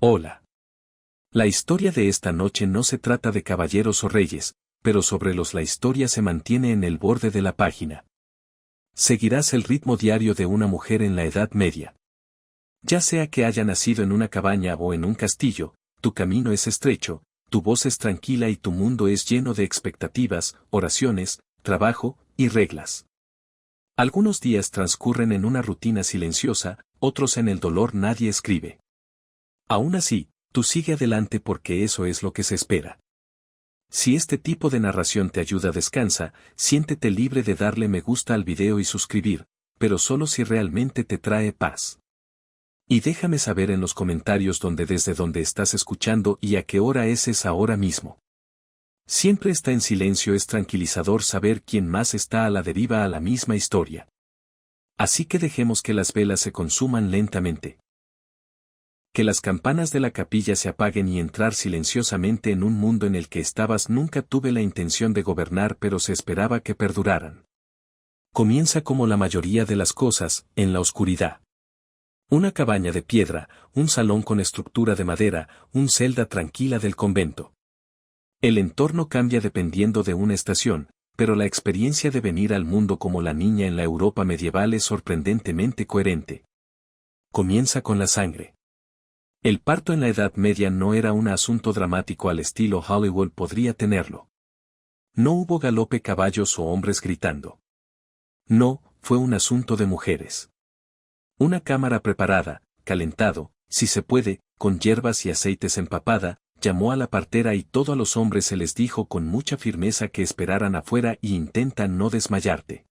Hola. La historia de esta noche no se trata de caballeros o reyes, pero sobre los la historia se mantiene en el borde de la página. Seguirás el ritmo diario de una mujer en la Edad Media. Ya sea que haya nacido en una cabaña o en un castillo, tu camino es estrecho, tu voz es tranquila y tu mundo es lleno de expectativas, oraciones, trabajo y reglas. Algunos días transcurren en una rutina silenciosa, otros en el dolor nadie escribe. Aún así, tú sigue adelante porque eso es lo que se espera. Si este tipo de narración te ayuda, descansa, siéntete libre de darle me gusta al video y suscribir, pero solo si realmente te trae paz. Y déjame saber en los comentarios desde donde estás escuchando y a qué hora es ahora mismo. Siempre está en silencio, es tranquilizador saber quién más está a la deriva a la misma historia. Así que dejemos que las velas se consuman lentamente. Que las campanas de la capilla se apaguen y entrar silenciosamente en un mundo en el que estabas. Nunca tuve la intención de gobernar, pero se esperaba que perduraran. Comienza como la mayoría de las cosas, en la oscuridad. Una cabaña de piedra, un salón con estructura de madera, una celda tranquila del convento. El entorno cambia dependiendo de una estación, pero la experiencia de venir al mundo como la niña en la Europa medieval es sorprendentemente coherente. Comienza con la sangre. El parto en la Edad Media no era un asunto dramático al estilo Hollywood podría tenerlo. No hubo galope, caballos o hombres gritando. No, fue un asunto de mujeres. Una cámara preparada, calentado, si se puede, con hierbas y aceites empapada, llamó a la partera y todos a los hombres se les dijo con mucha firmeza que esperaran afuera y intentan no desmayarte.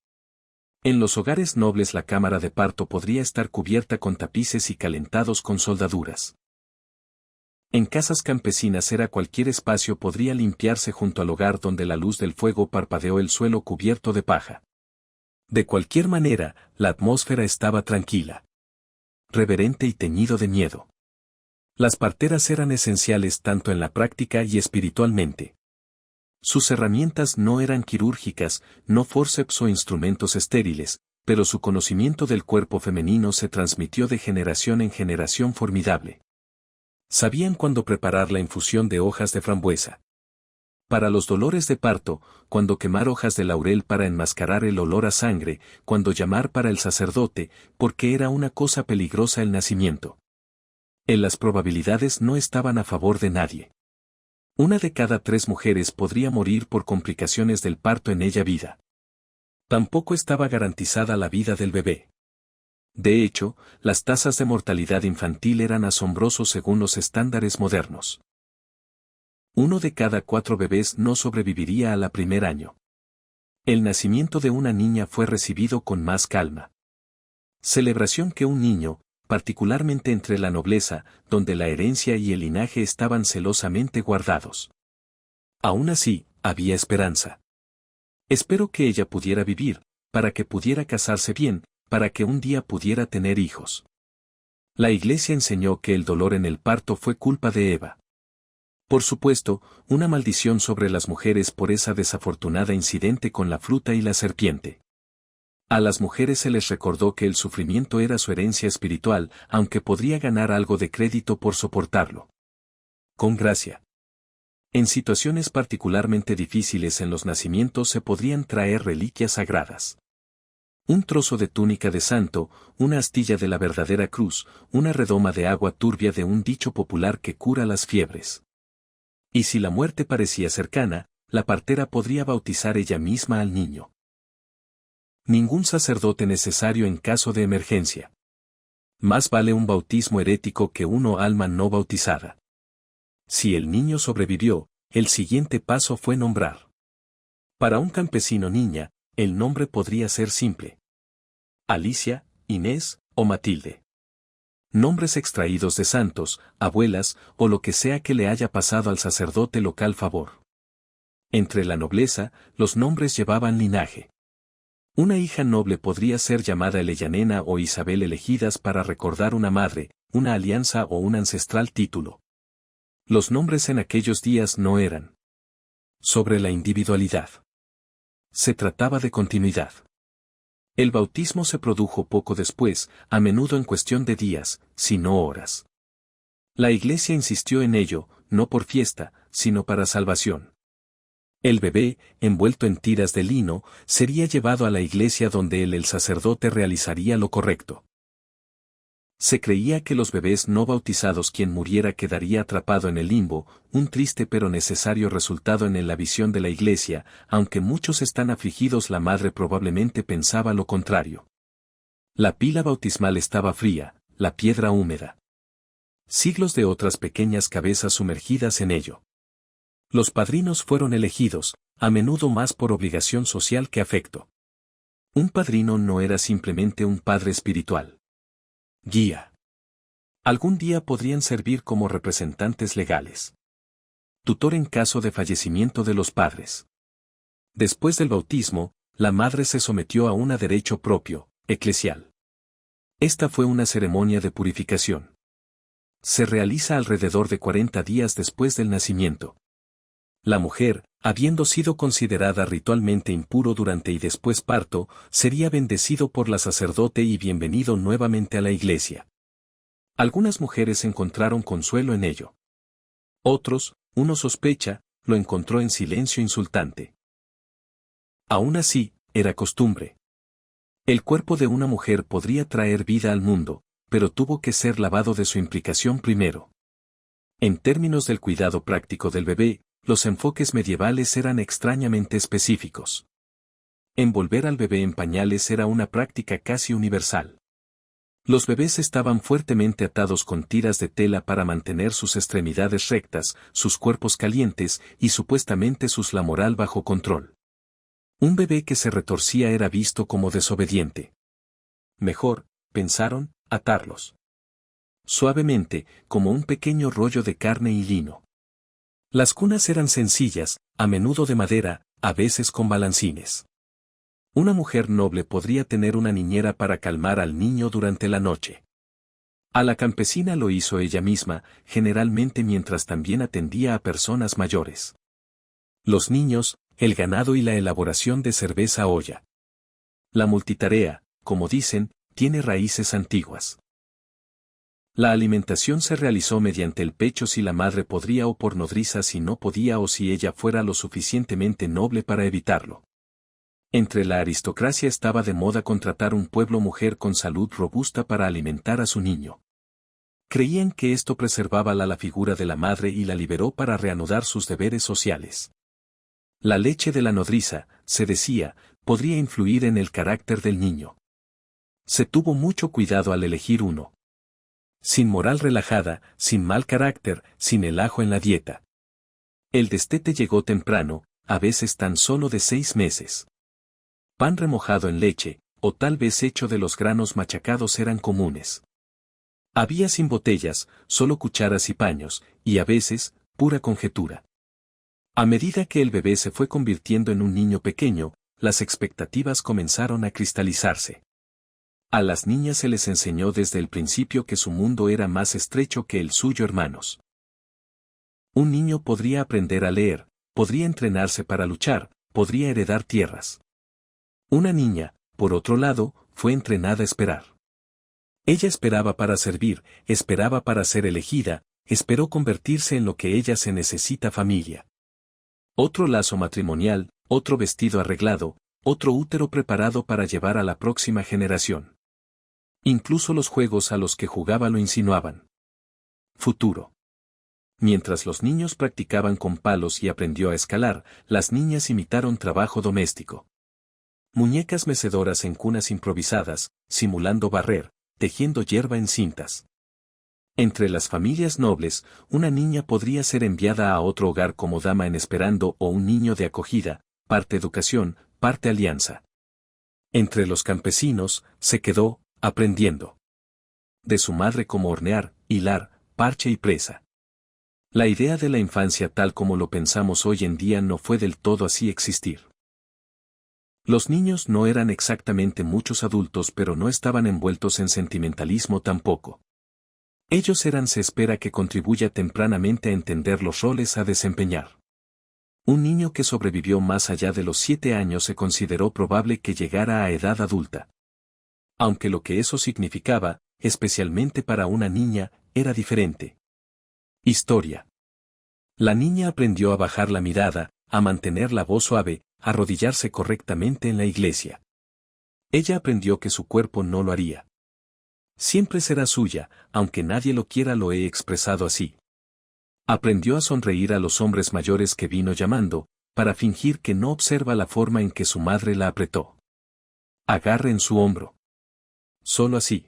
En los hogares nobles la cámara de parto podría estar cubierta con tapices y calentados con soldaduras. En casas campesinas era cualquier espacio podría limpiarse junto al hogar donde la luz del fuego parpadeó el suelo cubierto de paja. De cualquier manera, la atmósfera estaba tranquila, reverente y teñido de miedo. Las parteras eran esenciales tanto en la práctica y espiritualmente. Sus herramientas no eran quirúrgicas, no forceps o instrumentos estériles, pero su conocimiento del cuerpo femenino se transmitió de generación en generación formidable. Sabían cuándo preparar la infusión de hojas de frambuesa para los dolores de parto, cuándo quemar hojas de laurel para enmascarar el olor a sangre, cuándo llamar para el sacerdote, porque era una cosa peligrosa el nacimiento. Las probabilidades no estaban a favor de nadie. 1 de cada 3 mujeres podría morir por complicaciones del parto en ella vida. Tampoco estaba garantizada la vida del bebé. De hecho, las tasas de mortalidad infantil eran asombrosos según los estándares modernos. 1 de cada 4 bebés no sobreviviría al primer año. El nacimiento de una niña fue recibido con más calma. Celebración que un niño, particularmente entre la nobleza, donde la herencia y el linaje estaban celosamente guardados. Aún así, había esperanza. Espero que ella pudiera vivir, para que pudiera casarse bien, para que un día pudiera tener hijos. La Iglesia enseñó que el dolor en el parto fue culpa de Eva. Por supuesto, una maldición sobre las mujeres por esa desafortunada incidente con la fruta y la serpiente. A las mujeres se les recordó que el sufrimiento era su herencia espiritual, aunque podría ganar algo de crédito por soportarlo. Con gracia. En situaciones particularmente difíciles en los nacimientos se podrían traer reliquias sagradas. Un trozo de túnica de santo, una astilla de la verdadera cruz, una redoma de agua turbia de un dicho popular que cura las fiebres. Y si la muerte parecía cercana, la partera podría bautizar ella misma al niño. Ningún sacerdote necesario en caso de emergencia. Más vale un bautismo herético que una alma no bautizada. Si el niño sobrevivió, el siguiente paso fue nombrar. Para un campesino niña, el nombre podría ser simple. Alicia, Inés o Matilde. Nombres extraídos de santos, abuelas o lo que sea que le haya pasado al sacerdote local favor. Entre la nobleza, los nombres llevaban linaje. Una hija noble podría ser llamada Eleyanena o Isabel elegidas para recordar una madre, una alianza o un ancestral título. Los nombres en aquellos días no eran sobre la individualidad. Se trataba de continuidad. El bautismo se produjo poco después, a menudo en cuestión de días, si no horas. La iglesia insistió en ello, no por fiesta, sino para salvación. El bebé, envuelto en tiras de lino, sería llevado a la iglesia donde el sacerdote realizaría lo correcto. Se creía que los bebés no bautizados quien muriera quedaría atrapado en el limbo, un triste pero necesario resultado en la visión de la iglesia, aunque muchos están afligidos, la madre probablemente pensaba lo contrario. La pila bautismal estaba fría, la piedra húmeda. Siglos de otras pequeñas cabezas sumergidas en ello. Los padrinos fueron elegidos, a menudo más por obligación social que afecto. Un padrino no era simplemente un padre espiritual. Guía. Algún día podrían servir como representantes legales. Tutor en caso de fallecimiento de los padres. Después del bautismo, la madre se sometió a un derecho propio, eclesial. Esta fue una ceremonia de purificación. Se realiza alrededor de 40 días después del nacimiento. La mujer, habiendo sido considerada ritualmente impuro durante y después parto, sería bendecido por la sacerdote y bienvenido nuevamente a la iglesia. Algunas mujeres encontraron consuelo en ello. Otros, uno sospecha, lo encontró en silencio insultante. Aún así, era costumbre. El cuerpo de una mujer podría traer vida al mundo, pero tuvo que ser lavado de su implicación primero. En términos del cuidado práctico del bebé, los enfoques medievales eran extrañamente específicos. Envolver al bebé en pañales era una práctica casi universal. Los bebés estaban fuertemente atados con tiras de tela para mantener sus extremidades rectas, sus cuerpos calientes y supuestamente la moral bajo control. Un bebé que se retorcía era visto como desobediente. Mejor, pensaron, atarlos. Suavemente, como un pequeño rollo de carne y lino. Las cunas eran sencillas, a menudo de madera, a veces con balancines. Una mujer noble podría tener una niñera para calmar al niño durante la noche. A la campesina lo hizo ella misma, generalmente mientras también atendía a personas mayores. Los niños, el ganado y la elaboración de cerveza a olla. La multitarea, como dicen, tiene raíces antiguas. La alimentación se realizó mediante el pecho si la madre podría o por nodriza si no podía o si ella fuera lo suficientemente noble para evitarlo. Entre la aristocracia estaba de moda contratar un pueblo mujer con salud robusta para alimentar a su niño. Creían que esto preservaba la figura de la madre y la liberó para reanudar sus deberes sociales. La leche de la nodriza, se decía, podría influir en el carácter del niño. Se tuvo mucho cuidado al elegir uno. Sin moral relajada, sin mal carácter, sin el ajo en la dieta. El destete llegó temprano, a veces tan solo de 6 meses. Pan remojado en leche, o tal vez hecho de los granos machacados eran comunes. Había sin botellas, solo cucharas y paños, y a veces, pura conjetura. A medida que el bebé se fue convirtiendo en un niño pequeño, las expectativas comenzaron a cristalizarse. A las niñas se les enseñó desde el principio que su mundo era más estrecho que el suyo, hermanos. Un niño podría aprender a leer, podría entrenarse para luchar, podría heredar tierras. Una niña, por otro lado, fue entrenada a esperar. Ella esperaba para servir, esperaba para ser elegida, esperó convertirse en lo que ella se necesita: familia. Otro lazo matrimonial, otro vestido arreglado, otro útero preparado para llevar a la próxima generación. Incluso los juegos a los que jugaba lo insinuaban. Futuro. Mientras los niños practicaban con palos y aprendió a escalar, las niñas imitaron trabajo doméstico. Muñecas mecedoras en cunas improvisadas, simulando barrer, tejiendo hierba en cintas. Entre las familias nobles, una niña podría ser enviada a otro hogar como dama en esperando o un niño de acogida, parte educación, parte alianza. Entre los campesinos, se quedó, aprendiendo. De su madre cómo hornear, hilar, parche y presa. La idea de la infancia tal como lo pensamos hoy en día no fue del todo así existir. Los niños no eran exactamente muchos adultos, pero no estaban envueltos en sentimentalismo tampoco. Ellos se espera que contribuya tempranamente a entender los roles a desempeñar. Un niño que sobrevivió más allá de los 7 años se consideró probable que llegara a edad adulta. Aunque lo que eso significaba, especialmente para una niña, era diferente. Historia. La niña aprendió a bajar la mirada, a mantener la voz suave, a arrodillarse correctamente en la iglesia. Ella aprendió que su cuerpo no lo haría. Siempre será suya, aunque nadie lo quiera, lo he expresado así. Aprendió a sonreír a los hombres mayores que vino llamando, para fingir que no observa la forma en que su madre la apretó. Agarre en su hombro. Solo así.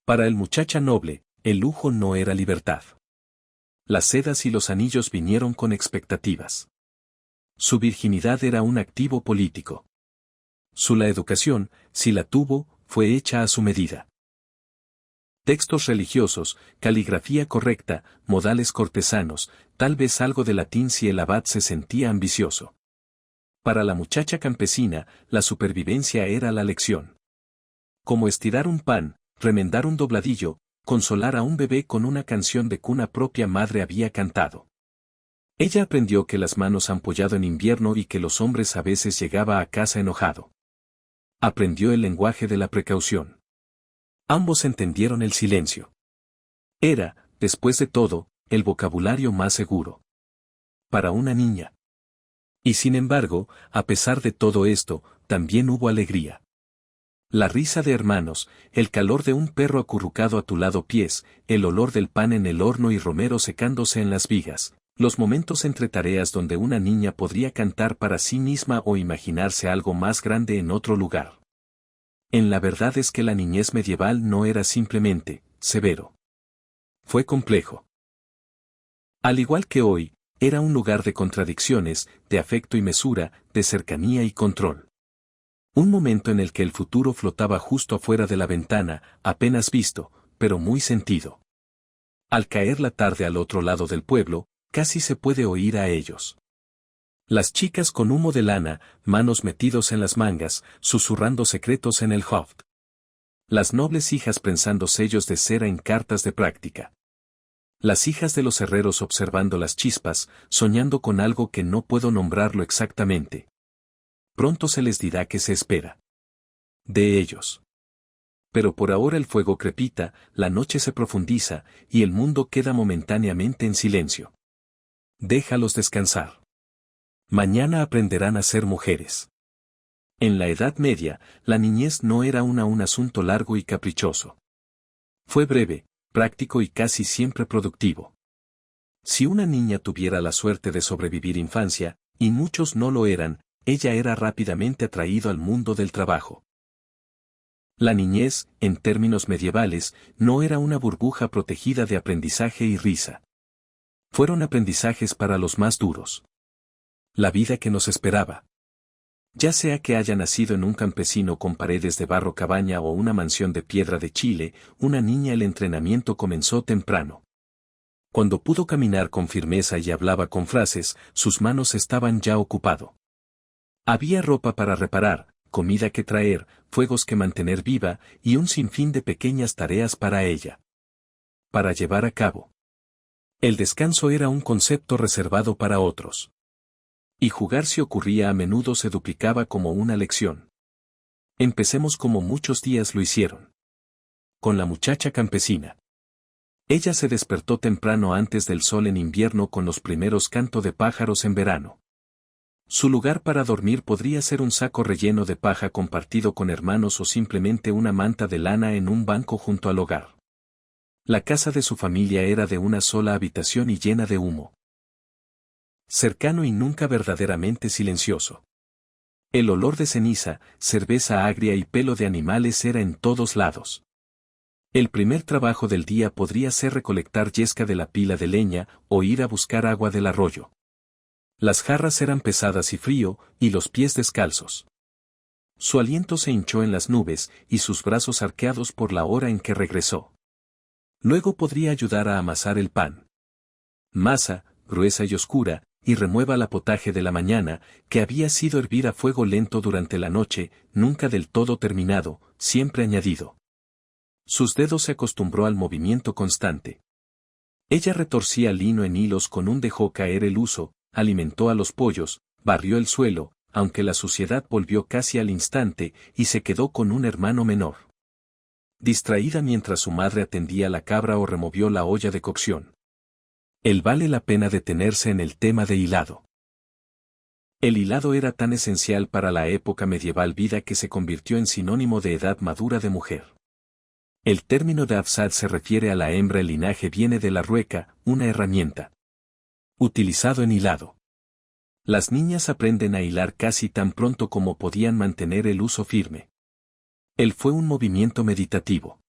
Para el muchacha noble, el lujo no era libertad. Las sedas y los anillos vinieron con expectativas. Su virginidad era un activo político. La educación, si la tuvo, fue hecha a su medida. Textos religiosos, caligrafía correcta, modales cortesanos, tal vez algo de latín si el abad se sentía ambicioso. Para la muchacha campesina, la supervivencia era la lección. Como estirar un pan, remendar un dobladillo, consolar a un bebé con una canción de cuna propia madre había cantado. Ella aprendió que las manos han pollado en invierno y que los hombres a veces llegaba a casa enojado. Aprendió el lenguaje de la precaución. Ambos entendieron el silencio. Era, después de todo, el vocabulario más seguro. Para una niña. Y sin embargo, a pesar de todo esto, también hubo alegría. La risa de hermanos, el calor de un perro acurrucado a tu lado pies, el olor del pan en el horno y romero secándose en las vigas, los momentos entre tareas donde una niña podría cantar para sí misma o imaginarse algo más grande en otro lugar. La verdad es que la niñez medieval no era simplemente severo. Fue complejo. Al igual que hoy, era un lugar de contradicciones, de afecto y mesura, de cercanía y control. Un momento en el que el futuro flotaba justo afuera de la ventana, apenas visto, pero muy sentido. Al caer la tarde al otro lado del pueblo, casi se puede oír a ellos. Las chicas con humo de lana, manos metidos en las mangas, susurrando secretos en el hoft. Las nobles hijas prensando sellos de cera en cartas de práctica. Las hijas de los herreros observando las chispas, soñando con algo que no puedo nombrarlo exactamente. Pronto se les dirá qué se espera de ellos. Pero por ahora el fuego crepita, la noche se profundiza, y el mundo queda momentáneamente en silencio. Déjalos descansar. Mañana aprenderán a ser mujeres. En la Edad Media, la niñez no era un asunto largo y caprichoso. Fue breve, práctico y casi siempre productivo. Si una niña tuviera la suerte de sobrevivir infancia, y muchos no lo eran, ella era rápidamente atraído al mundo del trabajo. La niñez, en términos medievales, no era una burbuja protegida de aprendizaje y risa. Fueron aprendizajes para los más duros. La vida que nos esperaba. Ya sea que haya nacido en un campesino con paredes de barro cabaña o una mansión de piedra de Chile, una niña el entrenamiento comenzó temprano. Cuando pudo caminar con firmeza y hablaba con frases, sus manos estaban ya ocupado. Había ropa para reparar, comida que traer, fuegos que mantener viva, y un sinfín de pequeñas tareas para ella. Para llevar a cabo. El descanso era un concepto reservado para otros. Y jugar si ocurría a menudo se duplicaba como una lección. Empecemos como muchos días lo hicieron. Con la muchacha campesina. Ella se despertó temprano antes del sol en invierno con los primeros cantos de pájaros en verano. Su lugar para dormir podría ser un saco relleno de paja compartido con hermanos o simplemente una manta de lana en un banco junto al hogar. La casa de su familia era de una sola habitación y llena de humo. Cercano y nunca verdaderamente silencioso. El olor de ceniza, cerveza agria y pelo de animales era en todos lados. El primer trabajo del día podría ser recolectar yesca de la pila de leña o ir a buscar agua del arroyo. Las jarras eran pesadas y frío, y los pies descalzos. Su aliento se hinchó en las nubes, y sus brazos arqueados por la hora en que regresó. Luego podría ayudar a amasar el pan. Masa, gruesa y oscura, y remueva la potaje de la mañana, que había sido hervir a fuego lento durante la noche, nunca del todo terminado, siempre añadido. Sus dedos se acostumbró al movimiento constante. Ella retorcía lino en hilos con un dejó caer el uso, alimentó a los pollos, barrió el suelo, aunque la suciedad volvió casi al instante, y se quedó con un hermano menor. Distraída mientras su madre atendía la cabra o removió la olla de cocción. Vale la pena detenerse en el tema de hilado. El hilado era tan esencial para la época medieval vida que se convirtió en sinónimo de edad madura de mujer. El término de Afsad se refiere a la hembra. El linaje viene de la rueca, una herramienta utilizado en hilado. Las niñas aprenden a hilar casi tan pronto como podían mantener el uso firme. Fue un movimiento meditativo.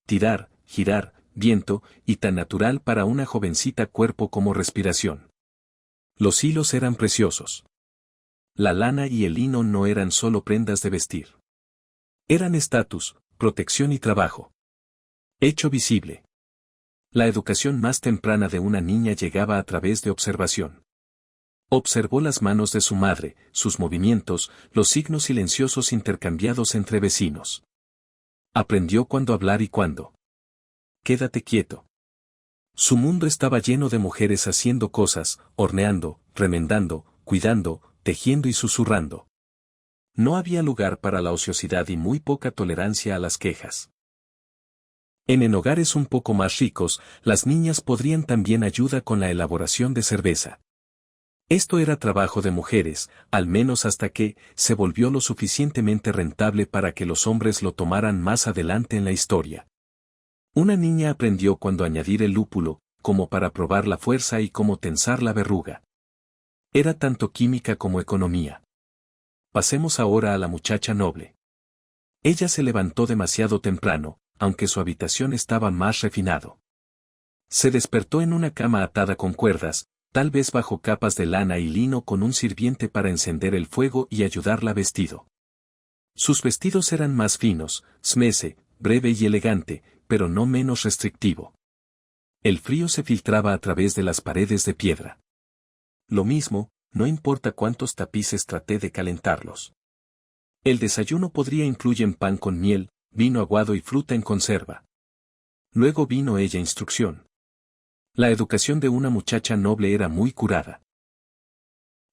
Tirar, girar, viento, y tan natural para una jovencita cuerpo como respiración. Los hilos eran preciosos. La lana y el lino no eran solo prendas de vestir. Eran estatus, protección y trabajo. Hecho visible. La educación más temprana de una niña llegaba a través de observación. Observó las manos de su madre, sus movimientos, los signos silenciosos intercambiados entre vecinos. Aprendió cuándo hablar y cuándo. Quédate quieto. Su mundo estaba lleno de mujeres haciendo cosas, horneando, remendando, cuidando, tejiendo y susurrando. No había lugar para la ociosidad y muy poca tolerancia a las quejas. En hogares un poco más ricos, las niñas podrían también ayudar con la elaboración de cerveza. Esto era trabajo de mujeres, al menos hasta que se volvió lo suficientemente rentable para que los hombres lo tomaran más adelante en la historia. Una niña aprendió cuándo añadir el lúpulo, como para probar la fuerza y cómo tensar la verruga. Era tanto química como economía. Pasemos ahora a la muchacha noble. Ella se levantó demasiado temprano, aunque su habitación estaba más refinado. Se despertó en una cama atada con cuerdas, tal vez bajo capas de lana y lino con un sirviente para encender el fuego y ayudarla vestido. Sus vestidos eran más finos, smese, breve y elegante, pero no menos restrictivo. El frío se filtraba a través de las paredes de piedra. Lo mismo, no importa cuántos tapices traté de calentarlos. El desayuno podría incluir pan con miel, vino aguado y fruta en conserva. Luego vino ella instrucción. La educación de una muchacha noble era muy curada.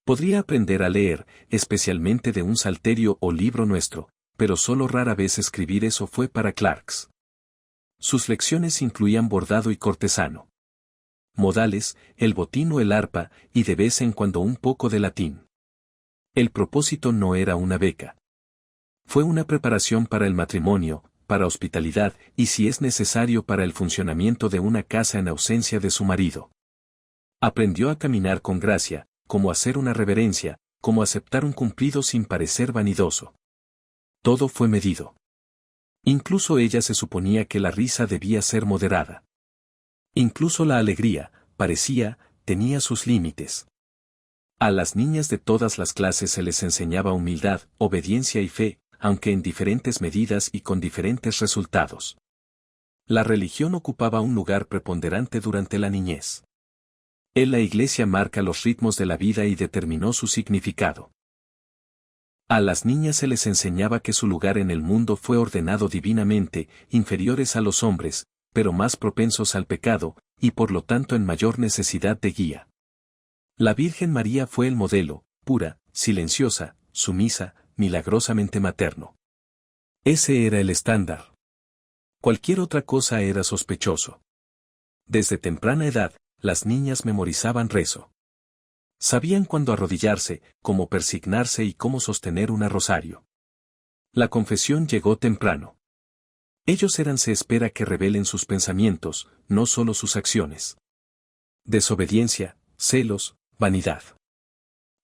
Podría aprender a leer, especialmente de un salterio o libro nuestro, pero solo rara vez escribir. Eso fue para Clarks. Sus lecciones incluían bordado y cortesano. Modales, el botín o el arpa, y de vez en cuando un poco de latín. El propósito no era una beca. Fue una preparación para el matrimonio, para hospitalidad y si es necesario para el funcionamiento de una casa en ausencia de su marido. Aprendió a caminar con gracia, cómo hacer una reverencia, cómo aceptar un cumplido sin parecer vanidoso. Todo fue medido. Incluso ella se suponía que la risa debía ser moderada. Incluso la alegría, parecía, tenía sus límites. A las niñas de todas las clases se les enseñaba humildad, obediencia y fe, aunque en diferentes medidas y con diferentes resultados. La religión ocupaba un lugar preponderante durante la niñez. La Iglesia marca los ritmos de la vida y determinó su significado. A las niñas se les enseñaba que su lugar en el mundo fue ordenado divinamente, inferiores a los hombres, pero más propensos al pecado, y por lo tanto en mayor necesidad de guía. La Virgen María fue el modelo, pura, silenciosa, sumisa, milagrosamente materno. Ese era el estándar. Cualquier otra cosa era sospechoso. Desde temprana edad, las niñas memorizaban rezo. Sabían cuándo arrodillarse, cómo persignarse y cómo sostener un rosario. La confesión llegó temprano. Se espera que revelen sus pensamientos, no solo sus acciones. Desobediencia, celos, vanidad.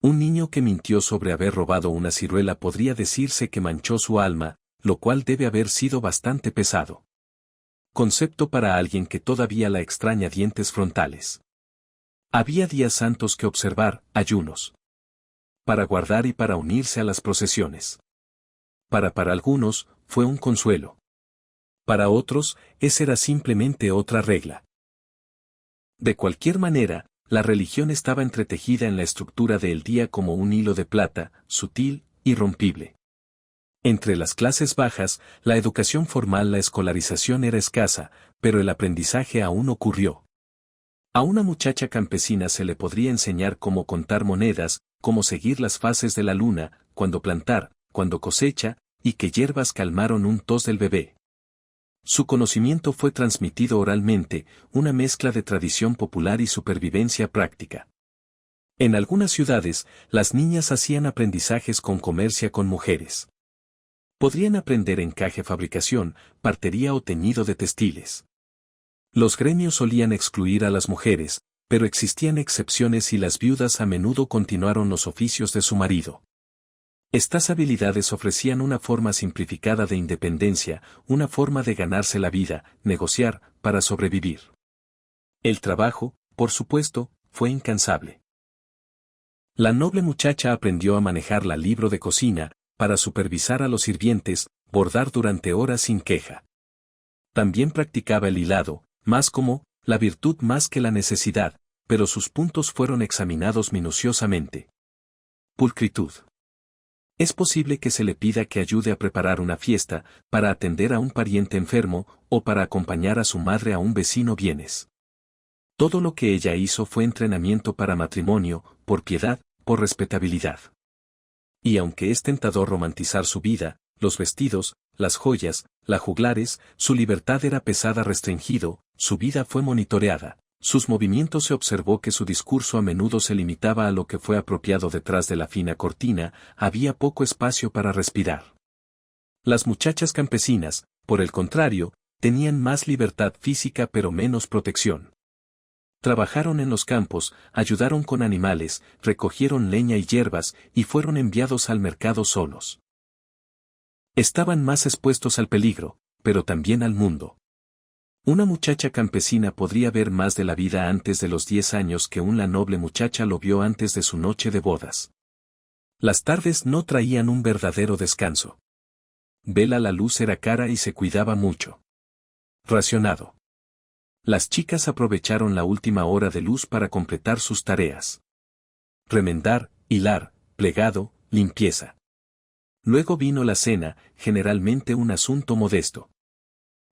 Un niño que mintió sobre haber robado una ciruela podría decirse que manchó su alma, lo cual debe haber sido bastante pesado. Concepto para alguien que todavía la extraña. Dientes frontales. Había días santos que observar, ayunos. Para guardar y para unirse a las procesiones. Para algunos, fue un consuelo. Para otros, esa era simplemente otra regla. De cualquier manera, la religión estaba entretejida en la estructura del día como un hilo de plata, sutil, irrompible. Entre las clases bajas, la educación formal, la escolarización era escasa, pero el aprendizaje aún ocurrió. A una muchacha campesina se le podría enseñar cómo contar monedas, cómo seguir las fases de la luna, cuándo plantar, cuándo cosecha, y qué hierbas calmaron un tos del bebé. Su conocimiento fue transmitido oralmente, una mezcla de tradición popular y supervivencia práctica. En algunas ciudades, las niñas hacían aprendizajes con comercia con mujeres. Podrían aprender encaje, fabricación, partería o teñido de textiles. Los gremios solían excluir a las mujeres, pero existían excepciones y las viudas a menudo continuaron los oficios de su marido. Estas habilidades ofrecían una forma simplificada de independencia, una forma de ganarse la vida, negociar, para sobrevivir. El trabajo, por supuesto, fue incansable. La noble muchacha aprendió a manejar la libro de cocina, para supervisar a los sirvientes, bordar durante horas sin queja. También practicaba el hilado, más como la virtud más que la necesidad, pero sus puntos fueron examinados minuciosamente. Pulcritud. Es posible que se le pida que ayude a preparar una fiesta, para atender a un pariente enfermo, o para acompañar a su madre a un vecino bienes. Todo lo que ella hizo fue entrenamiento para matrimonio, por piedad, por respetabilidad. Y aunque es tentador romantizar su vida, los vestidos, las joyas, la juglares, su libertad era pesada, restringido, su vida fue monitoreada. Sus movimientos se observó que su discurso a menudo se limitaba a lo que fue apropiado detrás de la fina cortina, había poco espacio para respirar. Las muchachas campesinas, por el contrario, tenían más libertad física pero menos protección. Trabajaron en los campos, ayudaron con animales, recogieron leña y hierbas, y fueron enviados al mercado solos. Estaban más expuestos al peligro, pero también al mundo. Una muchacha campesina podría ver más de la vida antes de los 10 años que una noble muchacha lo vio antes de su noche de bodas. Las tardes no traían un verdadero descanso. Vela la luz era cara y se cuidaba mucho. Racionado. Las chicas aprovecharon la última hora de luz para completar sus tareas. Remendar, hilar, plegado, limpieza. Luego vino la cena, generalmente un asunto modesto.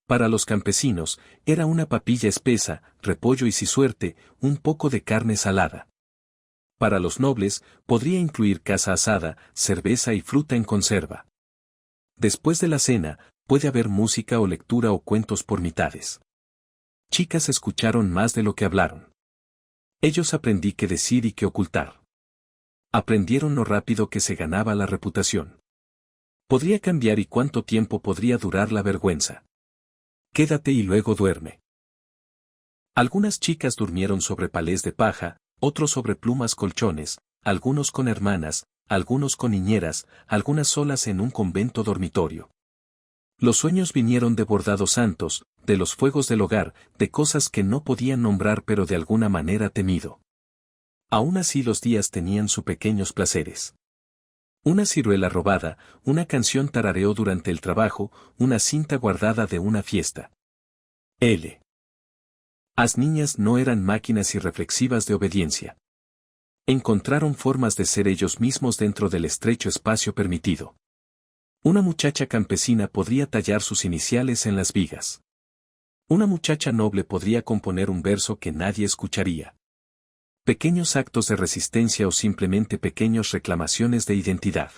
Para los campesinos, era una papilla espesa, repollo y si suerte, un poco de carne salada. Para los nobles, podría incluir caza asada, cerveza y fruta en conserva. Después de la cena, puede haber música o lectura o cuentos por mitades. Chicas escucharon más de lo que hablaron. Ellos aprendí qué decir y qué ocultar. Aprendieron lo rápido que se ganaba la reputación. Podría cambiar y cuánto tiempo podría durar la vergüenza. Quédate y luego duerme. Algunas chicas durmieron sobre palés de paja, otros sobre plumas colchones, algunos con hermanas, algunos con niñeras, algunas solas en un convento dormitorio. Los sueños vinieron de bordados santos, de los fuegos del hogar, de cosas que no podían nombrar pero de alguna manera temido. Aún así los días tenían sus pequeños placeres. Una ciruela robada, una canción tarareó durante el trabajo, una cinta guardada de una fiesta. Las niñas no eran máquinas irreflexivas de obediencia. Encontraron formas de ser ellos mismos dentro del estrecho espacio permitido. Una muchacha campesina podría tallar sus iniciales en las vigas. Una muchacha noble podría componer un verso que nadie escucharía. Pequeños actos de resistencia o simplemente pequeñas reclamaciones de identidad.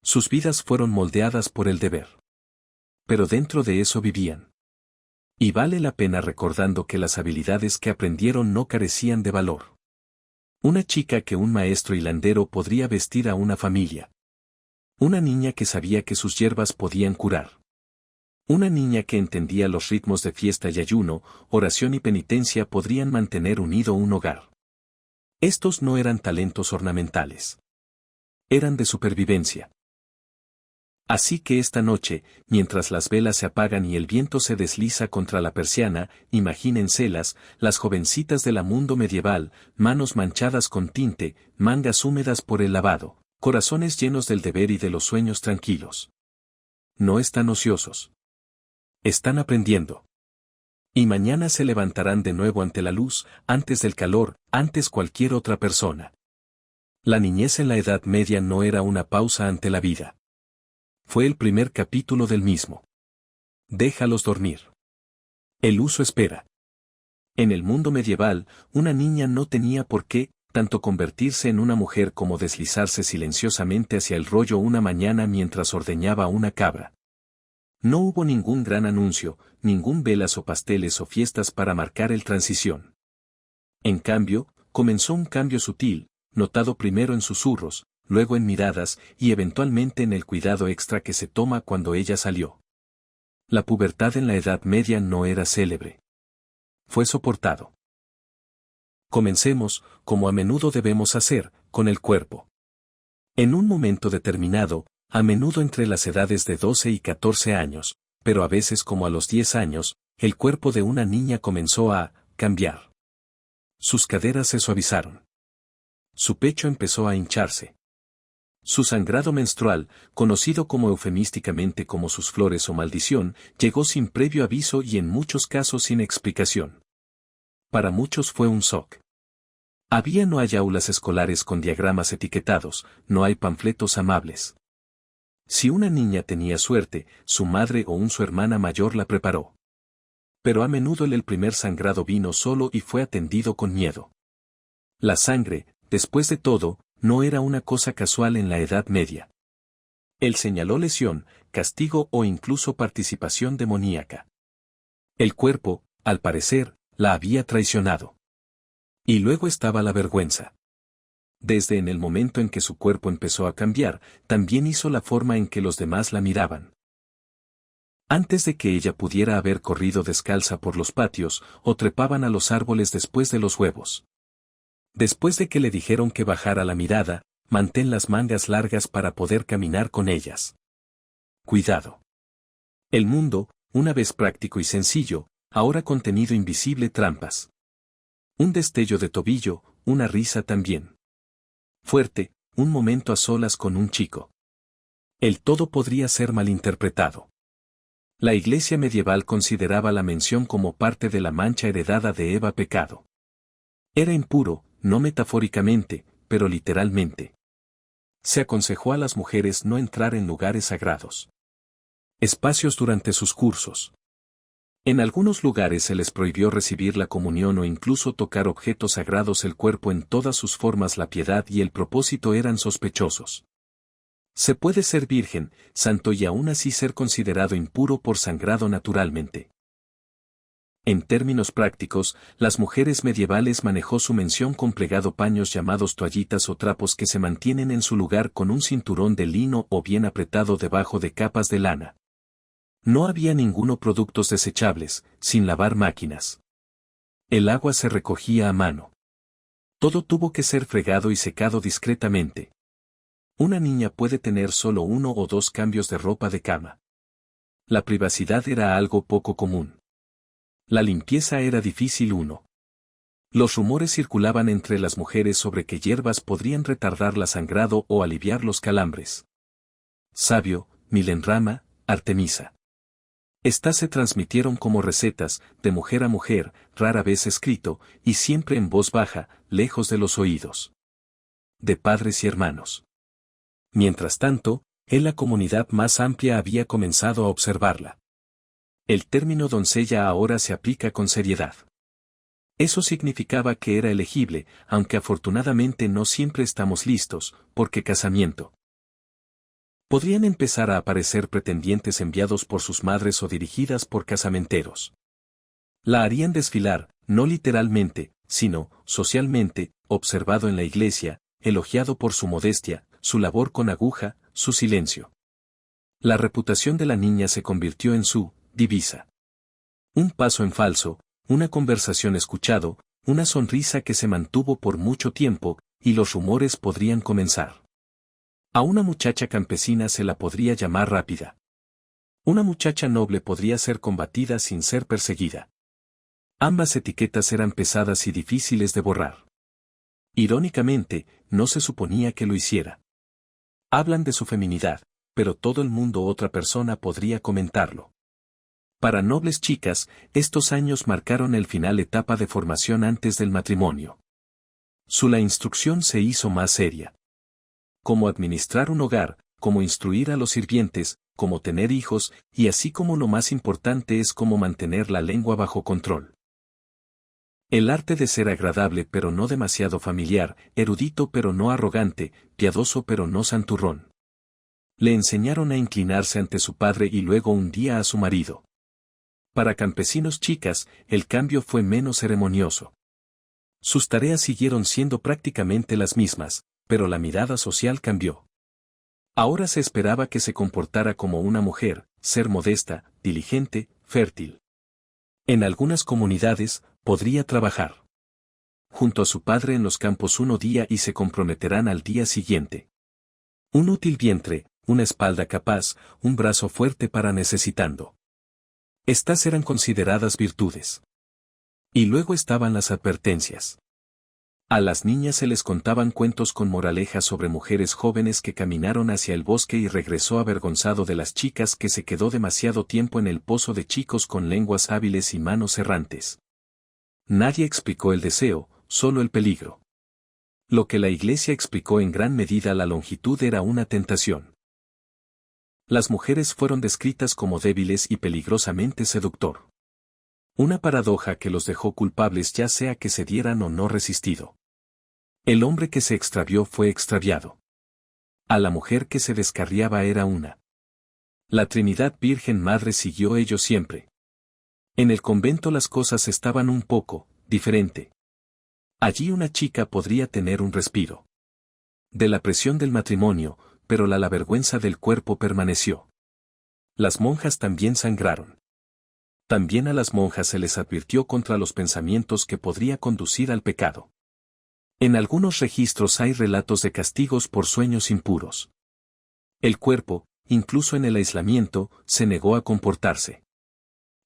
Sus vidas fueron moldeadas por el deber. Pero dentro de eso vivían. Y vale la pena recordando que las habilidades que aprendieron no carecían de valor. Una chica que un maestro hilandero podría vestir a una familia. Una niña que sabía que sus hierbas podían curar. Una niña que entendía los ritmos de fiesta y ayuno, oración y penitencia podrían mantener unido un hogar. Estos no eran talentos ornamentales. Eran de supervivencia. Así que esta noche, mientras las velas se apagan y el viento se desliza contra la persiana, imagínenselas, las jovencitas del mundo medieval, manos manchadas con tinte, mangas húmedas por el lavado, corazones llenos del deber y de los sueños tranquilos. No están ociosos. Están aprendiendo. Y mañana se levantarán de nuevo ante la luz, antes del calor, antes cualquier otra persona. La niñez en la Edad Media no era una pausa ante la vida. Fue el primer capítulo del mismo. Déjalos dormir. El uso espera. En el mundo medieval, una niña no tenía por qué, tanto convertirse en una mujer como deslizarse silenciosamente hacia el rollo una mañana mientras ordeñaba una cabra. No hubo ningún gran anuncio, ningún velas o pasteles o fiestas para marcar el transición. En cambio, comenzó un cambio sutil, notado primero en susurros, luego en miradas y eventualmente en el cuidado extra que se toma cuando ella salió. La pubertad en la Edad Media no era célebre. Fue soportado. Comencemos, como a menudo debemos hacer, con el cuerpo. En un momento determinado, a menudo entre las edades de 12 y 14 años, pero a veces como a los 10 años, el cuerpo de una niña comenzó a cambiar. Sus caderas se suavizaron. Su pecho empezó a hincharse. Su sangrado menstrual, conocido como eufemísticamente como sus flores o maldición, llegó sin previo aviso y en muchos casos sin explicación. Para muchos fue un shock. No hay aulas escolares con diagramas etiquetados, no hay panfletos amables. Si una niña tenía suerte, su madre o su hermana mayor la preparó. Pero a menudo el primer sangrado vino solo y fue atendido con miedo. La sangre, después de todo, no era una cosa casual en la Edad Media. Él señaló lesión, castigo o incluso participación demoníaca. El cuerpo, al parecer, la había traicionado. Y luego estaba la vergüenza. Desde en el momento en que su cuerpo empezó a cambiar, también hizo la forma en que los demás la miraban. Antes de que ella pudiera haber corrido descalza por los patios, o trepaban a los árboles después de los huevos. Después de que le dijeron que bajara la mirada, mantén las mangas largas para poder caminar con ellas. Cuidado. El mundo, una vez práctico y sencillo, ahora contenido invisible trampas. Un destello de tobillo, una risa también. Fuerte, un momento a solas con un chico. El todo podría ser malinterpretado. La Iglesia medieval consideraba la mención como parte de la mancha heredada de Eva pecado. Era impuro, no metafóricamente, pero literalmente. Se aconsejó a las mujeres no entrar en lugares sagrados. Espacios durante sus cursos. En algunos lugares se les prohibió recibir la comunión o incluso tocar objetos sagrados. El cuerpo en todas sus formas, la piedad y el propósito eran sospechosos. Se puede ser virgen, santo y aún así ser considerado impuro por sangrado naturalmente. En términos prácticos, las mujeres medievales manejó su mención con plegado paños llamados toallitas o trapos que se mantienen en su lugar con un cinturón de lino o bien apretado debajo de capas de lana. No había ninguno productos desechables, sin lavar máquinas. El agua se recogía a mano. Todo tuvo que ser fregado y secado discretamente. Una niña puede tener solo 1 o 2 cambios de ropa de cama. La privacidad era algo poco común. La limpieza era difícil. Los rumores circulaban entre las mujeres sobre que hierbas podrían retardar la sangrado o aliviar los calambres. Savio, Milenrama, Artemisa. Estas se transmitieron como recetas, de mujer a mujer, rara vez escrito, y siempre en voz baja, lejos de los oídos de padres y hermanos. Mientras tanto, la comunidad más amplia había comenzado a observarla. El término doncella ahora se aplica con seriedad. Eso significaba que era elegible, aunque afortunadamente no siempre estamos listos, porque casamiento. Podrían empezar a aparecer pretendientes enviados por sus madres o dirigidas por casamenteros. La harían desfilar, no literalmente, sino, socialmente, observado en la iglesia, elogiado por su modestia, su labor con aguja, su silencio. La reputación de la niña se convirtió en su divisa. Un paso en falso, una conversación escuchado, una sonrisa que se mantuvo por mucho tiempo, y los rumores podrían comenzar. A una muchacha campesina se la podría llamar rápida. Una muchacha noble podría ser combatida sin ser perseguida. Ambas etiquetas eran pesadas y difíciles de borrar. Irónicamente, no se suponía que lo hiciera. Hablan de su feminidad, pero todo el mundo otra persona podría comentarlo. Para nobles chicas, estos años marcaron el final etapa de formación antes del matrimonio. La instrucción se hizo más seria. Cómo administrar un hogar, cómo instruir a los sirvientes, cómo tener hijos, y así como lo más importante es cómo mantener la lengua bajo control. El arte de ser agradable pero no demasiado familiar, erudito pero no arrogante, piadoso pero no santurrón. Le enseñaron a inclinarse ante su padre y luego un día a su marido. Para campesinos chicas, el cambio fue menos ceremonioso. Sus tareas siguieron siendo prácticamente las mismas, pero la mirada social cambió. Ahora se esperaba que se comportara como una mujer, ser modesta, diligente, fértil. En algunas comunidades, podría trabajar junto a su padre en los campos un día y se comprometerán al día siguiente. Un útil vientre, una espalda capaz, un brazo fuerte para necesitando. Estas eran consideradas virtudes. Y luego estaban las advertencias. A las niñas se les contaban cuentos con moralejas sobre mujeres jóvenes que caminaron hacia el bosque y regresó avergonzado de las chicas que se quedó demasiado tiempo en el pozo de chicos con lenguas hábiles y manos errantes. Nadie explicó el deseo, solo el peligro. Lo que la Iglesia explicó en gran medida la longitud era una tentación. Las mujeres fueron descritas como débiles y peligrosamente seductor. Una paradoja que los dejó culpables ya sea que se dieran o no resistido. El hombre que se extravió fue extraviado. A la mujer que se descarriaba era una. La Trinidad Virgen Madre siguió ello siempre. En el convento las cosas estaban un poco diferente. Allí una chica podría tener un respiro de la presión del matrimonio, pero la vergüenza del cuerpo permaneció. Las monjas también sangraron. También a las monjas se les advirtió contra los pensamientos que podría conducir al pecado. En algunos registros hay relatos de castigos por sueños impuros. El cuerpo, incluso en el aislamiento, se negó a comportarse.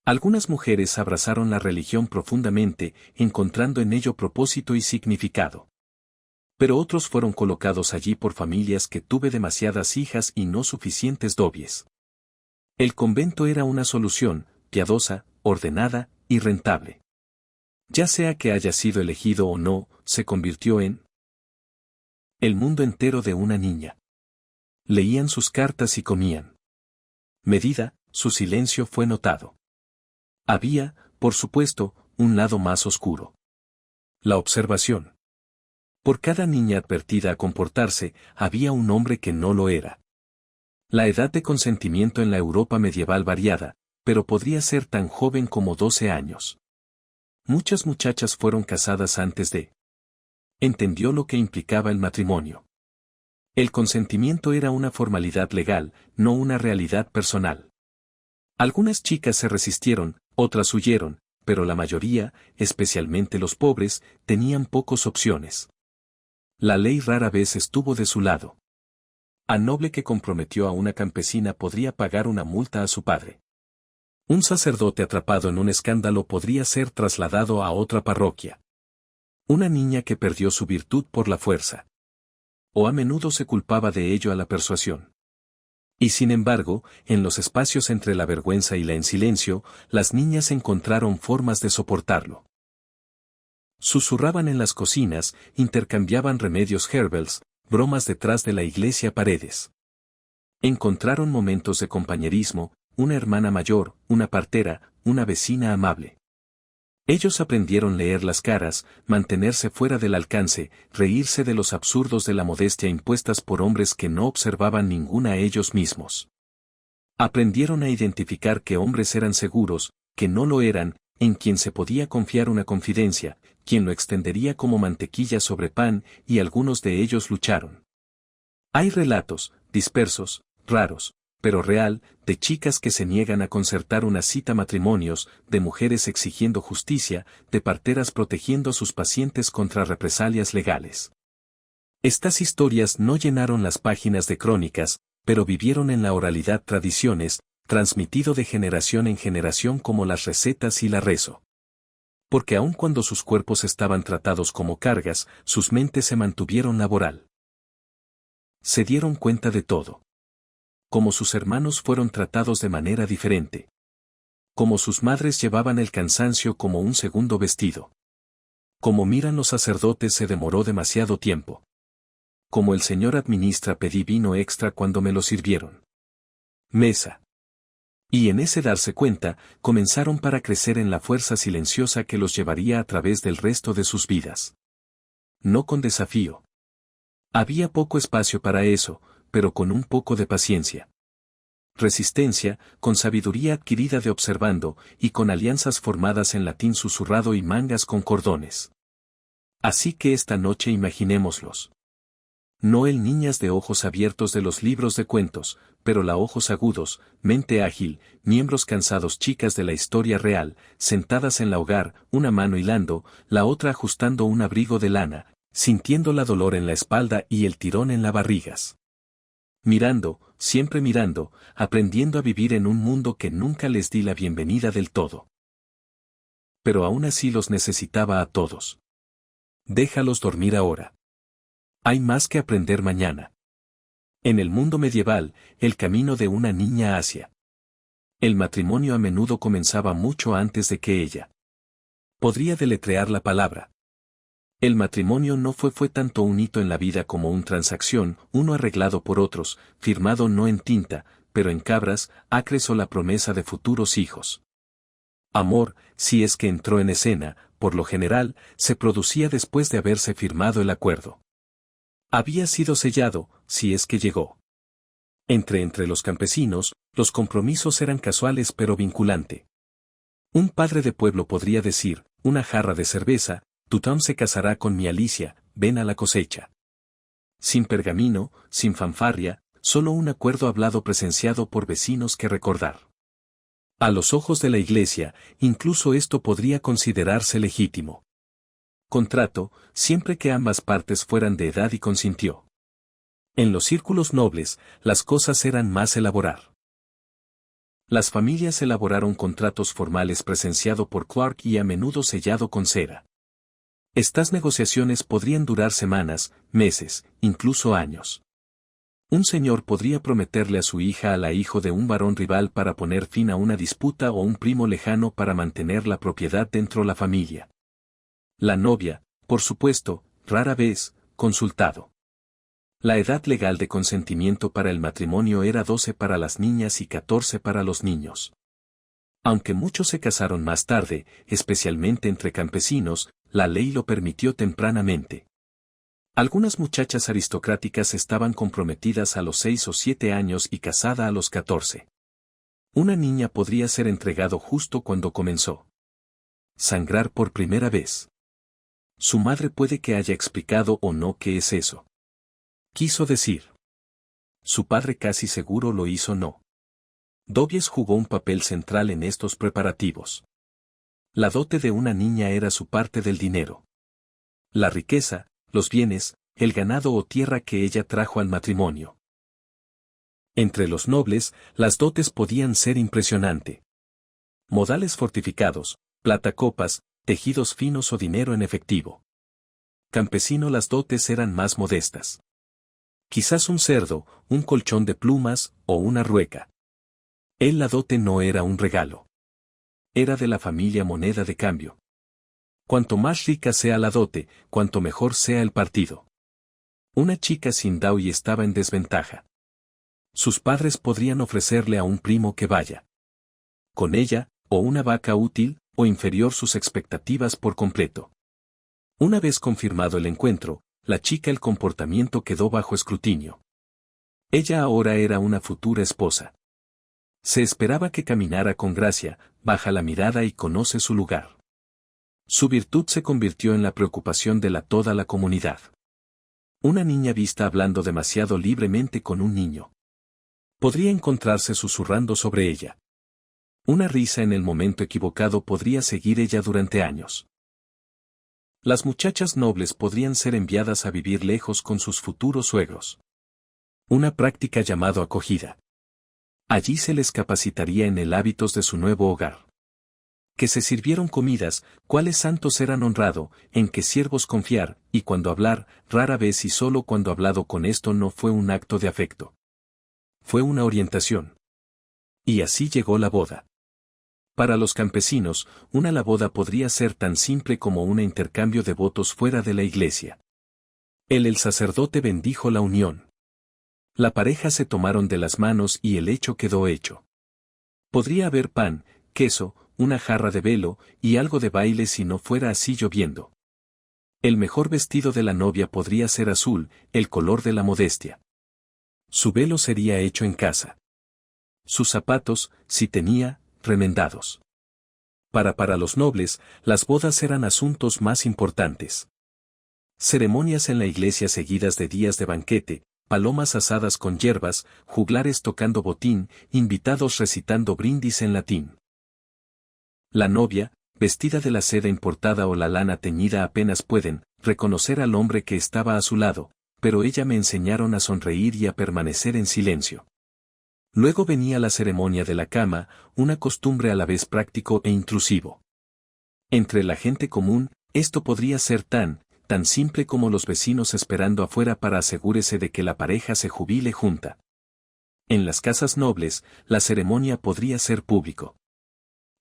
Algunas mujeres abrazaron la religión profundamente, encontrando en ello propósito y significado. Pero otros fueron colocados allí por familias que tuve demasiadas hijas y no suficientes dobles. El convento era una solución, piadosa, ordenada y rentable. Ya sea que haya sido elegido o no, se convirtió en el mundo entero de una niña. Leían sus cartas y comían. Medida, su silencio fue notado. Había, por supuesto, un lado más oscuro. La observación. Por cada niña advertida a comportarse, había un hombre que no lo era. La edad de consentimiento en la Europa medieval variada, pero podría ser tan joven como 12 años. Muchas muchachas fueron casadas antes de. Entendió lo que implicaba el matrimonio. El consentimiento era una formalidad legal, no una realidad personal. Algunas chicas se resistieron, otras huyeron, pero la mayoría, especialmente los pobres, tenían pocas opciones. La ley rara vez estuvo de su lado. Al noble que comprometió a una campesina podría pagar una multa a su padre. Un sacerdote atrapado en un escándalo podría ser trasladado a otra parroquia. Una niña que perdió su virtud por la fuerza. O a menudo se culpaba de ello a la persuasión. Y sin embargo, en los espacios entre la vergüenza y la en silencio, las niñas encontraron formas de soportarlo. Susurraban en las cocinas, intercambiaban remedios herbals, bromas detrás de la iglesia paredes. Encontraron momentos de compañerismo, una hermana mayor, una partera, una vecina amable. Ellos aprendieron leer las caras, mantenerse fuera del alcance, reírse de los absurdos de la modestia impuestas por hombres que no observaban ninguna a ellos mismos. Aprendieron a identificar qué hombres eran seguros, que no lo eran, en quien se podía confiar una confidencia, quien lo extendería como mantequilla sobre pan, y algunos de ellos lucharon. Hay relatos, dispersos, raros, pero real, de chicas que se niegan a concertar una cita matrimonios, de mujeres exigiendo justicia, de parteras protegiendo a sus pacientes contra represalias legales. Estas historias no llenaron las páginas de crónicas, pero vivieron en la oralidad tradiciones, transmitido de generación en generación como las recetas y la rezo. Porque aun cuando sus cuerpos estaban tratados como cargas, sus mentes se mantuvieron laboral. Se dieron cuenta de todo. Como sus hermanos fueron tratados de manera diferente. Como sus madres llevaban el cansancio como un segundo vestido. Como miran los sacerdotes se demoró demasiado tiempo. Como el Señor administra pedí vino extra cuando me lo sirvieron. Mesa. Y en ese darse cuenta, comenzaron para crecer en la fuerza silenciosa que los llevaría a través del resto de sus vidas. No con desafío. Había poco espacio para eso, pero con un poco de paciencia. Resistencia, con sabiduría adquirida de observando, y con alianzas formadas en latín susurrado y mangas con cordones. Así que esta noche imaginémoslos. No el niñas de ojos abiertos de los libros de cuentos, pero la ojos agudos, mente ágil, miembros cansados chicas de la historia real, sentadas en la hogar, una mano hilando, la otra ajustando un abrigo de lana, sintiendo la dolor en la espalda y el tirón en la barrigas. Mirando, siempre mirando, aprendiendo a vivir en un mundo que nunca les di la bienvenida del todo. Pero aún así los necesitaba a todos. Déjalos dormir ahora. Hay más que aprender mañana. En el mundo medieval, el camino de una niña hacia el matrimonio a menudo comenzaba mucho antes de que ella podría deletrear la palabra. El matrimonio no fue tanto un hito en la vida como una transacción, uno arreglado por otros, firmado no en tinta, pero en cabras, acres o la promesa de futuros hijos. Amor, si es que entró en escena, por lo general, se producía después de haberse firmado el acuerdo. Había sido sellado, si es que llegó. Entre los campesinos, los compromisos eran casuales pero vinculante. Un padre de pueblo podría decir, una jarra de cerveza, tu Tom se casará con mi Alicia, ven a la cosecha. Sin pergamino, sin fanfarria, solo un acuerdo hablado presenciado por vecinos que recordar. A los ojos de la Iglesia, incluso esto podría considerarse legítimo. Contrato, siempre que ambas partes fueran de edad y consintió. En los círculos nobles, las cosas eran más elaborar. Las familias elaboraron contratos formales presenciado por Clark y a menudo sellado con cera. Estas negociaciones podrían durar semanas, meses, incluso años. Un señor podría prometerle a su hija a la hijo de un varón rival para poner fin a una disputa o un primo lejano para mantener la propiedad dentro de la familia. La novia, por supuesto, rara vez, consultado. La edad legal de consentimiento para el matrimonio era 12 para las niñas y 14 para los niños. Aunque muchos se casaron más tarde, especialmente entre campesinos, la ley lo permitió tempranamente. Algunas muchachas aristocráticas estaban comprometidas a los 6 o 7 años y casada a los 14. Una niña podría ser entregado justo cuando comenzó. Sangrar por primera vez. Su madre puede que haya explicado o no qué es eso. Quiso decir. Su padre casi seguro lo hizo no. Dobies jugó un papel central en estos preparativos. La dote de una niña era su parte del dinero. La riqueza, los bienes, el ganado o tierra que ella trajo al matrimonio. Entre los nobles, las dotes podían ser impresionante. Modales fortificados, platacopas, tejidos finos o dinero en efectivo. Campesino, las dotes eran más modestas. Quizás un cerdo, un colchón de plumas, o una rueca. La dote no era un regalo. Era de la familia moneda de cambio. Cuanto más rica sea la dote, cuanto mejor sea el partido. Una chica sin dowry estaba en desventaja. Sus padres podrían ofrecerle a un primo que vaya con ella, o una vaca útil, o inferior sus expectativas por completo. Una vez confirmado el encuentro, la chica el comportamiento quedó bajo escrutinio. Ella ahora era una futura esposa. Se esperaba que caminara con gracia, baja la mirada y conoce su lugar. Su virtud se convirtió en la preocupación de toda la comunidad. Una niña vista hablando demasiado libremente con un niño. Podría encontrarse susurrando sobre ella. Una risa en el momento equivocado podría seguir ella durante años. Las muchachas nobles podrían ser enviadas a vivir lejos con sus futuros suegros. Una práctica llamada acogida. Allí se les capacitaría en el hábitos de su nuevo hogar. Que se sirvieron comidas, cuáles santos eran honrado, en qué siervos confiar, y cuando hablar, rara vez y solo cuando hablado con esto no fue un acto de afecto. Fue una orientación. Y así llegó la boda. Para los campesinos, la boda podría ser tan simple como un intercambio de votos fuera de la iglesia. El sacerdote bendijo la unión. La pareja se tomaron de las manos y el hecho quedó hecho. Podría haber pan, queso, una jarra de velo, y algo de baile si no fuera así lloviendo. El mejor vestido de la novia podría ser azul, el color de la modestia. Su velo sería hecho en casa. Sus zapatos, si tenía, remendados. Para los nobles, las bodas eran asuntos más importantes. Ceremonias en la iglesia seguidas de días de banquete, palomas asadas con hierbas, juglares tocando botín, invitados recitando brindis en latín. La novia, vestida de la seda importada o la lana teñida apenas pueden reconocer al hombre que estaba a su lado, pero ella me enseñaron a sonreír y a permanecer en silencio. Luego venía la ceremonia de la cama, una costumbre a la vez práctico e intrusivo. Entre la gente común, esto podría ser tan simple como los vecinos esperando afuera para asegúrese de que la pareja se jubile junta. En las casas nobles, la ceremonia podría ser público.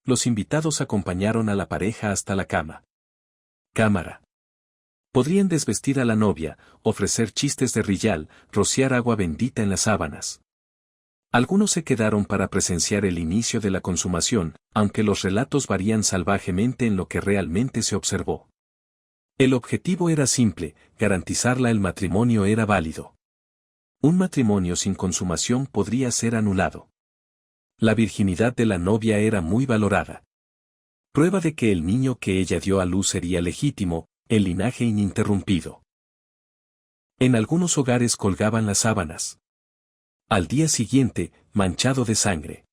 Los invitados acompañaron a la pareja hasta la cama. Cámara. Podrían desvestir a la novia, ofrecer chistes de rillal, rociar agua bendita en las sábanas. Algunos se quedaron para presenciar el inicio de la consumación, aunque los relatos varían salvajemente en lo que realmente se observó. El objetivo era simple, garantizarla el matrimonio era válido. Un matrimonio sin consumación podría ser anulado. La virginidad de la novia era muy valorada. Prueba de que el niño que ella dio a luz sería legítimo, el linaje ininterrumpido. En algunos hogares colgaban las sábanas. Al día siguiente, manchado de sangre.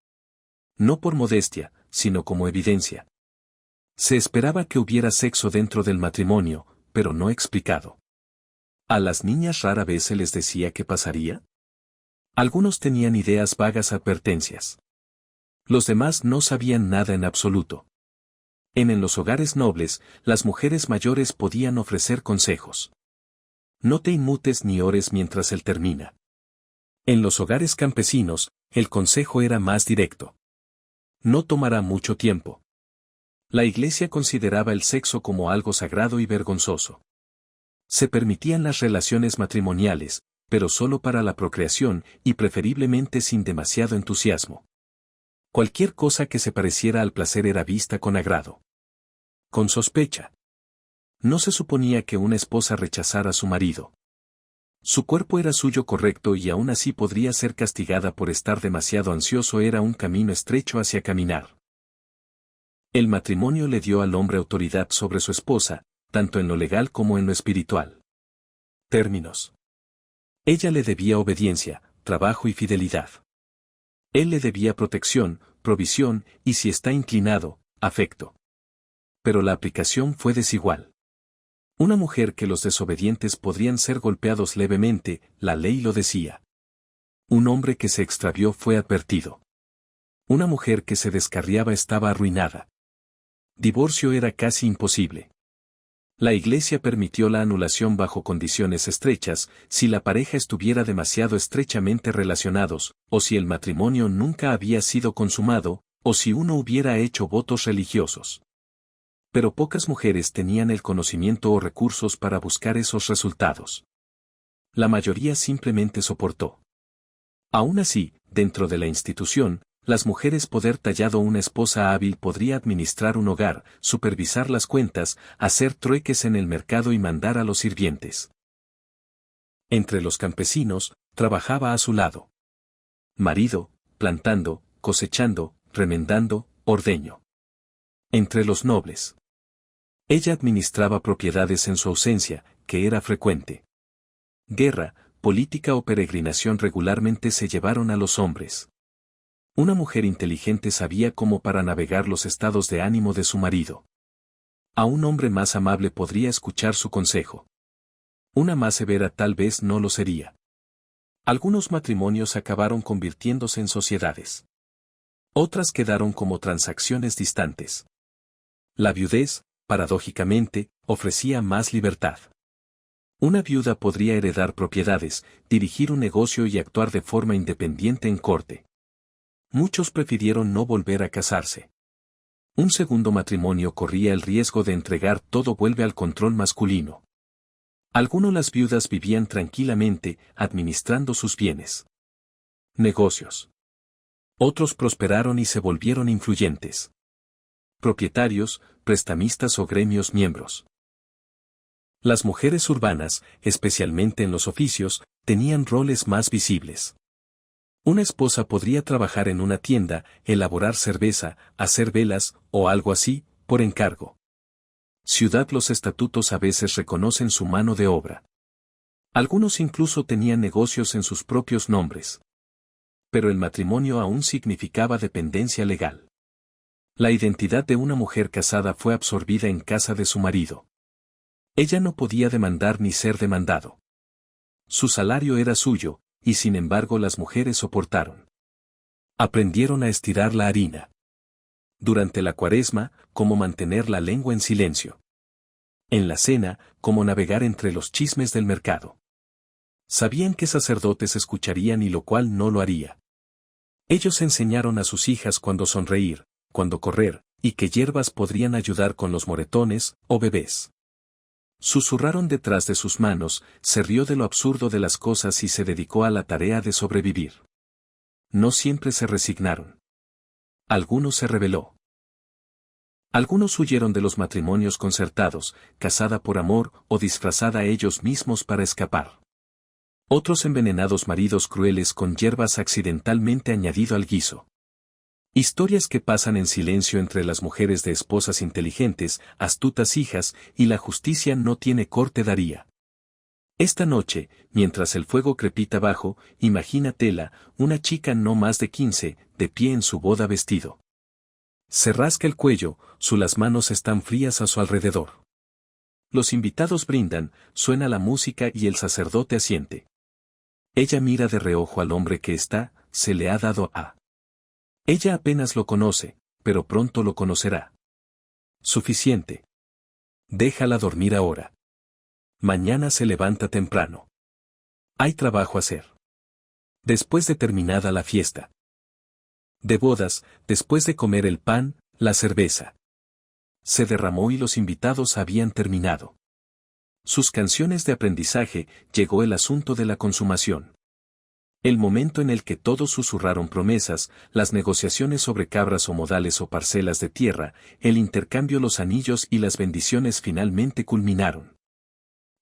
No por modestia, sino como evidencia. Se esperaba que hubiera sexo dentro del matrimonio, pero no explicado. ¿A las niñas rara vez se les decía qué pasaría? Algunos tenían ideas vagas advertencias. Los demás no sabían nada en absoluto. En los hogares nobles, las mujeres mayores podían ofrecer consejos. No te inmutes ni ores mientras él termina. En los hogares campesinos, el consejo era más directo. No tomará mucho tiempo. La iglesia consideraba el sexo como algo sagrado y vergonzoso. Se permitían las relaciones matrimoniales, pero solo para la procreación y preferiblemente sin demasiado entusiasmo. Cualquier cosa que se pareciera al placer era vista con agrado. Con sospecha. No se suponía que una esposa rechazara a su marido. Su cuerpo era suyo correcto y aún así podría ser castigada por estar demasiado ansioso, era un camino estrecho hacia caminar. El matrimonio le dio al hombre autoridad sobre su esposa, tanto en lo legal como en lo espiritual. Términos. Ella le debía obediencia, trabajo y fidelidad. Él le debía protección, provisión y, si está inclinado, afecto. Pero la aplicación fue desigual. Una mujer que los desobedientes podrían ser golpeados levemente, la ley lo decía. Un hombre que se extravió fue advertido. Una mujer que se descarriaba estaba arruinada. Divorcio era casi imposible. La iglesia permitió la anulación bajo condiciones estrechas, si la pareja estuviera demasiado estrechamente relacionados, o si el matrimonio nunca había sido consumado, o si uno hubiera hecho votos religiosos. Pero pocas mujeres tenían el conocimiento o recursos para buscar esos resultados. La mayoría simplemente soportó. Aún así, dentro de la institución, las mujeres poder tallado una esposa hábil podría administrar un hogar, supervisar las cuentas, hacer trueques en el mercado y mandar a los sirvientes. Entre los campesinos, trabajaba a su lado. Marido, plantando, cosechando, remendando, ordeño. Entre los nobles. Ella administraba propiedades en su ausencia, que era frecuente. Guerra, política o peregrinación regularmente se llevaron a los hombres. Una mujer inteligente sabía cómo para navegar los estados de ánimo de su marido. A un hombre más amable podría escuchar su consejo. Una más severa tal vez no lo sería. Algunos matrimonios acabaron convirtiéndose en sociedades. Otras quedaron como transacciones distantes. La viudez, paradójicamente, ofrecía más libertad. Una viuda podría heredar propiedades, dirigir un negocio y actuar de forma independiente en corte. Muchos prefirieron no volver a casarse. Un segundo matrimonio corría el riesgo de entregar todo vuelve al control masculino. Algunos las viudas vivían tranquilamente, administrando sus bienes. Negocios. Otros prosperaron y se volvieron influyentes. Propietarios, prestamistas o gremios miembros. Las mujeres urbanas, especialmente en los oficios, tenían roles más visibles. Una esposa podría trabajar en una tienda, elaborar cerveza, hacer velas, o algo así, por encargo. Ciudad los estatutos a veces reconocen su mano de obra. Algunos incluso tenían negocios en sus propios nombres. Pero el matrimonio aún significaba dependencia legal. La identidad de una mujer casada fue absorbida en casa de su marido. Ella no podía demandar ni ser demandado. Su salario era suyo, y sin embargo las mujeres soportaron. Aprendieron a estirar la harina. Durante la Cuaresma, cómo mantener la lengua en silencio. En la cena, cómo navegar entre los chismes del mercado. Sabían que sacerdotes escucharían y lo cual no lo haría. Ellos enseñaron a sus hijas cuándo sonreír, cuándo correr, y que hierbas podrían ayudar con los moretones o bebés. Susurraron detrás de sus manos, se rió de lo absurdo de las cosas y se dedicó a la tarea de sobrevivir. No siempre se resignaron. Algunos se rebeló. Algunos huyeron de los matrimonios concertados, casada por amor o disfrazada ellos mismos para escapar. Otros envenenados maridos crueles con hierbas accidentalmente añadido al guiso. Historias que pasan en silencio entre las mujeres de esposas inteligentes, astutas hijas, y la justicia no tiene corte daría. Esta noche, mientras el fuego crepita abajo, imagínatela, una chica no más de 15, de pie en su boda vestido. Se rasca el cuello, las manos están frías a su alrededor. Los invitados brindan, suena la música y el sacerdote asiente. Ella mira de reojo al hombre que se le ha dado a. Ella apenas lo conoce, pero pronto lo conocerá. Suficiente. Déjala dormir ahora. Mañana se levanta temprano. Hay trabajo a hacer. Después de terminada la fiesta de bodas, después de comer el pan, la cerveza se derramó y los invitados habían terminado sus canciones de aprendizaje, llegó el asunto de la consumación. El momento en el que todos susurraron promesas, las negociaciones sobre cabras o modales o parcelas de tierra, el intercambio, los anillos y las bendiciones finalmente culminaron.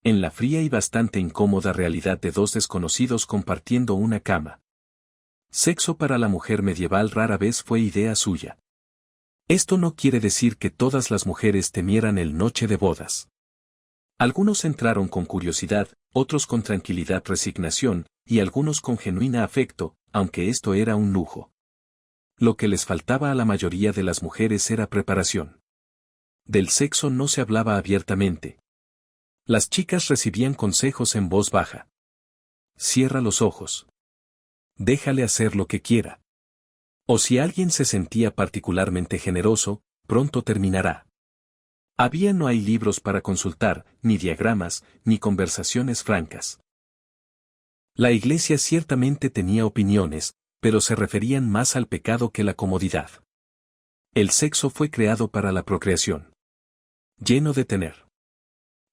En la fría y bastante incómoda realidad de dos desconocidos compartiendo una cama. Sexo para la mujer medieval rara vez fue idea suya. Esto no quiere decir que todas las mujeres temieran el noche de bodas. Algunos entraron con curiosidad, otros con tranquilidad, resignación, y algunos con genuina afecto, aunque esto era un lujo. Lo que les faltaba a la mayoría de las mujeres era preparación. Del sexo no se hablaba abiertamente. Las chicas recibían consejos en voz baja. Cierra los ojos. Déjale hacer lo que quiera. O si alguien se sentía particularmente generoso, pronto terminará. No hay libros para consultar, ni diagramas, ni conversaciones francas. La Iglesia ciertamente tenía opiniones, pero se referían más al pecado que la comodidad. El sexo fue creado para la procreación. Lleno de tener.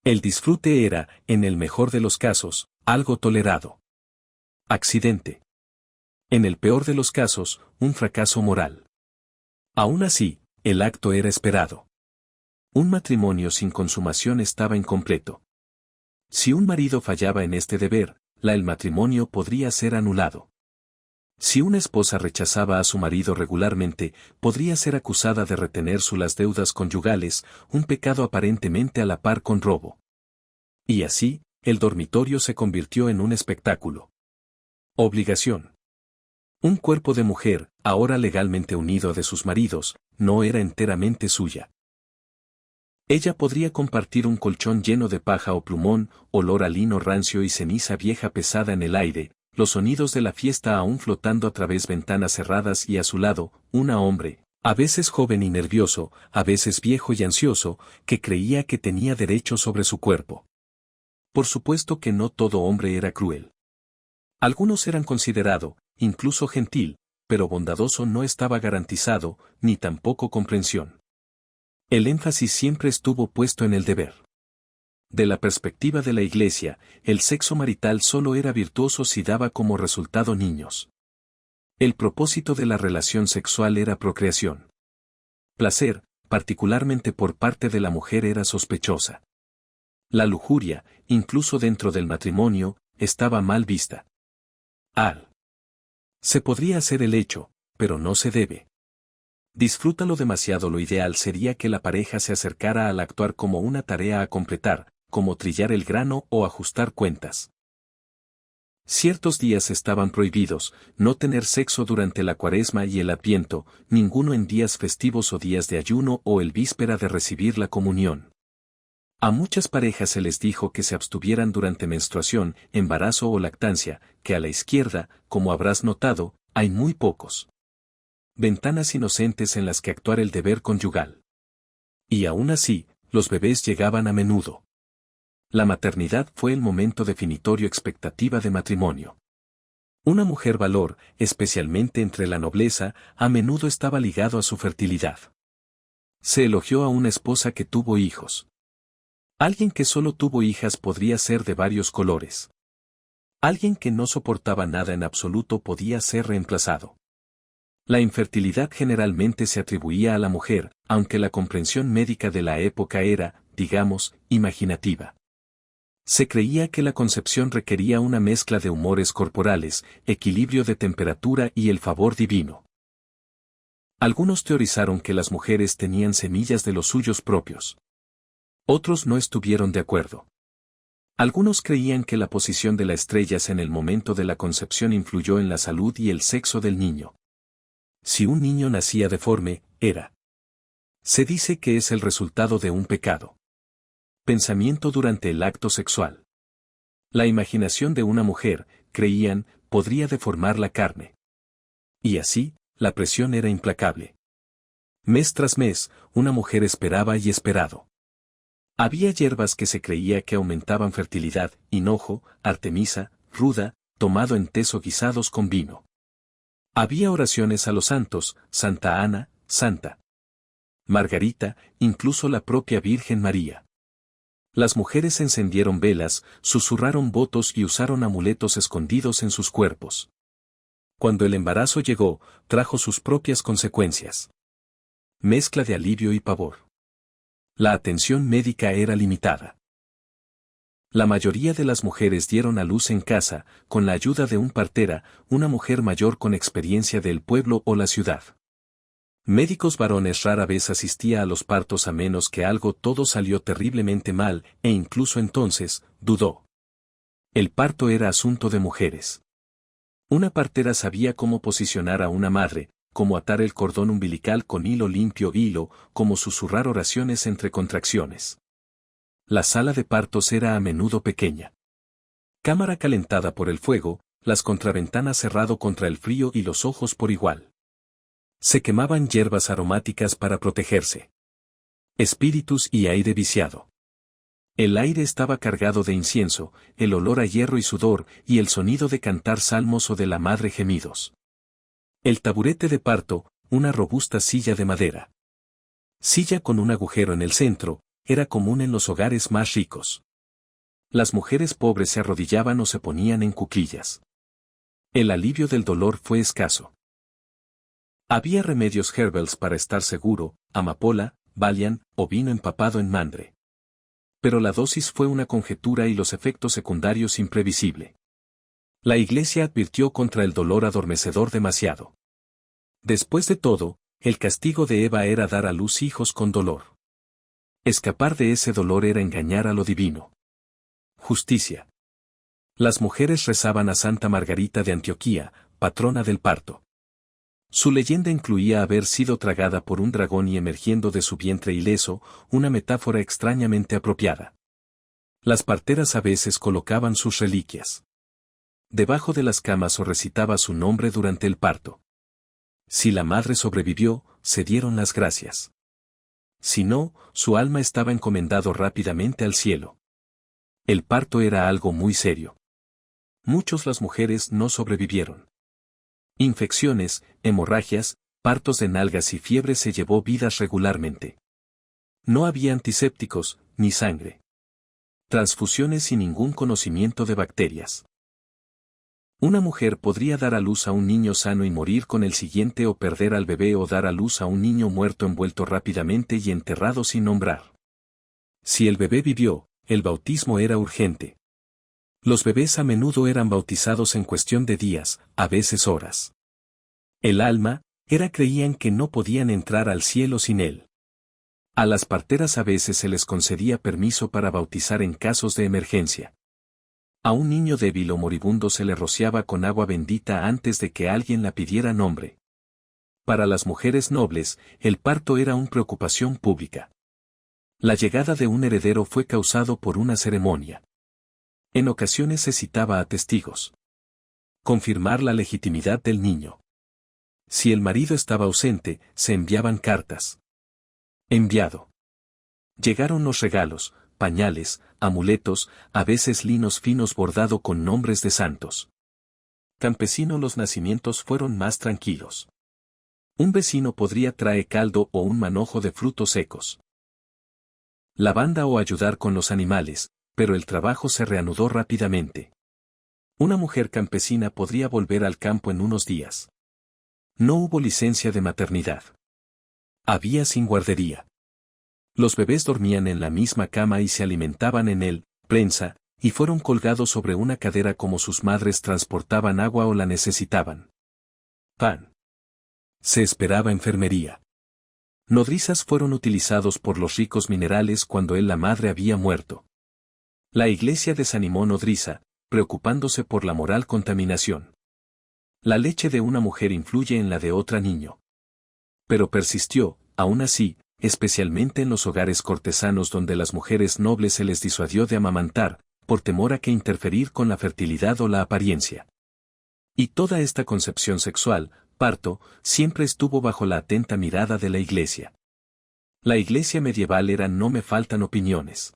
El disfrute era, en el mejor de los casos, algo tolerado. Accidente. En el peor de los casos, un fracaso moral. Aún así, el acto era esperado. Un matrimonio sin consumación estaba incompleto. Si un marido fallaba en este deber, el matrimonio podría ser anulado. Si una esposa rechazaba a su marido regularmente, podría ser acusada de retener las deudas conyugales, un pecado aparentemente a la par con robo. Y así, el dormitorio se convirtió en un espectáculo. Obligación. Un cuerpo de mujer, ahora legalmente unido de sus maridos, no era enteramente suya. Ella podría compartir un colchón lleno de paja o plumón, olor a lino rancio y ceniza vieja pesada en el aire, los sonidos de la fiesta aún flotando a través ventanas cerradas y a su lado, un hombre, a veces joven y nervioso, a veces viejo y ansioso, que creía que tenía derecho sobre su cuerpo. Por supuesto que no todo hombre era cruel. Algunos eran considerado, incluso gentil, pero bondadoso no estaba garantizado, ni tampoco comprensión. El énfasis siempre estuvo puesto en el deber. De la perspectiva de la Iglesia, el sexo marital solo era virtuoso si daba como resultado niños. El propósito de la relación sexual era procreación. Placer, particularmente por parte de la mujer, era sospechosa. La lujuria, incluso dentro del matrimonio, estaba mal vista. Se podría hacer el hecho, pero no se debe. Disfrútalo demasiado. Lo ideal sería que la pareja se acercara al actuar como una tarea a completar, como trillar el grano o ajustar cuentas. Ciertos días estaban prohibidos, no tener sexo durante la Cuaresma y el Adviento, ninguno en días festivos o días de ayuno o el víspera de recibir la comunión. A muchas parejas se les dijo que se abstuvieran durante menstruación, embarazo o lactancia, que a la izquierda, como habrás notado, hay muy pocos ventanas inocentes en las que actuar el deber conyugal. Y aún así, los bebés llegaban a menudo. La maternidad fue el momento definitorio expectativa de matrimonio. Una mujer valor, especialmente entre la nobleza, a menudo estaba ligado a su fertilidad. Se elogió a una esposa que tuvo hijos. Alguien que solo tuvo hijas podría ser de varios colores. Alguien que no soportaba nada en absoluto podía ser reemplazado. La infertilidad generalmente se atribuía a la mujer, aunque la comprensión médica de la época era, digamos, imaginativa. Se creía que la concepción requería una mezcla de humores corporales, equilibrio de temperatura y el favor divino. Algunos teorizaron que las mujeres tenían semillas de los suyos propios. Otros no estuvieron de acuerdo. Algunos creían que la posición de las estrellas en el momento de la concepción influyó en la salud y el sexo del niño. Si un niño nacía deforme, se dice que es el resultado de un pecado. Pensamiento durante el acto sexual. La imaginación de una mujer, creían, podría deformar la carne. Y así, la presión era implacable. Mes tras mes, una mujer esperaba y esperado. Había hierbas que se creía que aumentaban fertilidad, hinojo, artemisa, ruda, tomado en tés o guisados con vino. Había oraciones a los santos, Santa Ana, Santa Margarita, incluso la propia Virgen María. Las mujeres encendieron velas, susurraron votos y usaron amuletos escondidos en sus cuerpos. Cuando el embarazo llegó, trajo sus propias consecuencias. Mezcla de alivio y pavor. La atención médica era limitada. La mayoría de las mujeres dieron a luz en casa, con la ayuda de un partera, una mujer mayor con experiencia del pueblo o la ciudad. Médicos varones rara vez asistía a los partos a menos que algo todo salió terriblemente mal, e incluso entonces, dudó. El parto era asunto de mujeres. Una partera sabía cómo posicionar a una madre, cómo atar el cordón umbilical con hilo limpio cómo susurrar oraciones entre contracciones. La sala de partos era a menudo pequeña. Cámara calentada por el fuego, las contraventanas cerrado contra el frío y los ojos por igual. Se quemaban hierbas aromáticas para protegerse. Espíritus y aire viciado. El aire estaba cargado de incienso, el olor a hierro y sudor, y el sonido de cantar salmos o de la madre gemidos. El taburete de parto, una robusta silla de madera. Silla con un agujero en el centro, era común en los hogares más ricos. Las mujeres pobres se arrodillaban o se ponían en cuclillas. El alivio del dolor fue escaso. Había remedios herbals para estar seguro, amapola, Valiant o vino empapado en mandre. Pero la dosis fue una conjetura y los efectos secundarios imprevisible. La Iglesia advirtió contra el dolor adormecedor demasiado. Después de todo, el castigo de Eva era dar a luz hijos con dolor. Escapar de ese dolor era engañar a lo divino. Justicia. Las mujeres rezaban a Santa Margarita de Antioquía, patrona del parto. Su leyenda incluía haber sido tragada por un dragón y emergiendo de su vientre ileso, una metáfora extrañamente apropiada. Las parteras a veces colocaban sus reliquias debajo de las camas o recitaba su nombre durante el parto. Si la madre sobrevivió, se dieron las gracias. Si no, su alma estaba encomendado rápidamente al cielo. El parto era algo muy serio. Muchas las mujeres no sobrevivieron. Infecciones, hemorragias, partos de nalgas y fiebre se llevó vidas regularmente. No había antisépticos, ni sangre. Transfusiones y ningún conocimiento de bacterias. Una mujer podría dar a luz a un niño sano y morir con el siguiente o perder al bebé o dar a luz a un niño muerto envuelto rápidamente y enterrado sin nombrar. Si el bebé vivió, el bautismo era urgente. Los bebés a menudo eran bautizados en cuestión de días, a veces horas. El alma, creían que no podían entrar al cielo sin él. A las parteras a veces se les concedía permiso para bautizar en casos de emergencia. A un niño débil o moribundo se le rociaba con agua bendita antes de que alguien la pidiera nombre. Para las mujeres nobles, el parto era una preocupación pública. La llegada de un heredero fue causado por una ceremonia. En ocasiones se citaba a testigos. Confirmar la legitimidad del niño. Si el marido estaba ausente, se enviaban cartas. Enviado. Llegaron los regalos, pañales, amuletos, a veces linos finos bordado con nombres de santos. Campesino, los nacimientos fueron más tranquilos. Un vecino podría traer caldo o un manojo de frutos secos. Lavanda o ayudar con los animales, pero el trabajo se reanudó rápidamente. Una mujer campesina podría volver al campo en unos días. No hubo licencia de maternidad. Había sin guardería. Los bebés dormían en la misma cama y se alimentaban en prensa, y fueron colgados sobre una cadera como sus madres transportaban agua o la necesitaban. Pan. Se esperaba enfermería. Nodrizas fueron utilizados por los ricos minerales cuando la madre había muerto. La iglesia desanimó nodriza, preocupándose por la moral contaminación. La leche de una mujer influye en la de otra niño. Pero persistió, aún así, especialmente en los hogares cortesanos donde las mujeres nobles se les disuadió de amamantar, por temor a que interferir con la fertilidad o la apariencia. Y toda esta concepción sexual, parto, siempre estuvo bajo la atenta mirada de la iglesia. La iglesia medieval era no me faltan opiniones.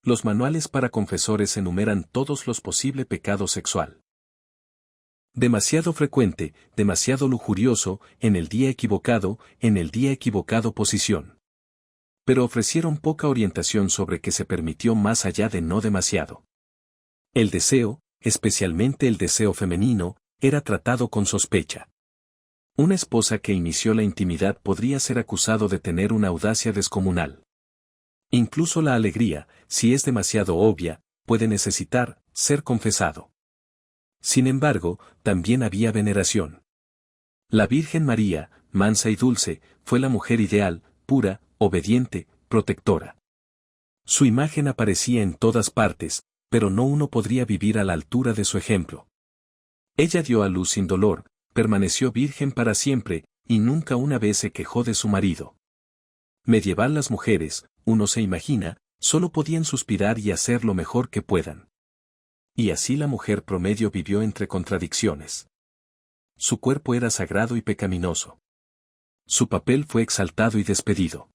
Los manuales para confesores enumeran todos los posibles pecados sexual. Demasiado frecuente, demasiado lujurioso, en el día equivocado posición. Pero ofrecieron poca orientación sobre qué se permitió más allá de no demasiado. El deseo, especialmente el deseo femenino, era tratado con sospecha. Una esposa que inició la intimidad podría ser acusado de tener una audacia descomunal. Incluso la alegría, si es demasiado obvia, puede necesitar ser confesado. Sin embargo, también había veneración. La Virgen María, mansa y dulce, fue la mujer ideal, pura, obediente, protectora. Su imagen aparecía en todas partes, pero no uno podría vivir a la altura de su ejemplo. Ella dio a luz sin dolor, permaneció virgen para siempre, y nunca una vez se quejó de su marido. Medieval las mujeres, uno se imagina, solo podían suspirar y hacer lo mejor que puedan. Y así la mujer promedio vivió entre contradicciones. Su cuerpo era sagrado y pecaminoso. Su papel fue exaltado y despedido.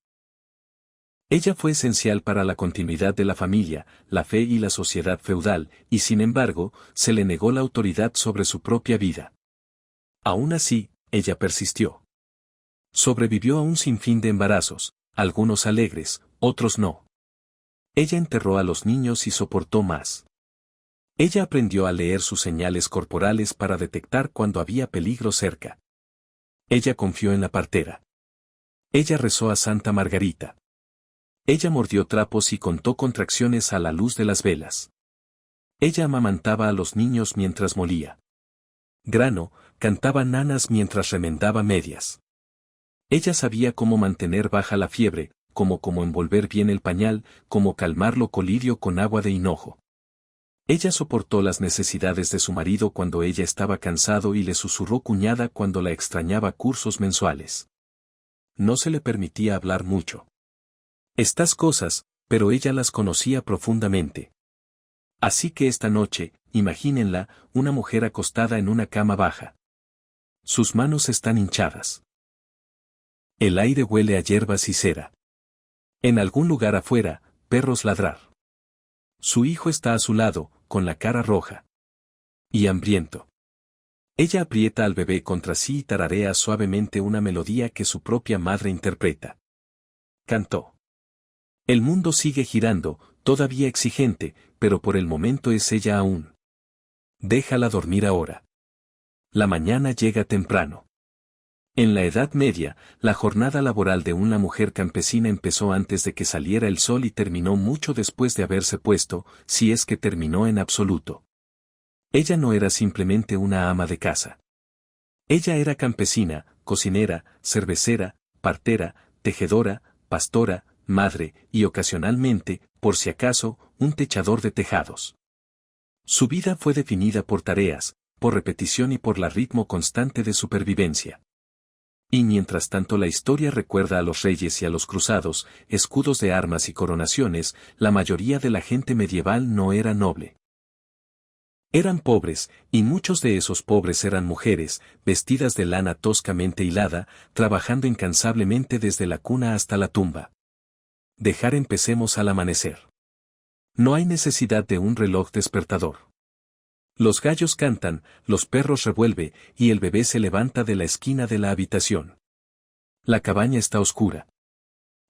Ella fue esencial para la continuidad de la familia, la fe y la sociedad feudal, y sin embargo, se le negó la autoridad sobre su propia vida. Aún así, ella persistió. Sobrevivió a un sinfín de embarazos, algunos alegres, otros no. Ella enterró a los niños y soportó más. Ella aprendió a leer sus señales corporales para detectar cuando había peligro cerca. Ella confió en la partera. Ella rezó a Santa Margarita. Ella mordió trapos y contó contracciones a la luz de las velas. Ella amamantaba a los niños mientras molía grano, cantaba nanas mientras remendaba medias. Ella sabía cómo mantener baja la fiebre, cómo envolver bien el pañal, cómo calmarlo colirio con agua de hinojo. Ella soportó las necesidades de su marido cuando ella estaba cansado y le susurró cuñada cuando la extrañaba cursos mensuales. No se le permitía hablar mucho. Estas cosas, pero ella las conocía profundamente. Así que esta noche, imagínenla, una mujer acostada en una cama baja. Sus manos están hinchadas. El aire huele a hierbas y cera. En algún lugar afuera, perros ladrar. Su hijo está a su lado, con la cara roja y hambriento. Ella aprieta al bebé contra sí y tararea suavemente una melodía que su propia madre interpreta. Cantó. El mundo sigue girando, todavía exigente, pero por el momento es ella aún. Déjala dormir ahora. La mañana llega temprano. En la Edad Media, la jornada laboral de una mujer campesina empezó antes de que saliera el sol y terminó mucho después de haberse puesto, si es que terminó en absoluto. Ella no era simplemente una ama de casa. Ella era campesina, cocinera, cervecera, partera, tejedora, pastora, madre, y ocasionalmente, por si acaso, un techador de tejados. Su vida fue definida por tareas, por repetición y por la ritmo constante de supervivencia. Y mientras tanto la historia recuerda a los reyes y a los cruzados, escudos de armas y coronaciones, la mayoría de la gente medieval no era noble. Eran pobres, y muchos de esos pobres eran mujeres, vestidas de lana toscamente hilada, trabajando incansablemente desde la cuna hasta la tumba. Empecemos al amanecer. No hay necesidad de un reloj despertador. Los gallos cantan, los perros revuelve, y el bebé se levanta de la esquina de la habitación. La cabaña está oscura.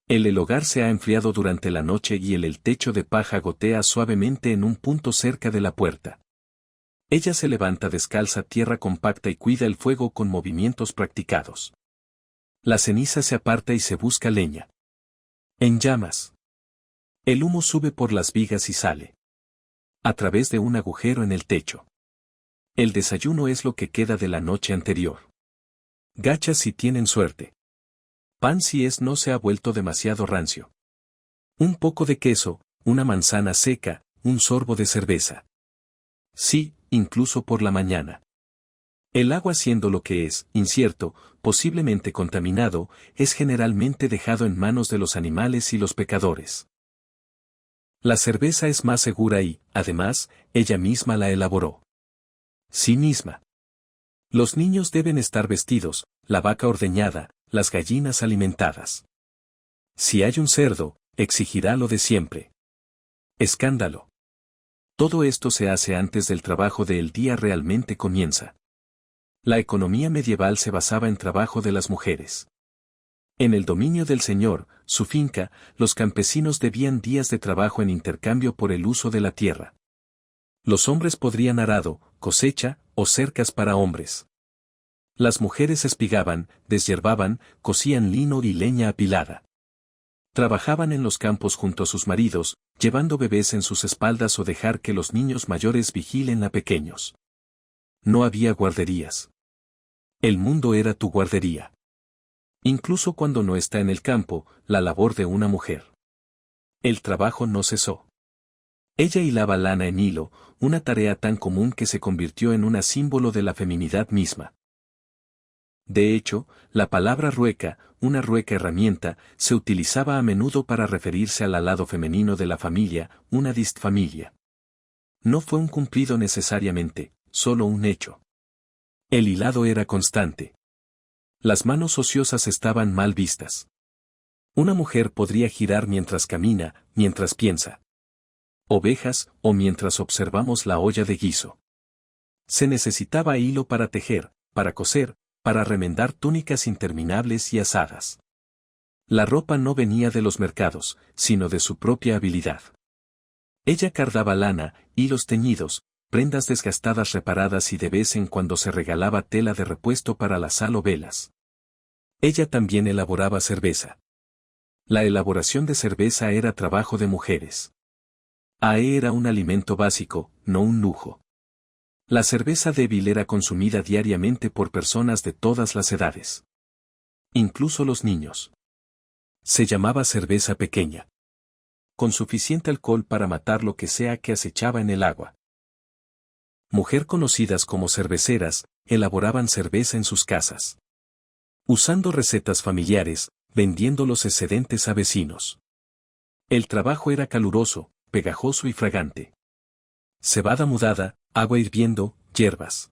El hogar se ha enfriado durante la noche y el techo de paja gotea suavemente en un punto cerca de la puerta. Ella se levanta descalza tierra compacta y cuida el fuego con movimientos practicados. La ceniza se aparta y se busca leña. En llamas. El humo sube por las vigas y sale a través de un agujero en el techo. El desayuno es lo que queda de la noche anterior. Gachas si tienen suerte. Pan si no se ha vuelto demasiado rancio. Un poco de queso, una manzana seca, un sorbo de cerveza. Sí, incluso por la mañana. El agua siendo lo que es, incierto, posiblemente contaminado, es generalmente dejado en manos de los animales y los pecadores. La cerveza es más segura y, además, ella misma la elaboró. Sí misma. Los niños deben estar vestidos, la vaca ordeñada, las gallinas alimentadas. Si hay un cerdo, exigirá lo de siempre. Escándalo. Todo esto se hace antes del trabajo del día realmente comienza. La economía medieval se basaba en trabajo de las mujeres. En el dominio del señor, su finca, los campesinos debían días de trabajo en intercambio por el uso de la tierra. Los hombres podrían arado, cosecha, o cercas para hombres. Las mujeres espigaban, deshiervaban, cosían lino y leña apilada. Trabajaban en los campos junto a sus maridos, llevando bebés en sus espaldas o dejar que los niños mayores vigilen a pequeños. No había guarderías. El mundo era tu guardería. Incluso cuando no está en el campo, la labor de una mujer. El trabajo no cesó. Ella hilaba lana en hilo, una tarea tan común que se convirtió en un símbolo de la feminidad misma. De hecho, la palabra rueca, una rueca herramienta, se utilizaba a menudo para referirse al lado femenino de la familia, una distfamilia. No fue un cumplido necesariamente, solo un hecho. El hilado era constante. Las manos ociosas estaban mal vistas. Una mujer podría girar mientras camina, mientras piensa. Ovejas, o mientras observamos la olla de guiso. Se necesitaba hilo para tejer, para coser, para remendar túnicas interminables y asadas. La ropa no venía de los mercados, sino de su propia habilidad. Ella cardaba lana, hilos teñidos, prendas desgastadas reparadas y de vez en cuando se regalaba tela de repuesto para la sal o velas. Ella también elaboraba cerveza. La elaboración de cerveza era trabajo de mujeres. Era un alimento básico, no un lujo. La cerveza débil era consumida diariamente por personas de todas las edades. Incluso los niños. Se llamaba cerveza pequeña. Con suficiente alcohol para matar lo que sea que acechaba en el agua. Mujeres conocidas como cerveceras, elaboraban cerveza en sus casas. Usando recetas familiares, vendiendo los excedentes a vecinos. El trabajo era caluroso, pegajoso y fragante. Cebada mudada, agua hirviendo, hierbas.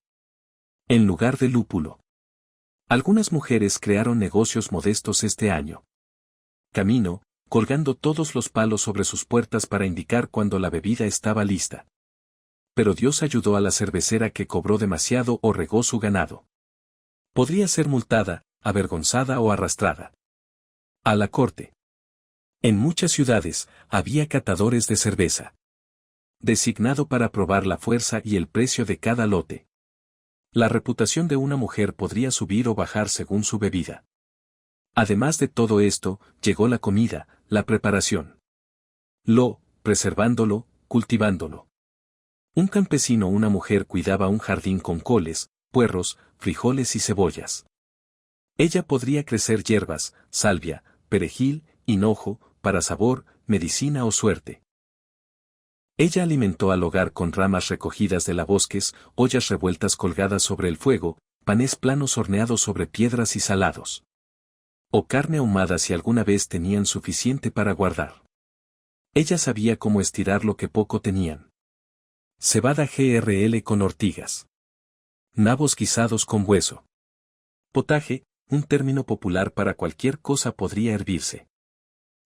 En lugar de lúpulo. Algunas mujeres crearon negocios modestos este año. Camino, colgando todos los palos sobre sus puertas para indicar cuando la bebida estaba lista. Pero Dios ayudó a la cervecera que cobró demasiado o regó su ganado. Podría ser multada, avergonzada o arrastrada. A la corte. En muchas ciudades, había catadores de cerveza. Designado para probar la fuerza y el precio de cada lote. La reputación de una mujer podría subir o bajar según su bebida. Además de todo esto, llegó la comida, la preparación. Preservándolo, cultivándolo. Un campesino o una mujer cuidaba un jardín con coles, puerros, frijoles y cebollas. Ella podría crecer hierbas, salvia, perejil, hinojo, para sabor, medicina o suerte. Ella alimentó al hogar con ramas recogidas de la bosques, ollas revueltas colgadas sobre el fuego, panes planos horneados sobre piedras y salados. O carne ahumada si alguna vez tenían suficiente para guardar. Ella sabía cómo estirar lo que poco tenían. Cebada GRL con ortigas. Nabos guisados con hueso. Potaje, un término popular para cualquier cosa podría hervirse.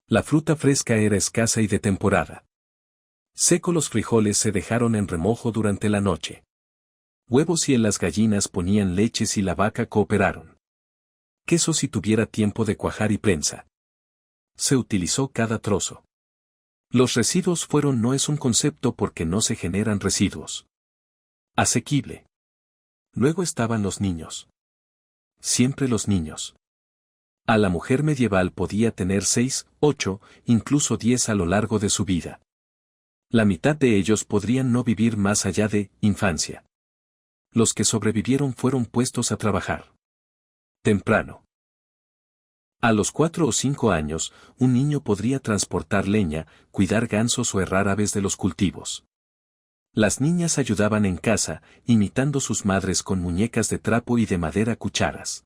La fruta fresca era escasa y de temporada. Seco los frijoles se dejaron en remojo durante la noche. Huevos y las gallinas ponían leches y la vaca cooperaron. Queso si tuviera tiempo de cuajar y prensa. Se utilizó cada trozo. Los residuos fueron no es un concepto porque no se generan residuos. Asequible. Luego estaban los niños. Siempre los niños. A la mujer medieval podía tener 6, 8, incluso 10 a lo largo de su vida. La mitad de ellos podrían no vivir más allá de infancia. Los que sobrevivieron fueron puestos a trabajar. Temprano. A los 4 o 5 años, un niño podría transportar leña, cuidar gansos o herrar aves de los cultivos. Las niñas ayudaban en casa, imitando sus madres con muñecas de trapo y de madera cucharas.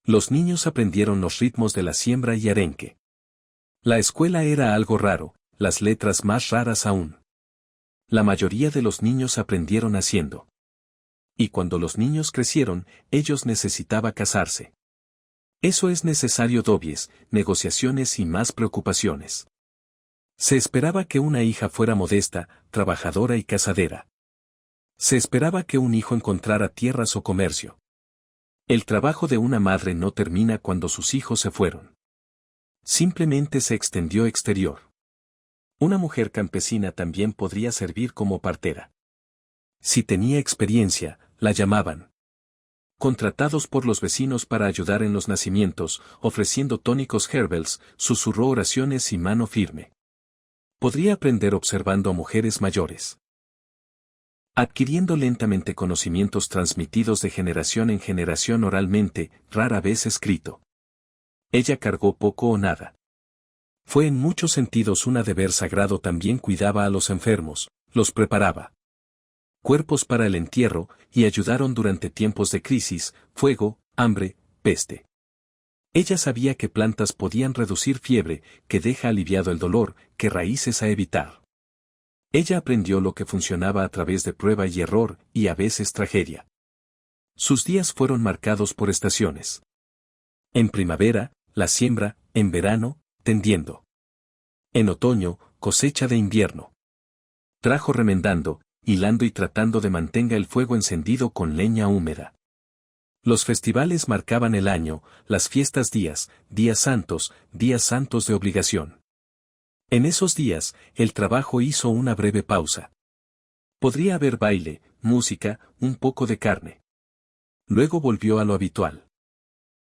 Los niños aprendieron los ritmos de la siembra y arenque. La escuela era algo raro, las letras más raras aún. La mayoría de los niños aprendieron haciendo. Y cuando los niños crecieron, ellos necesitaban casarse. Eso es necesario dobles, negociaciones y más preocupaciones. Se esperaba que una hija fuera modesta, trabajadora y casadera. Se esperaba que un hijo encontrara tierras o comercio. El trabajo de una madre no termina cuando sus hijos se fueron. Simplemente se extendió exterior. Una mujer campesina también podría servir como partera. Si tenía experiencia, la llamaban. Contratados por los vecinos para ayudar en los nacimientos, ofreciendo tónicos herbals, susurró oraciones y mano firme. Podría aprender observando a mujeres mayores. Adquiriendo lentamente conocimientos transmitidos de generación en generación oralmente, rara vez escrito. Ella cargó poco o nada. Fue en muchos sentidos un deber sagrado, también cuidaba a los enfermos, los preparaba. Cuerpos para el entierro, y ayudaron durante tiempos de crisis, fuego, hambre, peste. Ella sabía que plantas podían reducir fiebre, que deja aliviado el dolor, que raíces a evitar. Ella aprendió lo que funcionaba a través de prueba y error, y a veces tragedia. Sus días fueron marcados por estaciones. En primavera, la siembra, en verano, tendiendo. En otoño, cosecha de invierno. Trajo remendando, hilando y tratando de mantenga el fuego encendido con leña húmeda. Los festivales marcaban el año, las fiestas días santos de obligación. En esos días, el trabajo hizo una breve pausa. Podría haber baile, música, un poco de carne. Luego volvió a lo habitual.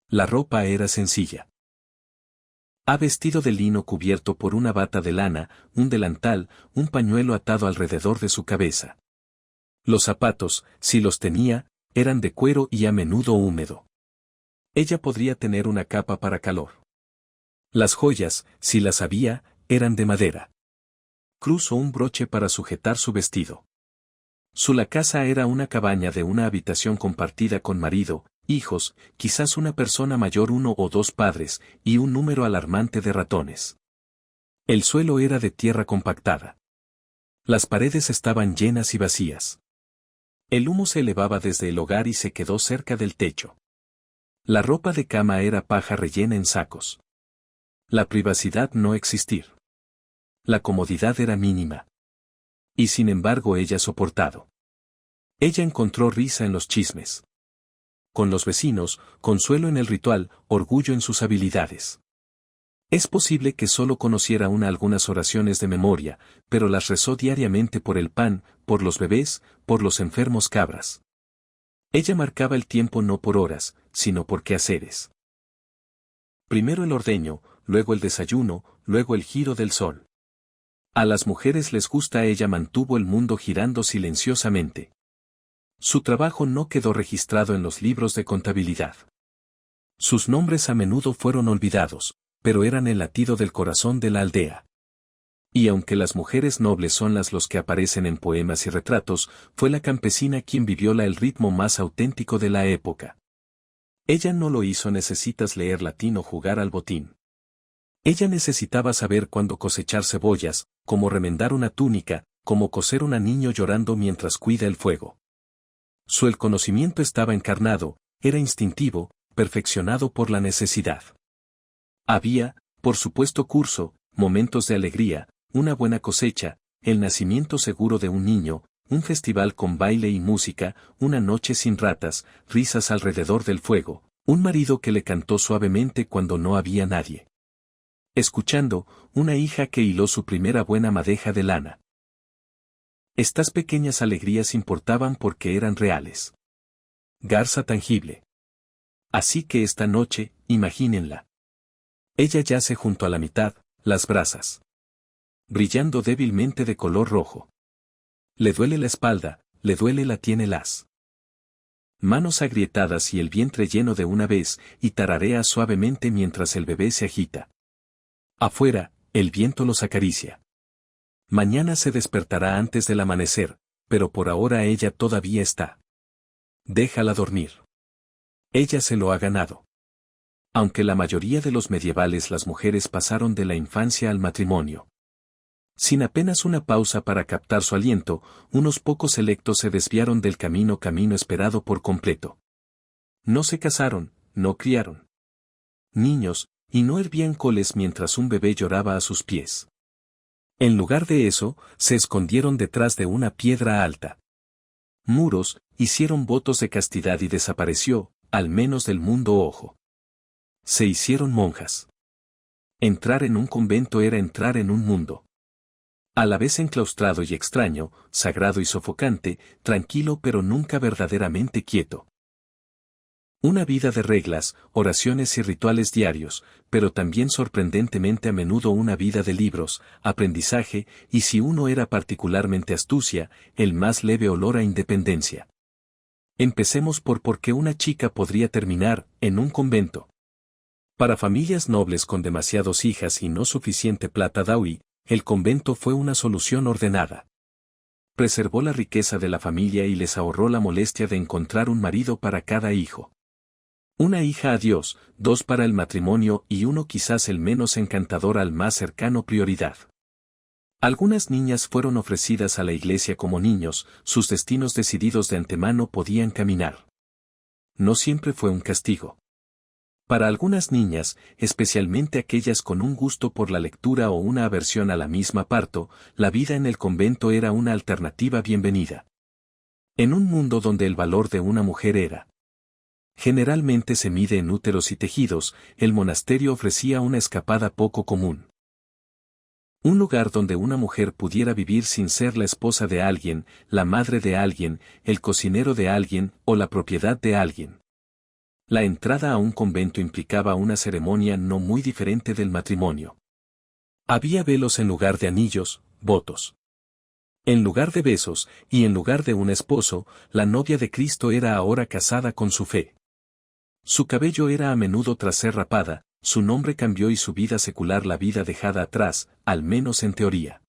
La ropa era sencilla. Vestido de lino cubierto por una bata de lana, un delantal, un pañuelo atado alrededor de su cabeza. Los zapatos, si los tenía, eran de cuero y a menudo húmedo. Ella podría tener una capa para calor. Las joyas, si las había, eran de madera. Cruz o un broche para sujetar su vestido. La casa era una cabaña de una habitación compartida con marido, hijos, quizás una persona mayor, 1 o 2 padres, y un número alarmante de ratones. El suelo era de tierra compactada. Las paredes estaban llenas y vacías. El humo se elevaba desde el hogar y se quedó cerca del techo. La ropa de cama era paja rellena en sacos. La privacidad no existir. La comodidad era mínima. Y sin embargo ella soportado. Ella encontró risa en los chismes. Con los vecinos, consuelo en el ritual, orgullo en sus habilidades. Es posible que solo conociera algunas oraciones de memoria, pero las rezó diariamente por el pan, por los bebés, por los enfermos cabras. Ella marcaba el tiempo no por horas, sino por quehaceres. Primero el ordeño, luego el desayuno, luego el giro del sol. A las mujeres les gusta, ella mantuvo el mundo girando silenciosamente. Su trabajo no quedó registrado en los libros de contabilidad. Sus nombres a menudo fueron olvidados, pero eran el latido del corazón de la aldea. Y aunque las mujeres nobles son los que aparecen en poemas y retratos, fue la campesina quien vivió el ritmo más auténtico de la época. Ella no lo hizo. Necesitas leer latín o jugar al botín. Ella necesitaba saber cuándo cosechar cebollas, cómo remendar una túnica, cómo coser un niño llorando mientras cuida el fuego. El conocimiento estaba encarnado, era instintivo, perfeccionado por la necesidad. Había, por supuesto, curso, momentos de alegría, una buena cosecha, el nacimiento seguro de un niño, un festival con baile y música, una noche sin ratas, risas alrededor del fuego, un marido que le cantó suavemente cuando no había nadie. Escuchando, una hija que hiló su primera buena madeja de lana. Estas pequeñas alegrías importaban porque eran reales. Garza tangible. Así que esta noche, imagínenla. Ella yace junto a la mitad, las brasas. Brillando débilmente de color rojo. Le duele la espalda, le duele, la tiene las manos agrietadas y el vientre lleno de una vez, y tararea suavemente mientras el bebé se agita. Afuera, el viento los acaricia. Mañana se despertará antes del amanecer, pero por ahora ella todavía está. Déjala dormir. Ella se lo ha ganado. Aunque la mayoría de los medievales las mujeres pasaron de la infancia al matrimonio. Sin apenas una pausa para captar su aliento, unos pocos selectos se desviaron del camino esperado por completo. No se casaron, no criaron niños, y no hervían coles mientras un bebé lloraba a sus pies. En lugar de eso, se escondieron detrás de una piedra alta. Muros, hicieron votos de castidad y desapareció, al menos del mundo ojo. Se hicieron monjas. Entrar en un convento era entrar en un mundo. A la vez enclaustrado y extraño, sagrado y sofocante, tranquilo pero nunca verdaderamente quieto. Una vida de reglas, oraciones y rituales diarios, pero también sorprendentemente a menudo una vida de libros, aprendizaje, y si uno era particularmente astucia, el más leve olor a independencia. Empecemos por qué una chica podría terminar en un convento. Para familias nobles con demasiadas hijas y no suficiente plata daui, el convento fue una solución ordenada. Preservó la riqueza de la familia y les ahorró la molestia de encontrar un marido para cada hijo. Una hija a Dios, dos para el matrimonio y uno quizás el menos encantador al más cercano prioridad. Algunas niñas fueron ofrecidas a la iglesia como niños, sus destinos decididos de antemano podían caminar. No siempre fue un castigo. Para algunas niñas, especialmente aquellas con un gusto por la lectura o una aversión a la misma parto, la vida en el convento era una alternativa bienvenida. En un mundo donde el valor de una mujer generalmente se mide en úteros y tejidos, el monasterio ofrecía una escapada poco común. Un lugar donde una mujer pudiera vivir sin ser la esposa de alguien, la madre de alguien, el cocinero de alguien o la propiedad de alguien. La entrada a un convento implicaba una ceremonia no muy diferente del matrimonio. Había velos en lugar de anillos, votos. En lugar de besos, y en lugar de un esposo, la novia de Cristo era ahora casada con su fe. Su cabello era a menudo tras ser rapada, su nombre cambió y su vida secular la vida dejada atrás, al menos en teoría.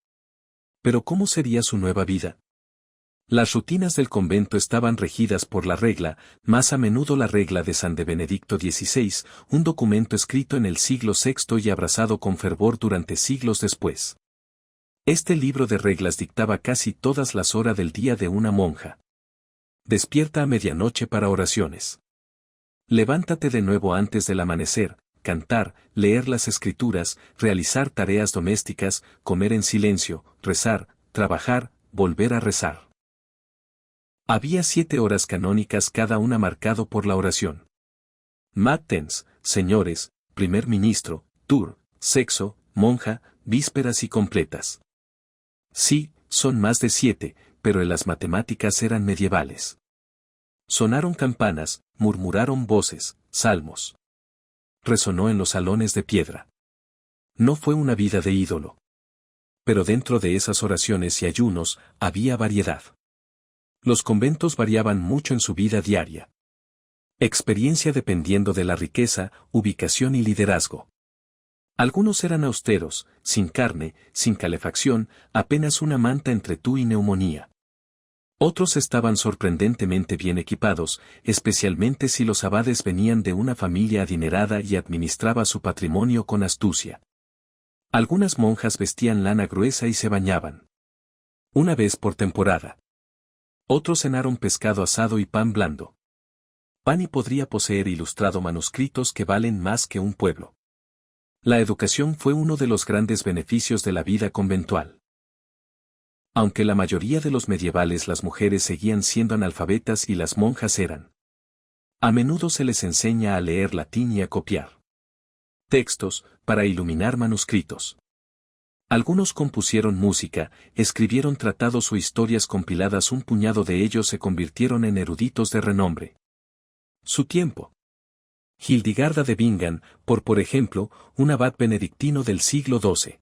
Pero ¿cómo sería su nueva vida? Las rutinas del convento estaban regidas por la regla, más a menudo la regla de San de Benedicto XVI, un documento escrito en el siglo VI y abrazado con fervor durante siglos después. Este libro de reglas dictaba casi todas las horas del día de una monja. Despierta a medianoche para oraciones. Levántate de nuevo antes del amanecer, cantar, leer las escrituras, realizar tareas domésticas, comer en silencio, rezar, trabajar, volver a rezar. Había 7 horas canónicas cada una marcado por la oración. Matins, señores, primer ministro, tour, sexo, monja, vísperas y completas. Sí, son más de 7, pero en las matemáticas eran medievales. Sonaron campanas, murmuraron voces, salmos. Resonó en los salones de piedra. No fue una vida de ídolo. Pero dentro de esas oraciones y ayunos, había variedad. Los conventos variaban mucho en su vida diaria. Experiencia dependiendo de la riqueza, ubicación y liderazgo. Algunos eran austeros, sin carne, sin calefacción, apenas una manta entre tú y neumonía. Otros estaban sorprendentemente bien equipados, especialmente si los abades venían de una familia adinerada y administraba su patrimonio con astucia. Algunas monjas vestían lana gruesa y se bañaban una vez por temporada. Otros cenaron pescado asado y pan blando. Pani podría poseer ilustrado manuscritos que valen más que un pueblo. La educación fue uno de los grandes beneficios de la vida conventual. Aunque la mayoría de los medievales las mujeres seguían siendo analfabetas y las monjas eran. A menudo se les enseña a leer latín y a copiar textos, para iluminar manuscritos. Algunos compusieron música, escribieron tratados o historias compiladas, un puñado de ellos se convirtieron en eruditos de renombre. Su tiempo. Hildigarda de Bingen, por ejemplo, un abad benedictino del siglo XII.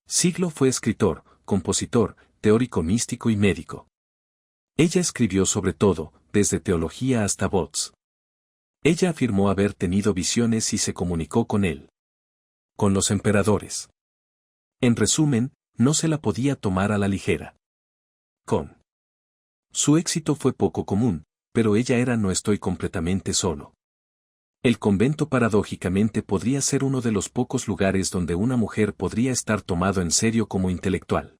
Siglo fue escritor, compositor, teórico místico y médico. Ella escribió sobre todo, desde teología hasta bots. Ella afirmó haber tenido visiones y se comunicó con él. Con los emperadores. En resumen, no se la podía tomar a la ligera. Su éxito fue poco común, pero ella era no estoy completamente solo. El convento paradójicamente podría ser uno de los pocos lugares donde una mujer podría estar tomado en serio como intelectual.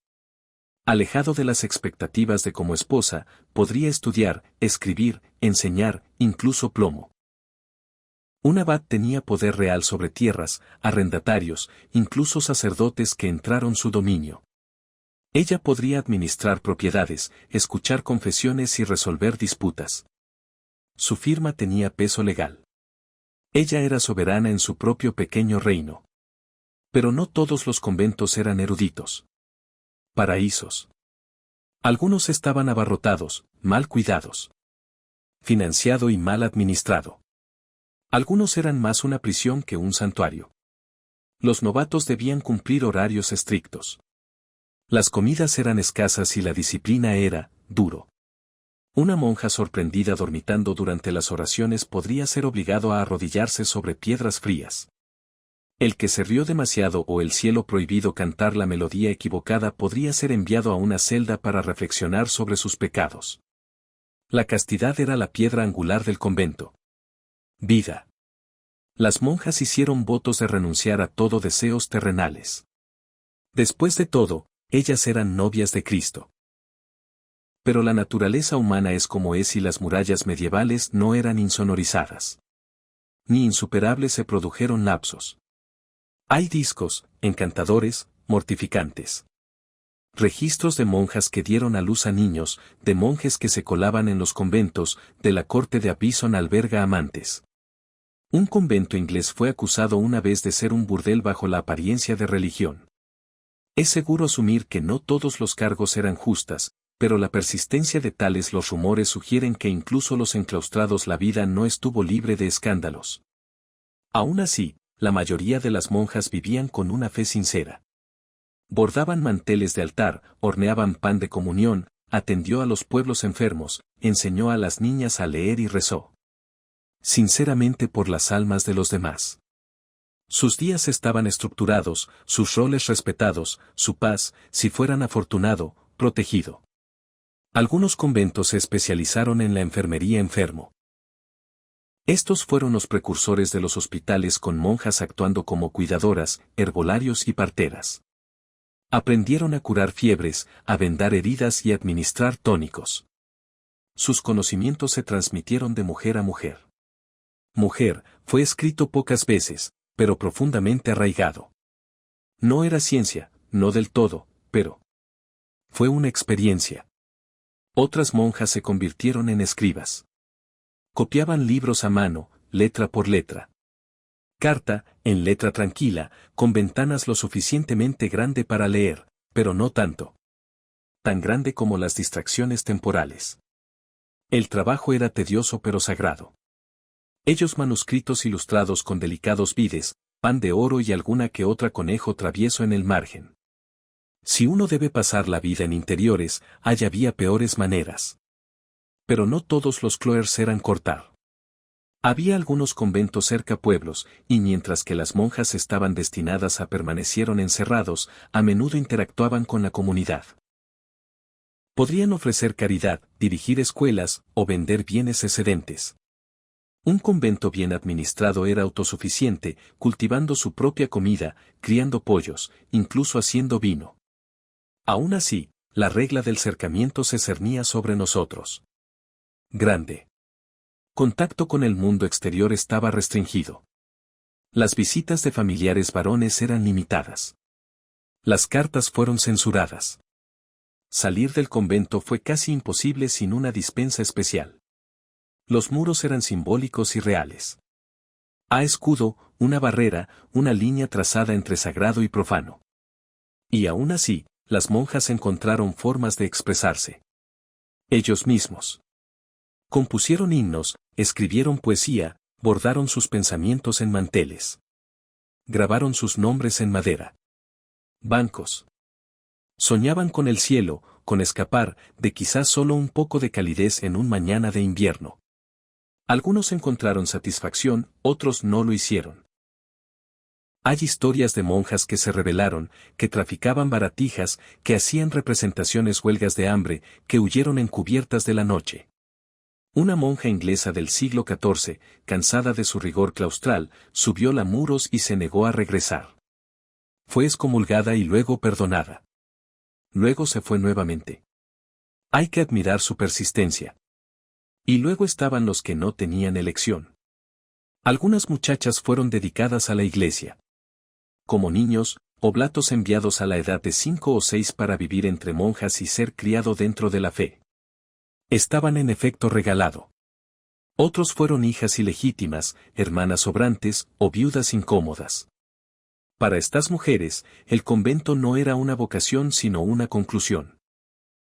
Alejado de las expectativas de como esposa, podría estudiar, escribir, enseñar, incluso plomo. Un abad tenía poder real sobre tierras, arrendatarios, incluso sacerdotes que entraron su dominio. Ella podría administrar propiedades, escuchar confesiones y resolver disputas. Su firma tenía peso legal. Ella era soberana en su propio pequeño reino. Pero no todos los conventos eran eruditos. Paraísos. Algunos estaban abarrotados, mal cuidados. Financiado y mal administrado. Algunos eran más una prisión que un santuario. Los novatos debían cumplir horarios estrictos. Las comidas eran escasas y la disciplina era, duro. Una monja sorprendida dormitando durante las oraciones podría ser obligado a arrodillarse sobre piedras frías. El que se rió demasiado o el cielo prohibido cantar la melodía equivocada podría ser enviado a una celda para reflexionar sobre sus pecados. La castidad era la piedra angular del convento. Vida. Las monjas hicieron votos de renunciar a todo deseos terrenales. Después de todo, ellas eran novias de Cristo. Pero la naturaleza humana es como es y las murallas medievales no eran insonorizadas. Ni insuperables se produjeron lapsos. Hay discos, encantadores, mortificantes. Registros de monjas que dieron a luz a niños, de monjes que se colaban en los conventos, de la corte de Apison alberga amantes. Un convento inglés fue acusado una vez de ser un burdel bajo la apariencia de religión. Es seguro asumir que no todos los cargos eran justas, pero la persistencia de tales los rumores sugieren que incluso los enclaustrados la vida no estuvo libre de escándalos. Aún así, la mayoría de las monjas vivían con una fe sincera. Bordaban manteles de altar, horneaban pan de comunión, atendió a los pueblos enfermos, enseñó a las niñas a leer y rezó sinceramente por las almas de los demás. Sus días estaban estructurados, sus roles respetados, su paz, si fueran afortunado, protegido. Algunos conventos se especializaron en la enfermería enfermo. Estos fueron los precursores de los hospitales con monjas actuando como cuidadoras, herbolarios y parteras. Aprendieron a curar fiebres, a vendar heridas y administrar tónicos. Sus conocimientos se transmitieron de mujer a mujer. Mujer, fue escrito pocas veces, pero profundamente arraigado. No era ciencia, no del todo, pero fue una experiencia. Otras monjas se convirtieron en escribas. Copiaban libros a mano, letra por letra. Carta, en letra tranquila, con ventanas lo suficientemente grande para leer, pero no tanto. Tan grande como las distracciones temporales. El trabajo era tedioso pero sagrado. Ellos manuscritos ilustrados con delicados vides, pan de oro y alguna que otra conejo travieso en el margen. Si uno debe pasar la vida en interiores, hay había peores maneras. Pero no todos los cloers eran cortar. Había algunos conventos cerca pueblos, y mientras que las monjas estaban destinadas a permanecieron encerrados, a menudo interactuaban con la comunidad. Podrían ofrecer caridad, dirigir escuelas, o vender bienes excedentes. Un convento bien administrado era autosuficiente, cultivando su propia comida, criando pollos, incluso haciendo vino. Aún así, la regla del cercamiento se cernía sobre nosotros. Grande. Contacto con el mundo exterior estaba restringido. Las visitas de familiares varones eran limitadas. Las cartas fueron censuradas. Salir del convento fue casi imposible sin una dispensa especial. Los muros eran simbólicos y reales. A escudo, una barrera, una línea trazada entre sagrado y profano. Y aún así, las monjas encontraron formas de expresarse. Ellos mismos. Compusieron himnos, escribieron poesía, bordaron sus pensamientos en manteles. Grabaron sus nombres en madera. Bancos. Soñaban con el cielo, con escapar de quizás solo un poco de calidez en un mañana de invierno. Algunos encontraron satisfacción, otros no lo hicieron. Hay historias de monjas que se rebelaron, que traficaban baratijas, que hacían representaciones huelgas de hambre, que huyeron encubiertas de la noche. Una monja inglesa del siglo XIV, cansada de su rigor claustral, subió la muros y se negó a regresar. Fue excomulgada y luego perdonada. Luego se fue nuevamente. Hay que admirar su persistencia. Y luego estaban los que no tenían elección. Algunas muchachas fueron dedicadas a la iglesia. Como niños, oblatos enviados a la edad de 5 o 6 para vivir entre monjas y ser criado dentro de la fe. Estaban en efecto regalado. Otros fueron hijas ilegítimas, hermanas sobrantes o viudas incómodas. Para estas mujeres, el convento no era una vocación sino una conclusión.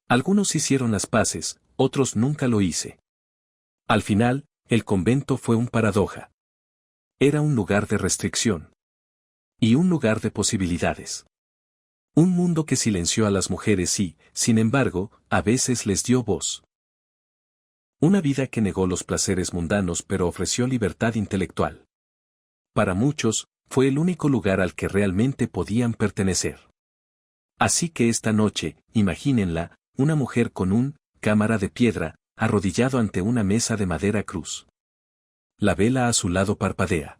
Algunos hicieron las paces, otros nunca lo hice. Al final, el convento fue un paradoja. Era un lugar de restricción. Y un lugar de posibilidades. Un mundo que silenció a las mujeres y, sin embargo, a veces les dio voz. Una vida que negó los placeres mundanos pero ofreció libertad intelectual. Para muchos, fue el único lugar al que realmente podían pertenecer. Así que esta noche, imagínenla, una mujer con un cámara de piedra, arrodillado ante una mesa de madera cruz. La vela a su lado parpadea.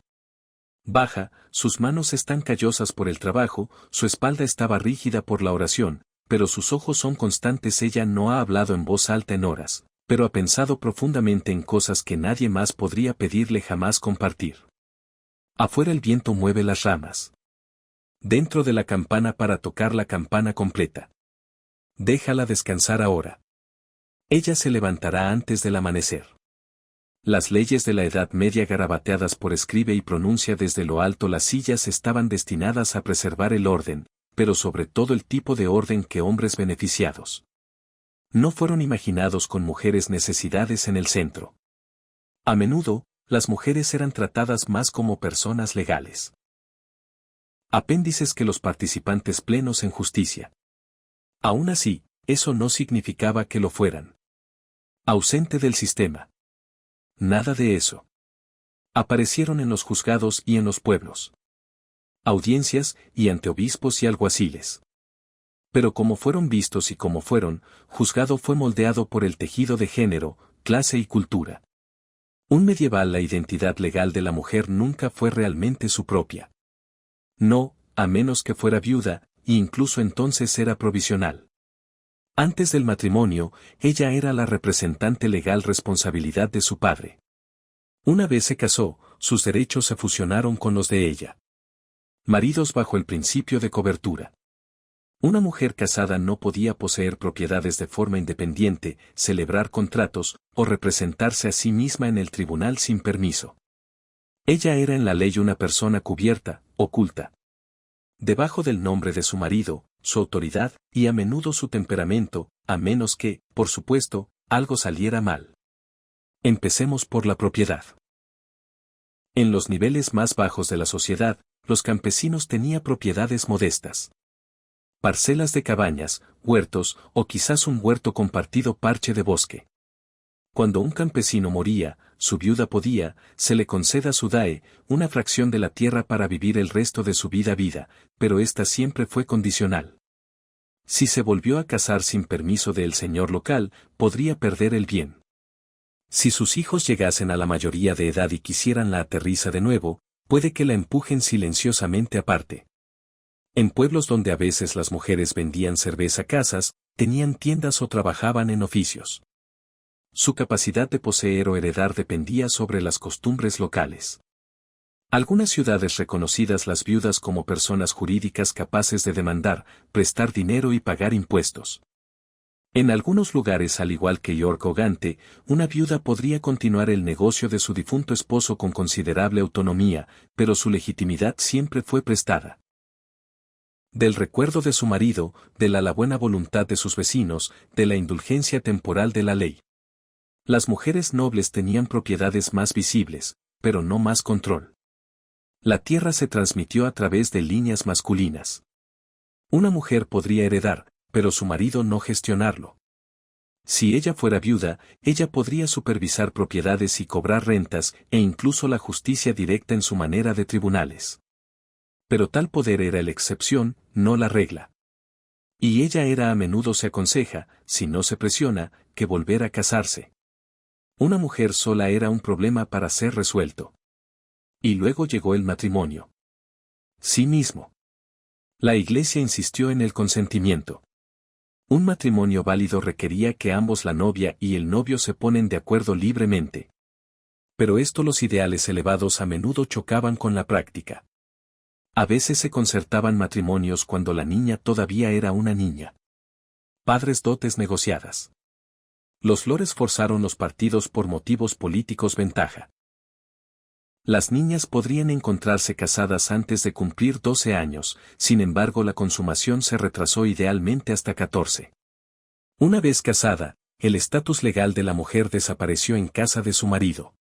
Baja, sus manos están callosas por el trabajo, su espalda estaba rígida por la oración, pero sus ojos son constantes. Ella no ha hablado en voz alta en horas, pero ha pensado profundamente en cosas que nadie más podría pedirle jamás compartir. Afuera el viento mueve las ramas. Dentro de la campana para tocar la campana completa. Déjala descansar ahora. Ella se levantará antes del amanecer. Las leyes de la Edad Media garabateadas por escribe y pronuncia desde lo alto las sillas estaban destinadas a preservar el orden, pero sobre todo el tipo de orden que hombres beneficiados. No fueron imaginados con mujeres necesidades en el centro. A menudo, las mujeres eran tratadas más como personas legales. Apéndices que los participantes plenos en justicia. Aún así, eso no significaba que lo fueran. Ausente del sistema. Nada de eso. Aparecieron en los juzgados y en los pueblos. Audiencias y ante obispos y alguaciles. Pero como fueron vistos y como fueron, juzgado fue moldeado por el tejido de género, clase y cultura. Un medieval la identidad legal de la mujer nunca fue realmente su propia. No, a menos que fuera viuda, e incluso entonces era provisional. Antes del matrimonio, ella era la representante legal responsabilidad de su padre. Una vez se casó, sus derechos se fusionaron con los de ella. Maridos bajo el principio de cobertura. Una mujer casada no podía poseer propiedades de forma independiente, celebrar contratos, o representarse a sí misma en el tribunal sin permiso. Ella era en la ley una persona cubierta, oculta. Debajo del nombre de su marido, su autoridad, y a menudo su temperamento, a menos que, por supuesto, algo saliera mal. Empecemos por la propiedad. En los niveles más bajos de la sociedad, los campesinos tenían propiedades modestas. Parcelas de cabañas, huertos o quizás un huerto compartido parche de bosque. Cuando un campesino moría, su viuda podía, se le conceda su dae, una fracción de la tierra para vivir el resto de su vida, pero esta siempre fue condicional. Si se volvió a casar sin permiso del señor local, podría perder el bien. Si sus hijos llegasen a la mayoría de edad y quisieran la aterriza de nuevo, puede que la empujen silenciosamente aparte. En pueblos donde a veces las mujeres vendían cerveza casas, tenían tiendas o trabajaban en oficios. Su capacidad de poseer o heredar dependía sobre las costumbres locales. Algunas ciudades reconocidas las viudas como personas jurídicas capaces de demandar, prestar dinero y pagar impuestos. En algunos lugares, al igual que York o Gante, una viuda podría continuar el negocio de su difunto esposo con considerable autonomía, pero su legitimidad siempre fue prestada. Del recuerdo de su marido, de la buena voluntad de sus vecinos, de la indulgencia temporal de la ley. Las mujeres nobles tenían propiedades más visibles, pero no más control. La tierra se transmitió a través de líneas masculinas. Una mujer podría heredar, pero su marido no gestionarlo. Si ella fuera viuda, ella podría supervisar propiedades y cobrar rentas, e incluso la justicia directa en su manera de tribunales. Pero tal poder era la excepción, no la regla. Y ella era a menudo se aconseja, si no se presiona, que volver a casarse. Una mujer sola era un problema para ser resuelto. Y luego llegó el matrimonio. Sí mismo. La Iglesia insistió en el consentimiento. Un matrimonio válido requería que ambos, la novia y el novio, se ponen de acuerdo libremente. Pero los ideales elevados a menudo chocaban con la práctica. A veces se concertaban matrimonios cuando la niña todavía era una niña. Padres dotes negociadas. Los lores forzaron los partidos por motivos políticos ventaja. Las niñas podrían encontrarse casadas antes de cumplir 12 años, sin embargo la consumación se retrasó idealmente hasta 14. Una vez casada, el estatus legal de la mujer desapareció en casa de su marido.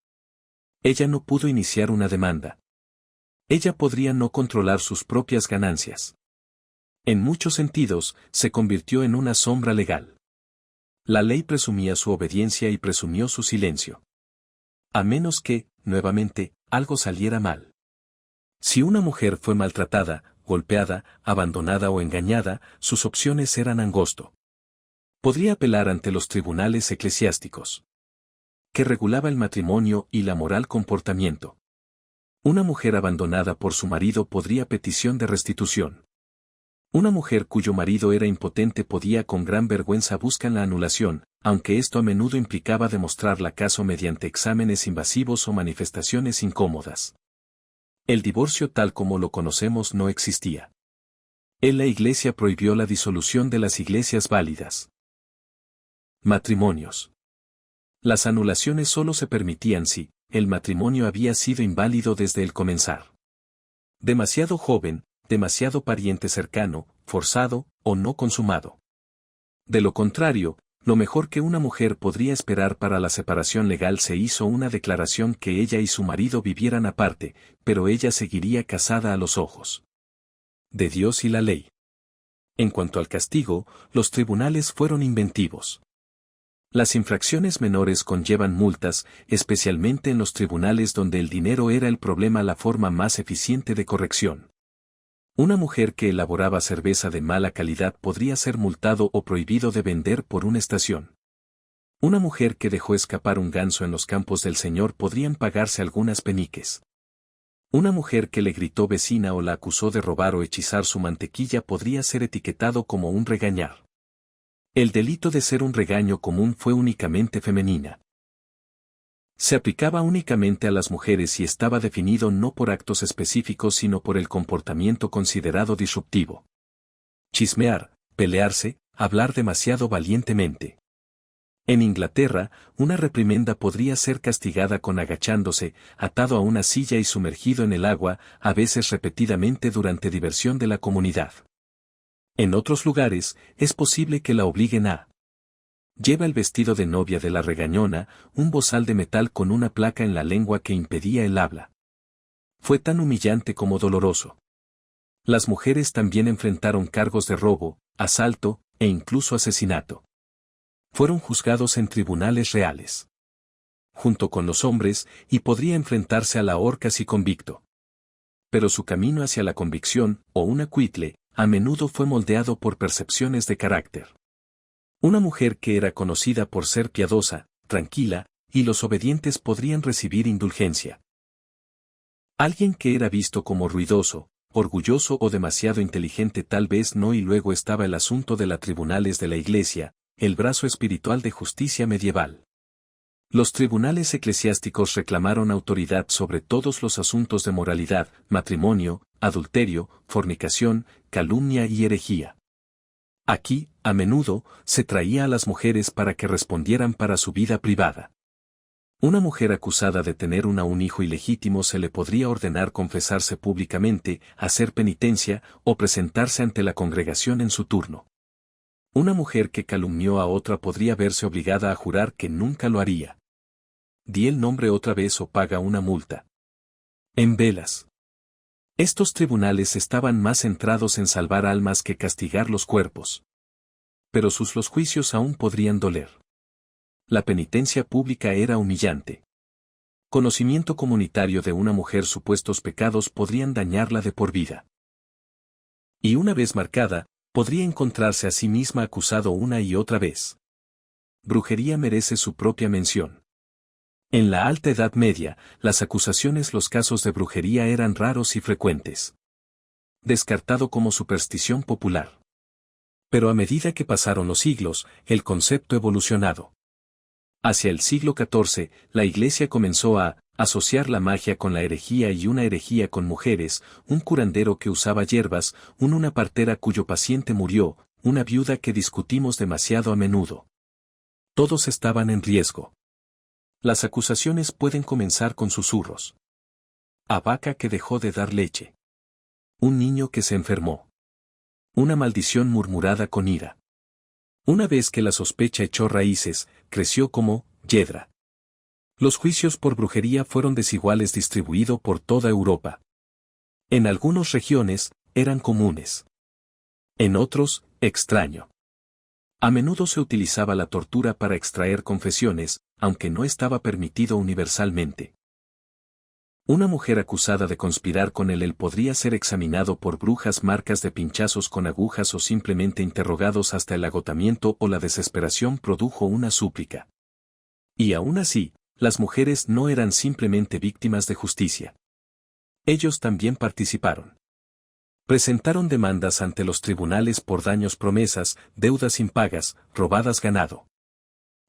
Ella no pudo iniciar una demanda. Ella podría no controlar sus propias ganancias. En muchos sentidos, se convirtió en una sombra legal. La ley presumía su obediencia y presumió su silencio. A menos que, nuevamente, algo saliera mal. Si una mujer fue maltratada, golpeada, abandonada o engañada, sus opciones eran angosto. Podría apelar ante los tribunales eclesiásticos, que regulaba el matrimonio y la moral comportamiento. Una mujer abandonada por su marido podría petición de restitución. Una mujer cuyo marido era impotente podía con gran vergüenza buscar la anulación, aunque esto a menudo implicaba demostrar la caso mediante exámenes invasivos o manifestaciones incómodas. El divorcio tal como lo conocemos no existía. La Iglesia prohibió la disolución de las iglesias válidas. Matrimonios. Las anulaciones solo se permitían si el matrimonio había sido inválido desde el comenzar. Demasiado joven, demasiado pariente cercano, forzado, o no consumado. De lo contrario, lo mejor que una mujer podría esperar para la separación legal se hizo una declaración que ella y su marido vivieran aparte, pero ella seguiría casada a los ojos de Dios y la ley. En cuanto al castigo, los tribunales fueron inventivos. Las infracciones menores conllevan multas, especialmente en los tribunales donde el dinero era el problema, la forma más eficiente de corrección. Una mujer que elaboraba cerveza de mala calidad podría ser multado o prohibido de vender por una estación. Una mujer que dejó escapar un ganso en los campos del Señor podrían pagarse algunas peniques. Una mujer que le gritó vecina o la acusó de robar o hechizar su mantequilla podría ser etiquetado como un regañar. El delito de ser un regaño común fue únicamente femenina. Se aplicaba únicamente a las mujeres y estaba definido no por actos específicos sino por el comportamiento considerado disruptivo. Chismear, pelearse, hablar demasiado valientemente. En Inglaterra, una reprimenda podría ser castigada con agachándose, atado a una silla y sumergido en el agua, a veces repetidamente durante diversión de la comunidad. En otros lugares, es posible que la obliguen a Lleva el vestido de novia de la regañona, un bozal de metal con una placa en la lengua que impedía el habla. Fue tan humillante como doloroso. Las mujeres también enfrentaron cargos de robo, asalto, e incluso asesinato. Fueron juzgados en tribunales reales, junto con los hombres, y podría enfrentarse a la horca si convicto. Pero su camino hacia la convicción, o un acquittal, a menudo fue moldeado por percepciones de carácter. Una mujer que era conocida por ser piadosa, tranquila, y los obedientes podrían recibir indulgencia. Alguien que era visto como ruidoso, orgulloso o demasiado inteligente tal vez no, y luego estaba el asunto de los tribunales de la Iglesia, el brazo espiritual de justicia medieval. Los tribunales eclesiásticos reclamaron autoridad sobre todos los asuntos de moralidad, matrimonio, adulterio, fornicación, calumnia y herejía. Aquí, a menudo, se traía a las mujeres para que respondieran para su vida privada. Una mujer acusada de tener un hijo ilegítimo se le podría ordenar confesarse públicamente, hacer penitencia o presentarse ante la congregación en su turno. Una mujer que calumnió a otra podría verse obligada a jurar que nunca lo haría. Di el nombre otra vez o paga una multa. En velas. Estos tribunales estaban más centrados en salvar almas que castigar los cuerpos. Pero los juicios aún podrían doler. La penitencia pública era humillante. Conocimiento comunitario de una mujer, supuestos pecados podrían dañarla de por vida. Y una vez marcada, podría encontrarse a sí misma acusado una y otra vez. Brujería merece su propia mención. En la Alta Edad Media, los casos de brujería eran raros y frecuentes. Descartado como superstición popular. Pero a medida que pasaron los siglos, el concepto evolucionado. Hacia el siglo XIV, la Iglesia comenzó a asociar la magia con la herejía y una herejía con mujeres, un curandero que usaba hierbas, una partera cuyo paciente murió, una viuda que discutimos demasiado a menudo. Todos estaban en riesgo. Las acusaciones pueden comenzar con susurros. A vaca que dejó de dar leche. Un niño que se enfermó. Una maldición murmurada con ira. Una vez que la sospecha echó raíces, creció como yedra. Los juicios por brujería fueron desiguales distribuidos por toda Europa. En algunas regiones, eran comunes. En otros, extraño. A menudo se utilizaba la tortura para extraer confesiones, aunque no estaba permitido universalmente. Una mujer acusada de conspirar con él podría ser examinado por brujas, marcas de pinchazos con agujas o simplemente interrogados hasta el agotamiento o la desesperación produjo una súplica. Y aún así, las mujeres no eran simplemente víctimas de justicia. Ellos también participaron. Presentaron demandas ante los tribunales por daños, promesas, deudas impagas, robadas ganado.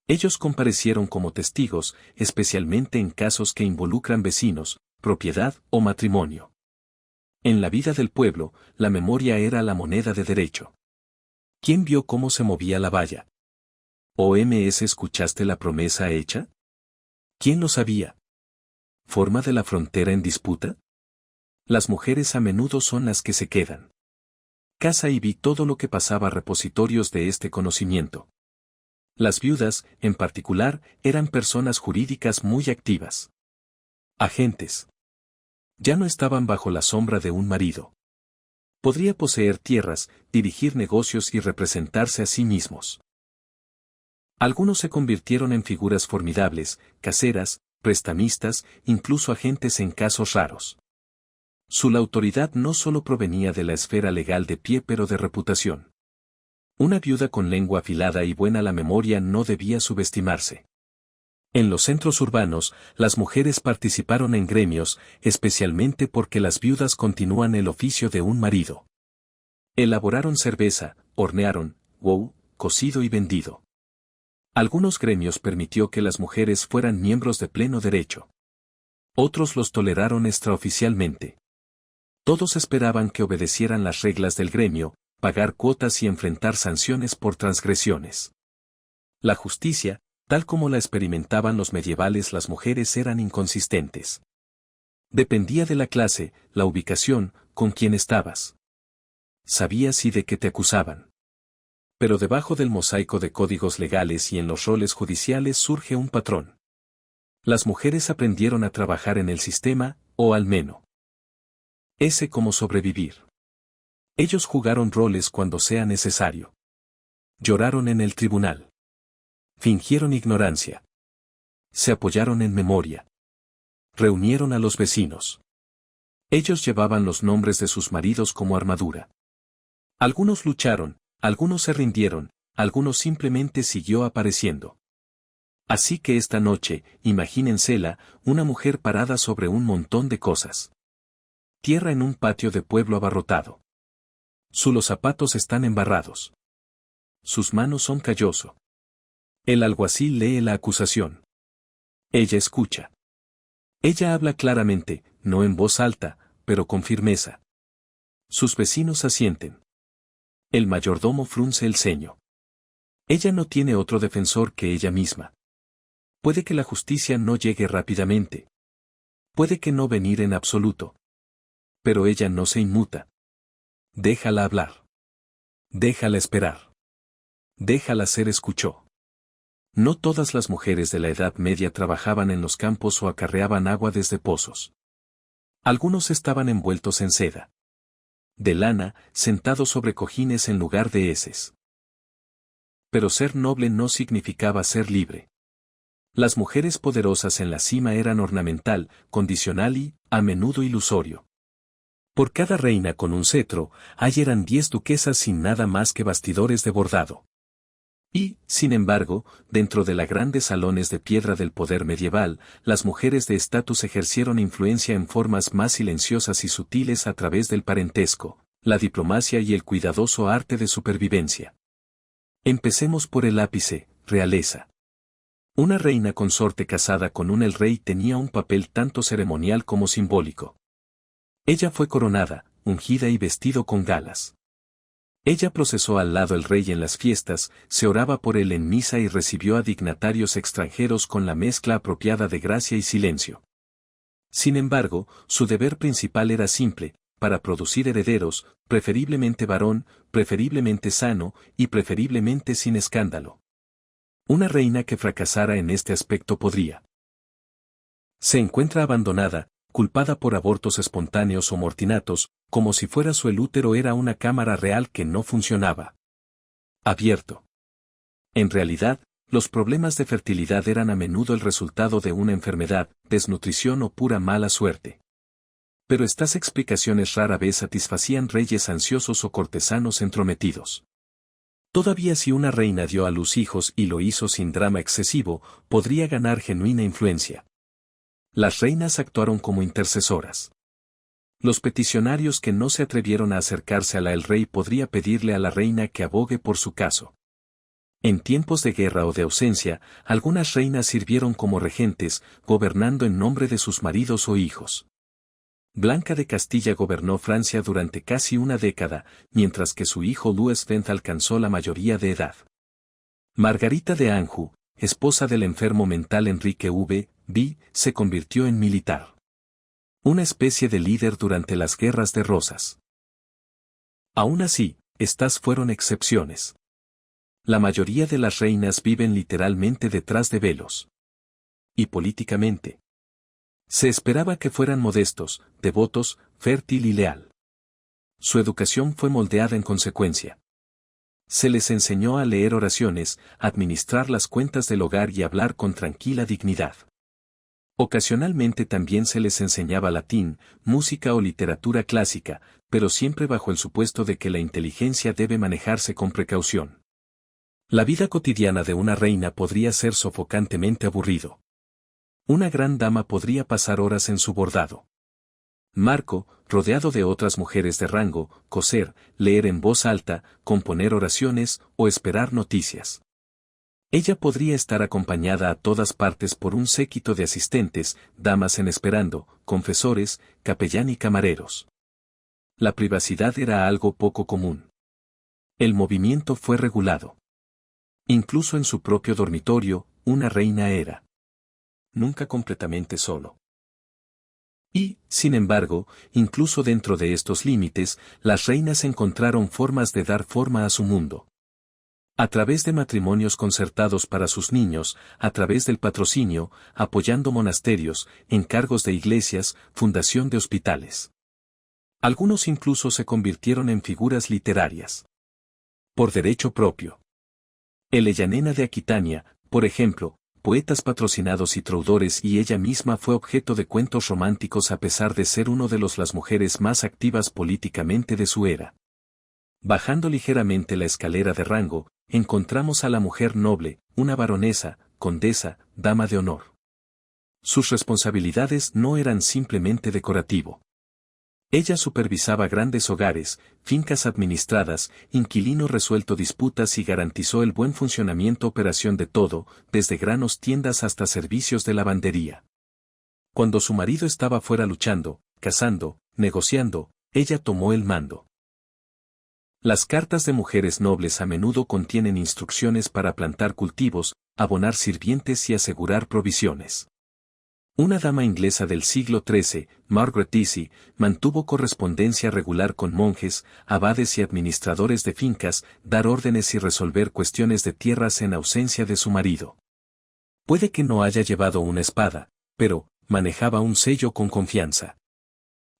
Ellos comparecieron como testigos, especialmente en casos que involucran vecinos, propiedad o matrimonio. En la vida del pueblo, la memoria era la moneda de derecho. ¿Quién vio cómo se movía la valla? ¿OMS escuchaste la promesa hecha? ¿Quién lo sabía? ¿Forma de la frontera en disputa? Las mujeres a menudo son las que se quedan. Casa y vi todo lo que pasaba, repositorios de este conocimiento. Las viudas, en particular, eran personas jurídicas muy activas. Agentes. Ya no estaban bajo la sombra de un marido. Podría poseer tierras, dirigir negocios y representarse a sí mismos. Algunos se convirtieron en figuras formidables, caseras, prestamistas, incluso agentes en casos raros. Su autoridad no solo provenía de la esfera legal de pie, pero de reputación. Una viuda con lengua afilada y buena la memoria no debía subestimarse. En los centros urbanos, las mujeres participaron en gremios, especialmente porque las viudas continúan el oficio de un marido. Elaboraron cerveza, hornearon, cocido y vendido. Algunos gremios permitió que las mujeres fueran miembros de pleno derecho. Otros los toleraron extraoficialmente. Todos esperaban que obedecieran las reglas del gremio, pagar cuotas y enfrentar sanciones por transgresiones. La justicia, tal como la experimentaban los medievales, las mujeres eran inconsistentes. Dependía de la clase, la ubicación, con quién estabas. Sabías y de qué te acusaban. Pero debajo del mosaico de códigos legales y en los roles judiciales surge un patrón. Las mujeres aprendieron a trabajar en el sistema, o al menos. Ese cómo sobrevivir. Ellos jugaron roles cuando sea necesario. Lloraron en el tribunal. Fingieron ignorancia. Se apoyaron en memoria. Reunieron a los vecinos. Ellos llevaban los nombres de sus maridos como armadura. Algunos lucharon, algunos se rindieron, algunos simplemente siguió apareciendo. Así que esta noche, imagínensela, una mujer parada sobre un montón de cosas. Tierra en un patio de pueblo abarrotado. Los zapatos están embarrados. Sus manos son calloso. El alguacil lee la acusación. Ella escucha. Ella habla claramente, no en voz alta, pero con firmeza. Sus vecinos asienten. El mayordomo frunce el ceño. Ella no tiene otro defensor que ella misma. Puede que la justicia no llegue rápidamente. Puede que no venir en absoluto. Pero ella no se inmuta. Déjala hablar. Déjala esperar. Déjala ser escuchó. No todas las mujeres de la Edad Media trabajaban en los campos o acarreaban agua desde pozos. Algunos estaban envueltos en seda de lana, sentados sobre cojines en lugar de heces. Pero ser noble no significaba ser libre. Las mujeres poderosas en la cima eran ornamental, condicional y, a menudo ilusorio. Por cada reina con un cetro, hay eran 10 duquesas sin nada más que bastidores de bordado. Y, sin embargo, dentro de los grandes salones de piedra del poder medieval, las mujeres de estatus ejercieron influencia en formas más silenciosas y sutiles a través del parentesco, la diplomacia y el cuidadoso arte de supervivencia. Empecemos por el ápice, realeza. Una reina consorte casada con el rey tenía un papel tanto ceremonial como simbólico. Ella fue coronada, ungida y vestido con galas. Ella procesó al lado el rey en las fiestas, se oraba por él en misa y recibió a dignatarios extranjeros con la mezcla apropiada de gracia y silencio. Sin embargo, su deber principal era simple, para producir herederos, preferiblemente varón, preferiblemente sano, y preferiblemente sin escándalo. Una reina que fracasara en este aspecto podría. Se encuentra abandonada, culpada por abortos espontáneos o mortinatos, como si fuera el útero era una cámara real que no funcionaba. Abierto. En realidad, los problemas de fertilidad eran a menudo el resultado de una enfermedad, desnutrición o pura mala suerte. Pero estas explicaciones rara vez satisfacían reyes ansiosos o cortesanos entrometidos. Todavía si una reina dio a luz hijos y lo hizo sin drama excesivo, podría ganar genuina influencia. Las reinas actuaron como intercesoras. Los peticionarios que no se atrevieron a acercarse a el rey podría pedirle a la reina que abogue por su caso. En tiempos de guerra o de ausencia, algunas reinas sirvieron como regentes, gobernando en nombre de sus maridos o hijos. Blanca de Castilla gobernó Francia durante casi una década, mientras que su hijo Louis XX alcanzó la mayoría de edad. Margarita de Anjou, esposa del enfermo mental Enrique V. se convirtió en militar. Una especie de líder durante las guerras de Rosas. Aún así, estas fueron excepciones. La mayoría de las reinas viven literalmente detrás de velos. Y políticamente. Se esperaba que fueran modestos, devotos, fértil y leal. Su educación fue moldeada en consecuencia. Se les enseñó a leer oraciones, administrar las cuentas del hogar y hablar con tranquila dignidad. Ocasionalmente también se les enseñaba latín, música o literatura clásica, pero siempre bajo el supuesto de que la inteligencia debe manejarse con precaución. La vida cotidiana de una reina podría ser sofocantemente aburrido. Una gran dama podría pasar horas en su bordado. Marco, rodeado de otras mujeres de rango, coser, leer en voz alta, componer oraciones o esperar noticias. Ella podría estar acompañada a todas partes por un séquito de asistentes, damas en esperando, confesores, capellán y camareros. La privacidad era algo poco común. El movimiento fue regulado. Incluso en su propio dormitorio, una reina era nunca completamente solo. Y, sin embargo, incluso dentro de estos límites, las reinas encontraron formas de dar forma a su mundo. A través de matrimonios concertados para sus niños, a través del patrocinio, apoyando monasterios, encargos de iglesias, fundación de hospitales. Algunos incluso se convirtieron en figuras literarias. Por derecho propio. Yanena de Aquitania, por ejemplo, poetas patrocinados y traidores, y ella misma fue objeto de cuentos románticos a pesar de ser uno de las mujeres más activas políticamente de su era. Bajando ligeramente la escalera de rango, encontramos a la mujer noble, una baronesa, condesa, dama de honor. Sus responsabilidades no eran simplemente decorativo. Ella supervisaba grandes hogares, fincas administradas, inquilino resuelto disputas y garantizó el buen funcionamiento operación de todo, desde granos, tiendas hasta servicios de lavandería. Cuando su marido estaba fuera luchando, cazando, negociando, ella tomó el mando. Las cartas de mujeres nobles a menudo contienen instrucciones para plantar cultivos, abonar sirvientes y asegurar provisiones. Una dama inglesa del siglo XIII, Margaret Deasy, mantuvo correspondencia regular con monjes, abades y administradores de fincas, dar órdenes y resolver cuestiones de tierras en ausencia de su marido. Puede que no haya llevado una espada, pero manejaba un sello con confianza.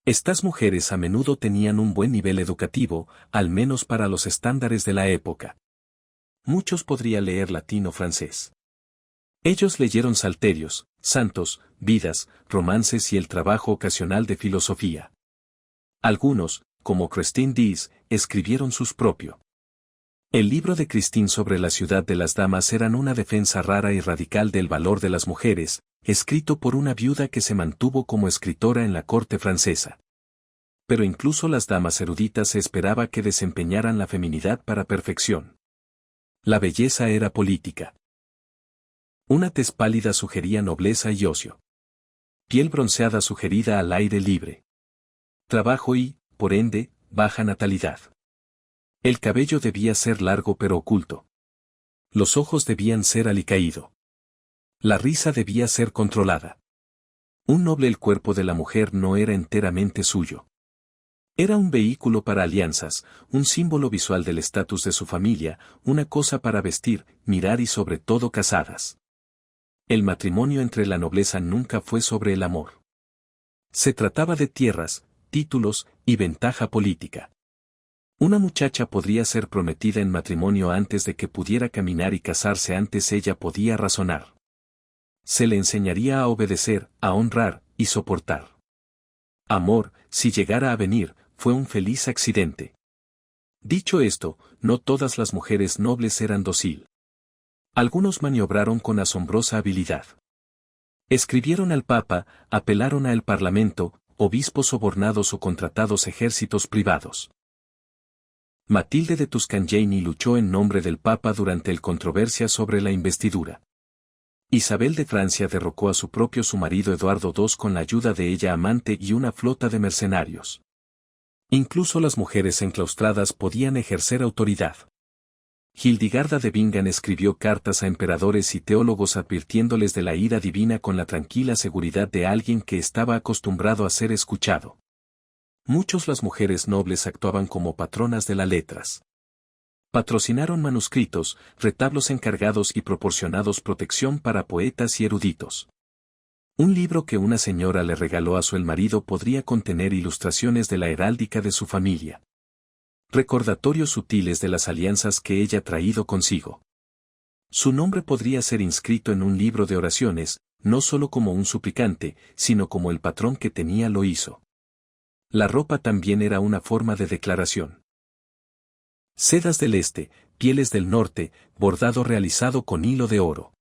Estas mujeres a menudo tenían un buen nivel educativo, al menos para los estándares de la época. Muchos podrían leer latín o francés. Ellos leyeron salterios, santos, vidas, romances y el trabajo ocasional de filosofía. Algunos, como Christine Dees, escribieron sus propios. El libro de Christine sobre la ciudad de las damas era una defensa rara y radical del valor de las mujeres, escrito por una viuda que se mantuvo como escritora en la corte francesa. Pero incluso las damas eruditas se esperaba que desempeñaran la feminidad para perfección. La belleza era política. Una tez pálida sugería nobleza y ocio. Piel bronceada sugerida al aire libre. Trabajo y, por ende, baja natalidad. El cabello debía ser largo pero oculto. Los ojos debían ser alicaído. La risa debía ser controlada. Un noble, el cuerpo de la mujer no era enteramente suyo. Era un vehículo para alianzas, un símbolo visual del estatus de su familia, una cosa para vestir, mirar y sobre todo casadas. El matrimonio entre la nobleza nunca fue sobre el amor. Se trataba de tierras, títulos y ventaja política. Una muchacha podría ser prometida en matrimonio antes de que pudiera caminar y casarse antes ella podía razonar. Se le enseñaría a obedecer, a honrar y soportar. Amor, si llegara a venir, fue un feliz accidente. Dicho esto, no todas las mujeres nobles eran dócil. Algunos maniobraron con asombrosa habilidad. Escribieron al Papa, apelaron al Parlamento, obispos sobornados o contratados ejércitos privados. Matilde de Tuscany luchó en nombre del Papa durante la controversia sobre la investidura. Isabel de Francia derrocó a su marido Eduardo II con la ayuda de ella amante y una flota de mercenarios. Incluso las mujeres enclaustradas podían ejercer autoridad. Hildegarda de Bingen escribió cartas a emperadores y teólogos advirtiéndoles de la ira divina con la tranquila seguridad de alguien que estaba acostumbrado a ser escuchado. Muchos las mujeres nobles actuaban como patronas de las letras. Patrocinaron manuscritos, retablos encargados y proporcionados protección para poetas y eruditos. Un libro que una señora le regaló a su marido podría contener ilustraciones de la heráldica de su familia. Recordatorios sutiles de las alianzas que ella traído consigo. Su nombre podría ser inscrito en un libro de oraciones, no solo como un suplicante, sino como el patrón que tenía lo hizo. La ropa también era una forma de declaración. Sedas del este, pieles del norte, bordado realizado con hilo de oro.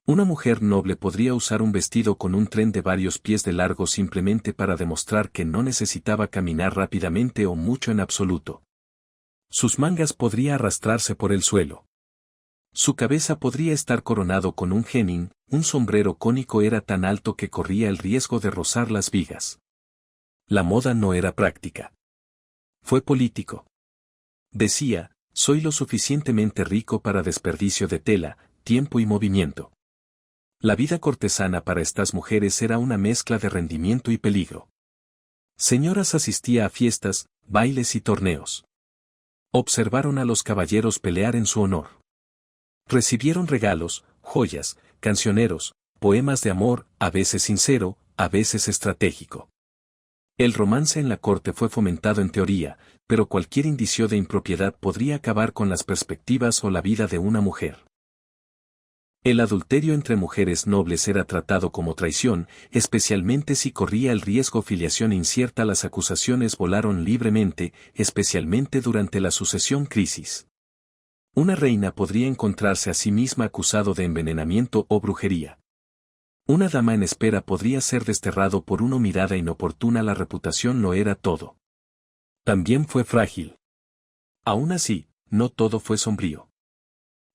Una mujer noble podría usar un vestido con un tren de varios pies de largo simplemente para demostrar que no necesitaba caminar rápidamente o mucho en absoluto. Sus mangas podría arrastrarse por el suelo. Su cabeza podría estar coronado con un genin, un sombrero cónico era tan alto que corría el riesgo de rozar las vigas. La moda no era práctica. Fue político. Decía, soy lo suficientemente rico para desperdicio de tela, tiempo y movimiento. La vida cortesana para estas mujeres era una mezcla de rendimiento y peligro. Señoras asistía a fiestas, bailes y torneos. Observaron a los caballeros pelear en su honor. Recibieron regalos, joyas, cancioneros, poemas de amor, a veces sincero, a veces estratégico. El romance en la corte fue fomentado en teoría, pero cualquier indicio de impropiedad podría acabar con las perspectivas o la vida de una mujer. El adulterio entre mujeres nobles era tratado como traición, especialmente si corría el riesgo filiación incierta. Las acusaciones volaron libremente, especialmente durante la sucesión crisis. Una reina podría encontrarse a sí misma acusado de envenenamiento o brujería. Una dama en espera podría ser desterrado por una mirada inoportuna. La reputación lo era todo. También fue frágil. Aún así, no todo fue sombrío.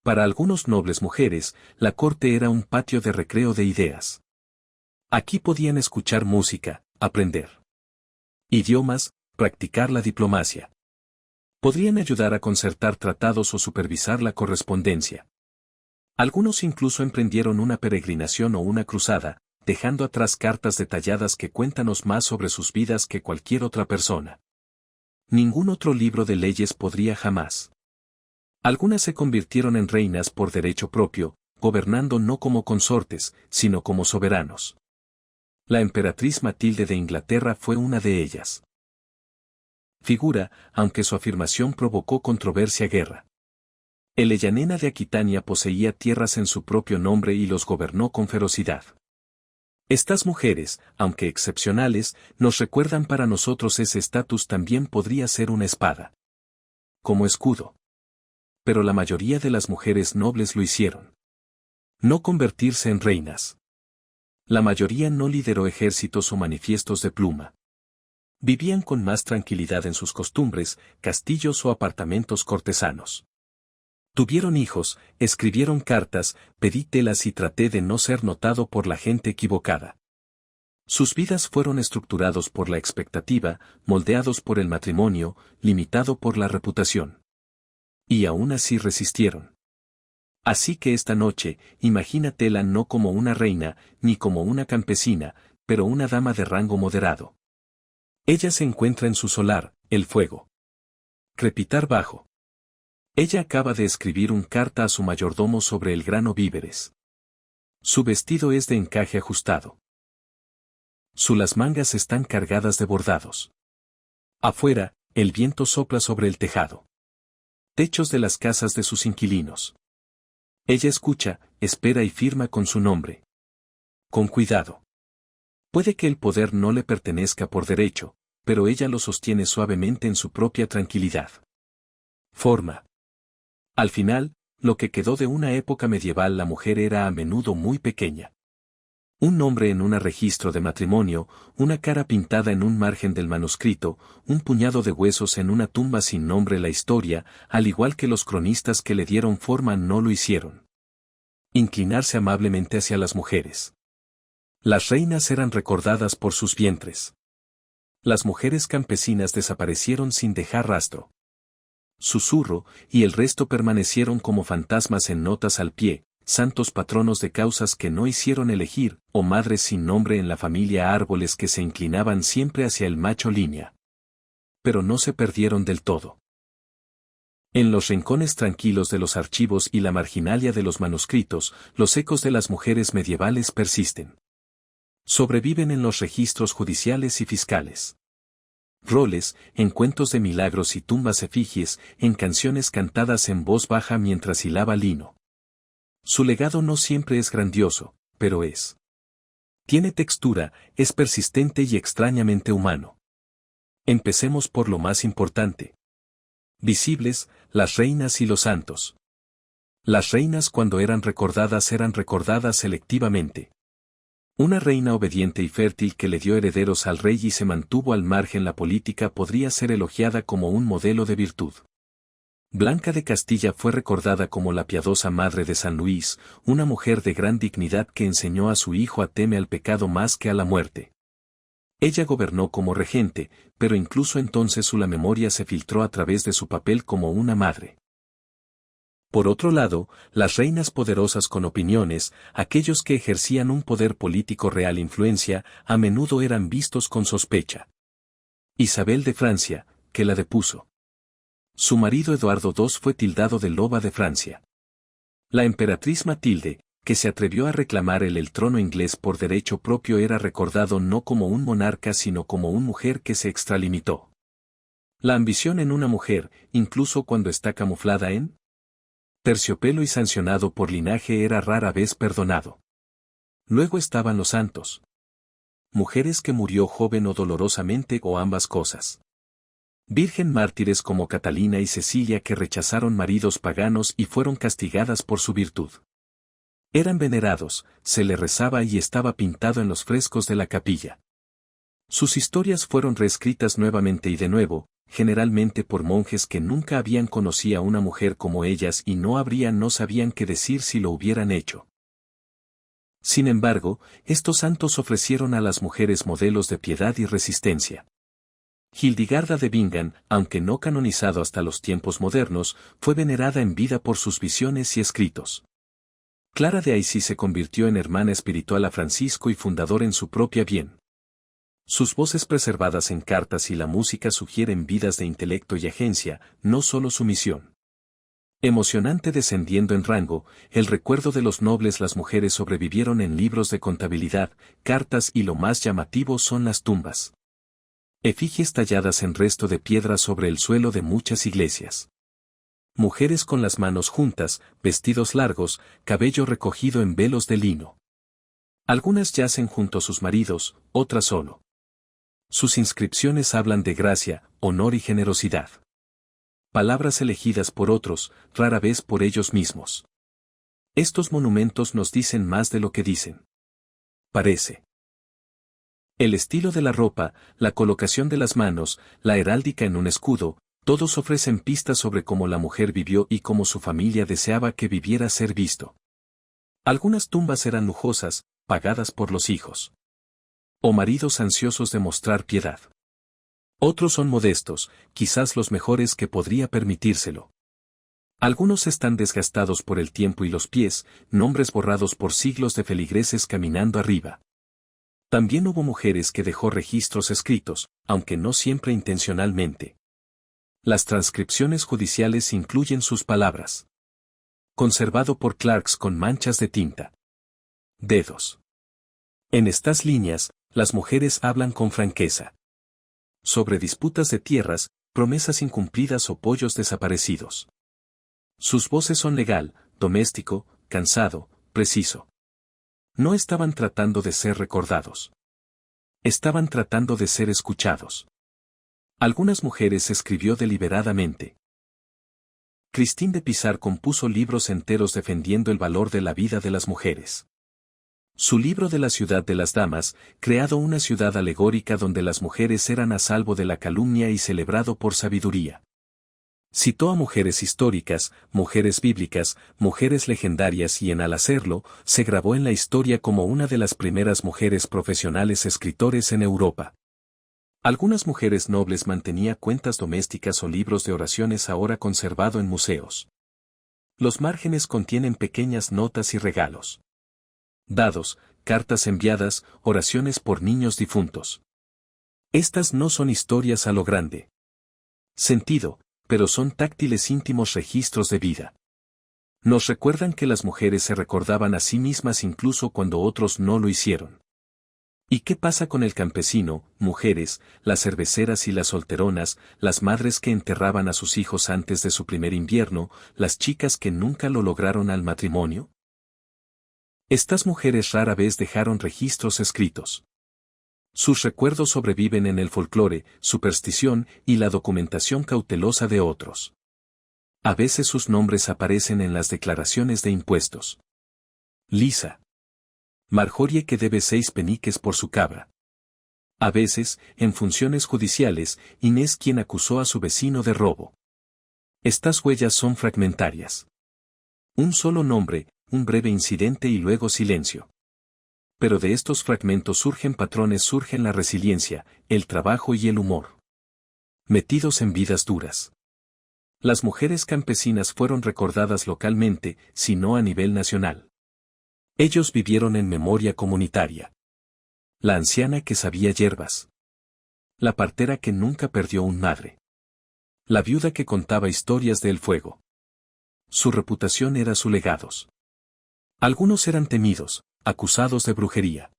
Para algunos nobles mujeres, la corte era un patio de recreo de ideas. Aquí podían escuchar música, aprender idiomas, practicar la diplomacia. Podrían ayudar a concertar tratados o supervisar la correspondencia. Algunos incluso emprendieron una peregrinación o una cruzada, dejando atrás cartas detalladas que cuéntanos más sobre sus vidas que cualquier otra persona. Ningún otro libro de leyes podría jamás. Algunas se convirtieron en reinas por derecho propio, gobernando no como consortes, sino como soberanos. La emperatriz Matilde de Inglaterra fue una de ellas. Figura, aunque su afirmación provocó controversia guerra. Eleyanena de Aquitania poseía tierras en su propio nombre y los gobernó con ferocidad. Estas mujeres, aunque excepcionales, nos recuerdan para nosotros ese estatus también podría ser una espada. Como escudo. Pero la mayoría de las mujeres nobles lo hicieron. No convertirse en reinas. La mayoría no lideró ejércitos o manifiestos de pluma. Vivían con más tranquilidad en sus costumbres, castillos o apartamentos cortesanos. Tuvieron hijos, escribieron cartas, pedí telas y traté de no ser notado por la gente equivocada. Sus vidas fueron estructurados por la expectativa, moldeados por el matrimonio, limitado por la reputación. Y aún así resistieron. Así que esta noche, imagínatela no como una reina, ni como una campesina, pero una dama de rango moderado. Ella se encuentra en su solar, el fuego. Crepitar bajo. Ella acaba de escribir una carta a su mayordomo sobre el grano víveres. Su vestido es de encaje ajustado. Las mangas están cargadas de bordados. Afuera, el viento sopla sobre el tejado. Techos de las casas de sus inquilinos. Ella escucha, espera y firma con su nombre. Con cuidado. Puede que el poder no le pertenezca por derecho, pero ella lo sostiene suavemente en su propia tranquilidad. Forma. Al final, lo que quedó de una época medieval, la mujer era a menudo muy pequeña. Un nombre en un registro de matrimonio, una cara pintada en un margen del manuscrito, un puñado de huesos en una tumba sin nombre. La historia, al igual que los cronistas que le dieron forma, no lo hicieron. Inclinarse amablemente hacia las mujeres. Las reinas eran recordadas por sus vientres. Las mujeres campesinas desaparecieron sin dejar rastro. Susurro, y el resto permanecieron como fantasmas en notas al pie, santos patronos de causas que no hicieron elegir, o madres sin nombre en la familia, árboles que se inclinaban siempre hacia el macho línea. Pero no se perdieron del todo. En los rincones tranquilos de los archivos y la marginalia de los manuscritos, los ecos de las mujeres medievales persisten. Sobreviven en los registros judiciales y fiscales. Roles, en cuentos de milagros y tumbas efigies, en canciones cantadas en voz baja mientras hilaba lino. Su legado no siempre es grandioso, pero es. Tiene textura, es persistente y extrañamente humano. Empecemos por lo más importante. Visibles, las reinas y los santos. Las reinas, cuando eran recordadas selectivamente. Una reina obediente y fértil que le dio herederos al rey y se mantuvo al margen la política podría ser elogiada como un modelo de virtud. Blanca de Castilla fue recordada como la piadosa madre de San Luis, una mujer de gran dignidad que enseñó a su hijo a teme al pecado más que a la muerte. Ella gobernó como regente, pero incluso entonces la memoria se filtró a través de su papel como una madre. Por otro lado, las reinas poderosas con opiniones, aquellos que ejercían un poder político real influencia, a menudo eran vistos con sospecha. Isabel de Francia, que la depuso. Su marido Eduardo II fue tildado de loba de Francia. La emperatriz Matilde, que se atrevió a reclamar el trono inglés por derecho propio, era recordado no como un monarca sino como una mujer que se extralimitó. La ambición en una mujer, incluso cuando está camuflada en terciopelo y sancionado por linaje, era rara vez perdonado. Luego estaban los santos. Mujeres que murió joven o dolorosamente o ambas cosas. Virgen mártires como Catalina y Cecilia, que rechazaron maridos paganos y fueron castigadas por su virtud. Eran venerados, se le rezaba y estaba pintado en los frescos de la capilla. Sus historias fueron reescritas nuevamente y de nuevo, generalmente por monjes que nunca habían conocido a una mujer como ellas y no sabían qué decir si lo hubieran hecho. Sin embargo, estos santos ofrecieron a las mujeres modelos de piedad y resistencia. Hildegarda de Bingen, aunque no canonizado hasta los tiempos modernos, fue venerada en vida por sus visiones y escritos. Clara de Assisi se convirtió en hermana espiritual a Francisco y fundador en su propia bien. Sus voces preservadas en cartas y la música sugieren vidas de intelecto y agencia, no solo sumisión. Emocionante descendiendo en rango, el recuerdo de los nobles. Las mujeres sobrevivieron en libros de contabilidad, cartas y lo más llamativo son las tumbas. Efigies talladas en resto de piedra sobre el suelo de muchas iglesias. Mujeres con las manos juntas, vestidos largos, cabello recogido en velos de lino. Algunas yacen junto a sus maridos, otras solo. Sus inscripciones hablan de gracia, honor y generosidad. Palabras elegidas por otros, rara vez por ellos mismos. Estos monumentos nos dicen más de lo que dicen. Parece. El estilo de la ropa, la colocación de las manos, la heráldica en un escudo, todos ofrecen pistas sobre cómo la mujer vivió y cómo su familia deseaba que viviera ser visto. Algunas tumbas eran lujosas, pagadas por los hijos. O maridos ansiosos de mostrar piedad. Otros son modestos, quizás los mejores que podría permitírselo. Algunos están desgastados por el tiempo y los pies, nombres borrados por siglos de feligreses caminando arriba. También hubo mujeres que dejó registros escritos, aunque no siempre intencionalmente. Las transcripciones judiciales incluyen sus palabras. Conservado por Clarks con manchas de tinta. Dedos. En estas líneas, las mujeres hablan con franqueza. Sobre disputas de tierras, promesas incumplidas o pollos desaparecidos. Sus voces son legal, doméstico, cansado, preciso. No estaban tratando de ser recordados. Estaban tratando de ser escuchados. Algunas mujeres escribió deliberadamente. Christine de Pizarro compuso libros enteros defendiendo el valor de la vida de las mujeres. Su libro de la ciudad de las damas, creado una ciudad alegórica donde las mujeres eran a salvo de la calumnia y celebrado por sabiduría. Citó a mujeres históricas, mujeres bíblicas, mujeres legendarias y al hacerlo, se grabó en la historia como una de las primeras mujeres profesionales escritores en Europa. Algunas mujeres nobles mantenía cuentas domésticas o libros de oraciones ahora conservado en museos. Los márgenes contienen pequeñas notas y regalos. Dados, cartas enviadas, oraciones por niños difuntos. Estas no son historias a lo grande sentido, pero son táctiles íntimos registros de vida. Nos recuerdan que las mujeres se recordaban a sí mismas incluso cuando otros no lo hicieron. ¿Y qué pasa con el campesino, mujeres, las cerveceras y las solteronas, las madres que enterraban a sus hijos antes de su primer invierno, las chicas que nunca lo lograron al matrimonio? Estas mujeres rara vez dejaron registros escritos. Sus recuerdos sobreviven en el folclore, superstición y la documentación cautelosa de otros. A veces sus nombres aparecen en las declaraciones de impuestos. Lisa. Marjorie que debe 6 peniques por su cabra. A veces, en funciones judiciales, Inés quien acusó a su vecino de robo. Estas huellas son fragmentarias. Un solo nombre, un breve incidente y luego silencio. Pero de estos fragmentos surgen patrones, surgen la resiliencia, el trabajo y el humor. Metidos en vidas duras. Las mujeres campesinas fueron recordadas localmente, si no a nivel nacional. Ellos vivieron en memoria comunitaria. La anciana que sabía hierbas. La partera que nunca perdió un madre. La viuda que contaba historias del fuego. Su reputación era su legados. Algunos eran temidos, acusados de brujería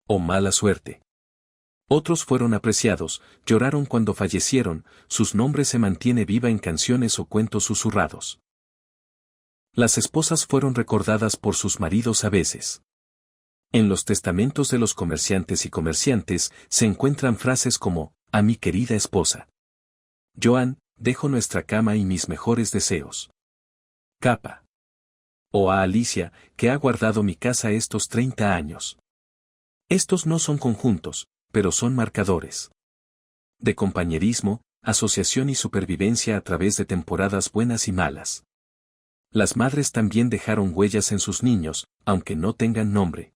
o mala suerte. Otros fueron apreciados, lloraron cuando fallecieron, sus nombres se mantiene viva en canciones o cuentos susurrados. Las esposas fueron recordadas por sus maridos a veces. En los testamentos de los comerciantes y comerciantes se encuentran frases como, a mi querida esposa. Joan, dejo nuestra cama y mis mejores deseos. Capa. O a Alicia, que ha guardado mi casa estos 30 años. Estos no son conjuntos, pero son marcadores. De compañerismo, asociación y supervivencia a través de temporadas buenas y malas. Las madres también dejaron huellas en sus niños, aunque no tengan nombre.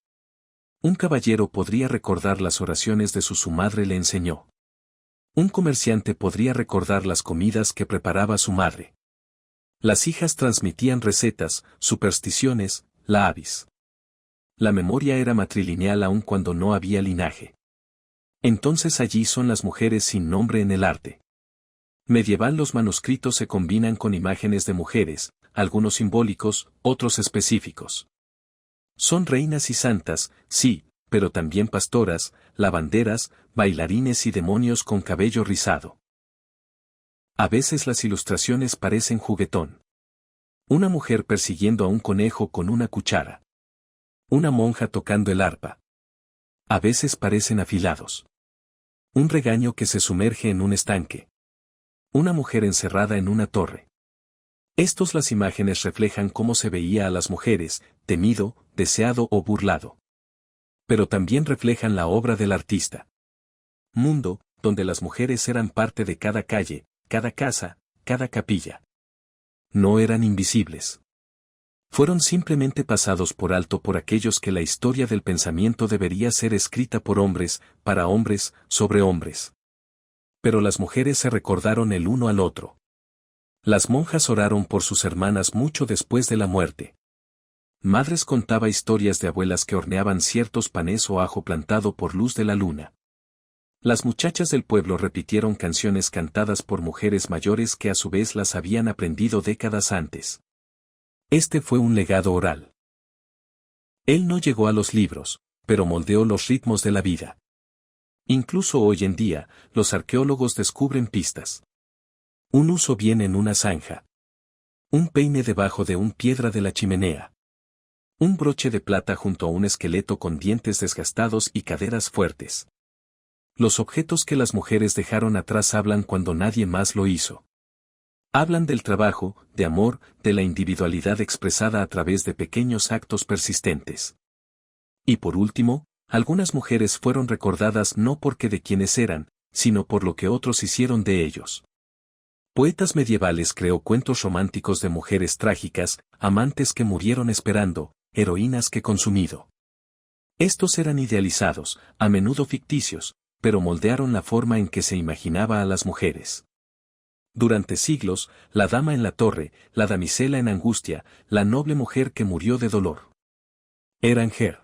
Un caballero podría recordar las oraciones de su madre le enseñó. Un comerciante podría recordar las comidas que preparaba su madre. Las hijas transmitían recetas, supersticiones, la avis. La memoria era matrilineal aun cuando no había linaje. Entonces allí son las mujeres sin nombre en el arte. Medieval los manuscritos se combinan con imágenes de mujeres, algunos simbólicos, otros específicos. Son reinas y santas, sí, pero también pastoras, lavanderas, bailarines y demonios con cabello rizado. A veces las ilustraciones parecen juguetón. Una mujer persiguiendo a un conejo con una cuchara. Una monja tocando el arpa. A veces parecen afilados. Un regaño que se sumerge en un estanque. Una mujer encerrada en una torre. Las imágenes reflejan cómo se veía a las mujeres, temido, deseado o burlado. Pero también reflejan la obra del artista. Mundo, donde las mujeres eran parte de cada calle, cada casa, cada capilla. No eran invisibles. Fueron simplemente pasados por alto por aquellos que la historia del pensamiento debería ser escrita por hombres, para hombres, sobre hombres. Pero las mujeres se recordaron el uno al otro. Las monjas oraron por sus hermanas mucho después de la muerte. Madres contaba historias de abuelas que horneaban ciertos panes o ajo plantado por luz de la luna. Las muchachas del pueblo repitieron canciones cantadas por mujeres mayores que a su vez las habían aprendido décadas antes. Este fue un legado oral. Él no llegó a los libros, pero moldeó los ritmos de la vida. Incluso hoy en día, los arqueólogos descubren pistas. Un uso bien en una zanja. Un peine debajo de un piedra de la chimenea. Un broche de plata junto a un esqueleto con dientes desgastados y caderas fuertes. Los objetos que las mujeres dejaron atrás hablan cuando nadie más lo hizo. Hablan del trabajo, de amor, de la individualidad expresada a través de pequeños actos persistentes. Y por último, algunas mujeres fueron recordadas no porque de quienes eran, sino por lo que otros hicieron de ellos. Poetas medievales creó cuentos románticos de mujeres trágicas, amantes que murieron esperando, heroínas que consumido. Estos eran idealizados, a menudo ficticios, pero moldearon la forma en que se imaginaba a las mujeres. Durante siglos, la dama en la torre, la damisela en angustia, la noble mujer que murió de dolor. Eran Her.